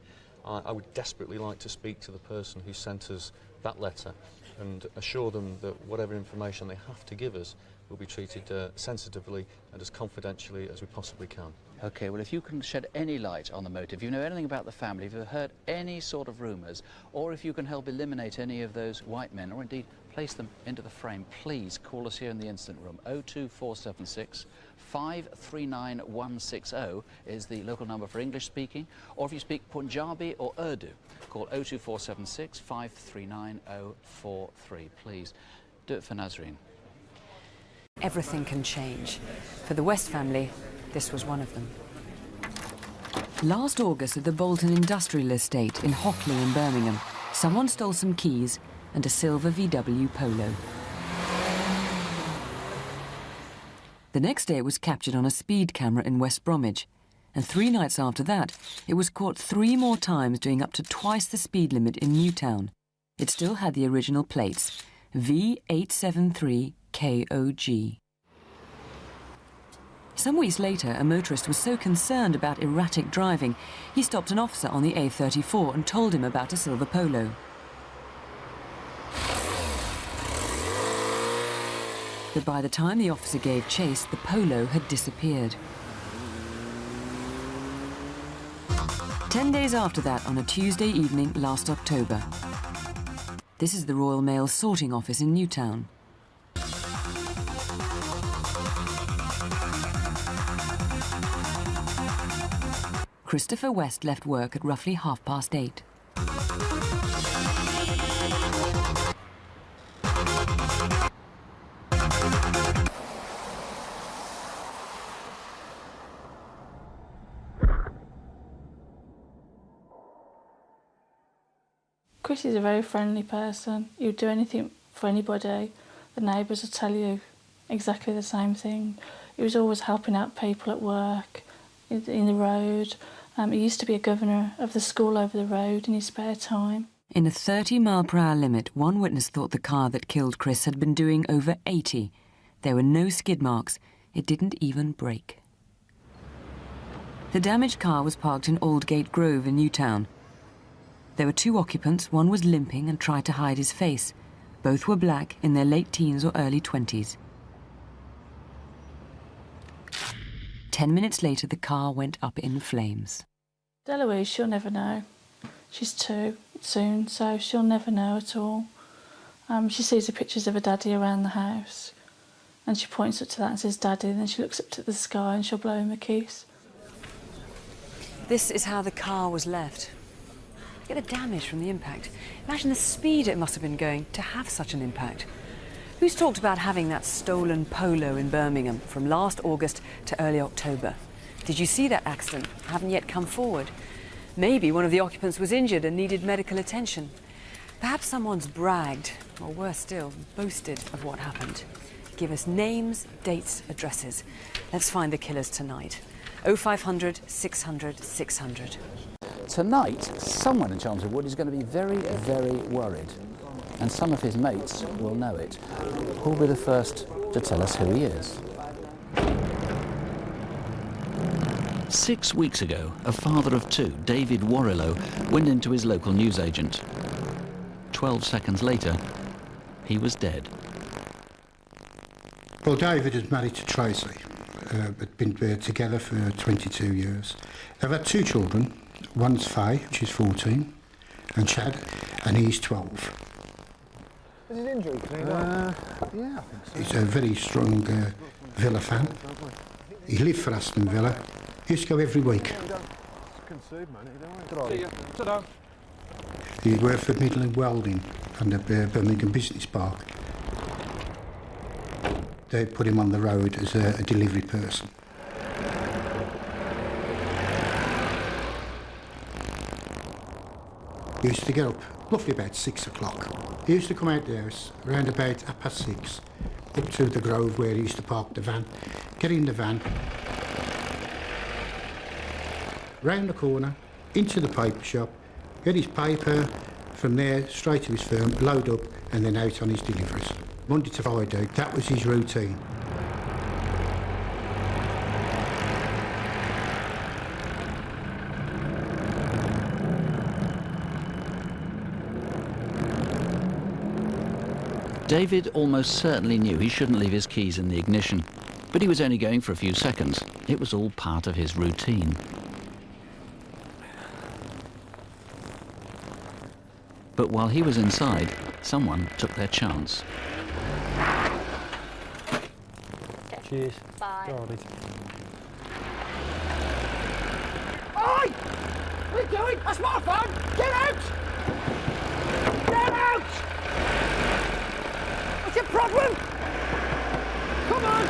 I would desperately like to speak to the person who sent us that letter and assure them that whatever information they have to give us will be treated sensitively and as confidentially as we possibly can. OK, well, if you can shed any light on the motive, if you know anything about the family, if you've heard any sort of rumours, or if you can help eliminate any of those white men, or indeed place them into the frame, please call us here in the incident room. 02476 539 160 is the local number for English speaking, or if you speak Punjabi or Urdu, call 02476 539 043. Please do it for Nazreen. Everything can change. For the West family, this was one of them. Last August at the Bolton Industrial Estate in Hockley in Birmingham, someone stole some keys and a silver VW Polo. The next day it was captured on a speed camera in West Bromwich, and 3 nights after that it was caught 3 more times doing up to twice the speed limit in Newtown. It still had the original plates, V873KOG. Some weeks later, a motorist was so concerned about erratic driving, he stopped an officer on the A34 and told him about a silver Polo. But by the time the officer gave chase, the Polo had disappeared. 10 days after that, on a Tuesday evening last October. This is the Royal Mail sorting office in Newtown. Christopher West left work at roughly 8:30. Chris is a very friendly person. He would do anything for anybody. The neighbours will tell you exactly the same thing. He was always helping out people at work, in the road. He used to be a governor of the school over the road in his spare time. In a 30-mile-per-hour limit, one witness thought the car that killed Chris had been doing over 80. There were no skid marks. It didn't even brake. The damaged car was parked in Aldgate Grove in Newtown. There were 2 occupants. One was limping and tried to hide his face. Both were black, in their late teens or early 20s. 10 minutes later, the car went up in flames. Deloise, she'll never know. She's 2 soon, so she'll never know at all. She sees the pictures of her daddy around the house, and she points up to that and says, "Daddy," and then she looks up to the sky and she'll blow him a kiss. This is how the car was left. Look at the damage from the impact. Imagine the speed it must have been going to have such an impact. Who's talked about having that stolen Polo in Birmingham from last August to early October? Did you see that accident? Haven't yet come forward. Maybe one of the occupants was injured and needed medical attention. Perhaps someone's bragged, or worse still, boasted of what happened. Give us names, dates, addresses. Let's find the killers tonight. 0500 600 600. Tonight, someone in Chelmsford Wood is going to be very, very worried. And some of his mates will know it. Who'll be the first to tell us who he is? 6 weeks ago, a father of two, David Warrilow, went into his local newsagent. 12 seconds later, he was dead. Well, David is married to Tracey. They've been together for 22 years. They've had two children. One's Faye, she's 14, and Chad, and he's 12. Is his injury cleared up? Yeah, I think so. He's a very strong Villa fan. He lived for Aston Villa. He used to go every week. He worked for Midlands Welding and the Birmingham Business Park. They put him on the road as a delivery person. He used to get up roughly about 6 o'clock. He used to come out the house around about 6:30, up to the Grove where he used to park the van, get in the van, round the corner, into the paper shop, get his paper, from there straight to his firm, load up and then out on his deliveries. Monday to Friday, that was his routine. David almost certainly knew he shouldn't leave his keys in the ignition, but he was only going for a few seconds. It was all part of his routine. But while he was inside, someone took their chance. Cheers. Bye. Oi! What are you doing? That's my phone! Get out! Get out! What's your problem? Come on!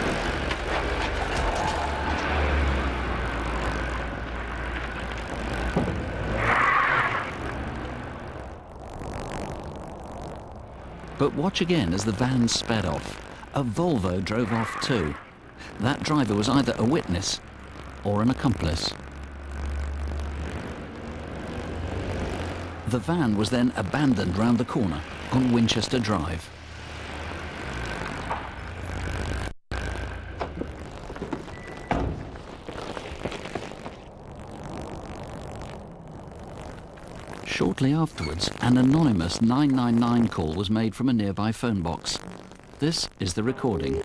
But watch again as the van sped off. A Volvo drove off too. That driver was either a witness or an accomplice. The van was then abandoned round the corner on Winchester Drive. Shortly afterwards, an anonymous 999 call was made from a nearby phone box. This is the recording.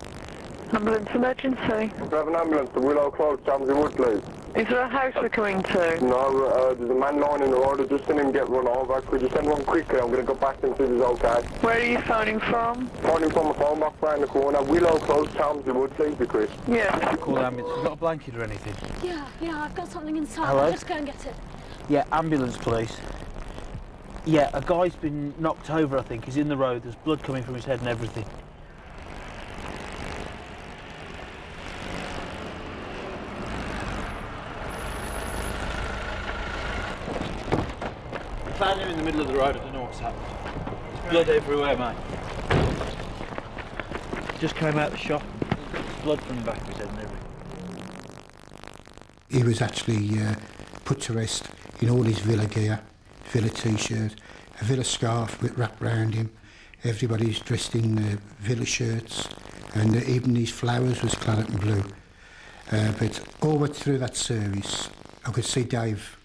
Ambulance emergency. We have an ambulance to Willow Close, Chamsey Wood, please. Is there a house we're coming to? No, there's a man lying in the road. I've just seen him get run over. Could you send one quickly? I'm going to go back and see if he's okay. Where are you phoning from? Phoning from a phone box round the corner. Willow Close, Chamsey Wood, please, be Chris. Yeah. Call the ambulance. You got a blanket or anything? Yeah, I've got something inside. Hello? Let's go and get it. Yeah, ambulance, please. Yeah, a guy's been knocked over, I think. He's in the road. There's blood coming from his head and everything. I found him in the middle of the road. I don't know what's happened. There's blood everywhere, mate. Just came out of the shop. There's blood from the back of his head and everything. He was actually put to rest in all his Villa gear, Villa t-shirt, a Villa scarf wrapped round him. Everybody's dressed in Villa shirts, and even his flowers was claret and blue. But all through that service, I could see Dave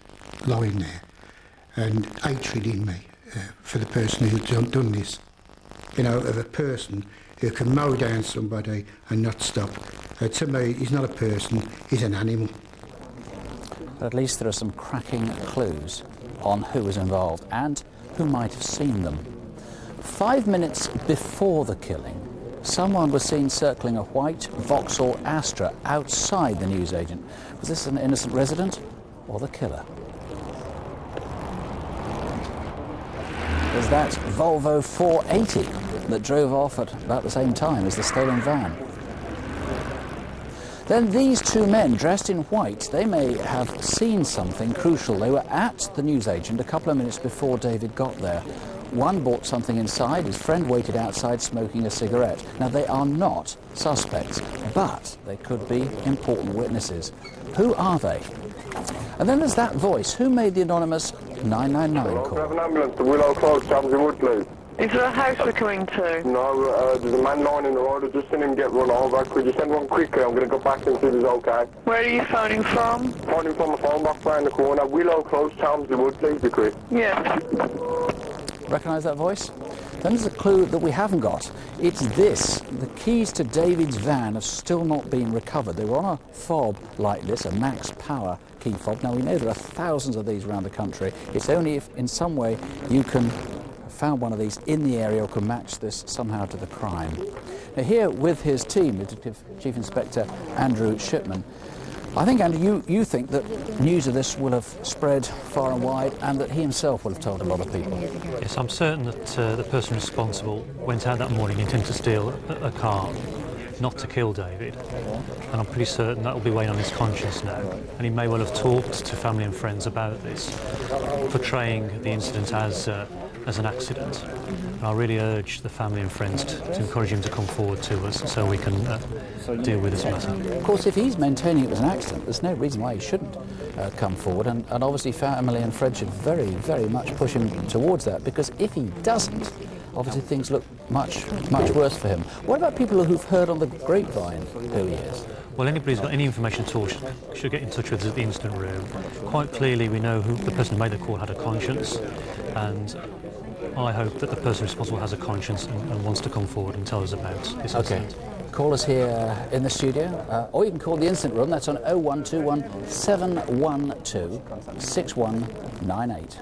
lying there, and hatred in me for the person who'd done this. You know, of a person who can mow down somebody and not stop. To me, he's not a person, he's an animal. At least there are some cracking clues on who was involved and who might have seen them. 5 minutes before the killing, someone was seen circling a white Vauxhall Astra outside the newsagent. Was this an innocent resident or the killer? is that Volvo 480 that drove off at about the same time as the stolen van. Then these two men dressed in white, they may have seen something crucial. They were at the newsagent a couple of minutes before David got there. One bought something inside, his friend waited outside smoking a cigarette. Now they are not suspects, but they could be important witnesses. Who are they? And then there's that voice. Who made the anonymous 999 call? Have an ambulance to Willow Close, Chamsey Wood, please. Is there a house we're coming to? No, there's a man lying in the road. I've just seen him get run over. Could you send one quickly? I'm going to go back and see if he's okay. Where are you phoning from? Phoning from a phone box round the corner. Willow Close, Chamsey Wood, please, be quick. Yeah. Recognise that voice? Then there's a clue that we haven't got. It's this. The keys to David's van have still not been recovered. They were on a fob like this, a max power key fob. Now we know there are thousands of these around the country. It's only if in some way you can found one of these in the area or can match this somehow to the crime. Now here with his team, Detective Chief Inspector Andrew Shipman, I think, Andrew, you think that news of this will have spread far and wide and that he himself will have told a lot of people. Yes, I'm certain that the person responsible went out that morning intending to steal a car, not to kill David. And I'm pretty certain that will be weighing on his conscience now. And he may well have talked to family and friends about this, portraying the incident as an accident. And I really urge the family and friends to encourage him to come forward to us so we can deal with this matter. Of course, if he's maintaining it was an accident, there's no reason why he shouldn't come forward, and obviously family and friends should very, very much push him towards that, because if he doesn't, obviously things look much, much worse for him. What about people who've heard on the grapevine who he is? Well, anybody who's got any information at all should get in touch with us at the incident room. Quite clearly, we know who the person who made the call had a conscience, and I hope that the person responsible has a conscience and wants to come forward and tell us about this incident. Call us here in the studio, or you can call the incident room. That's on 0121 712 6198.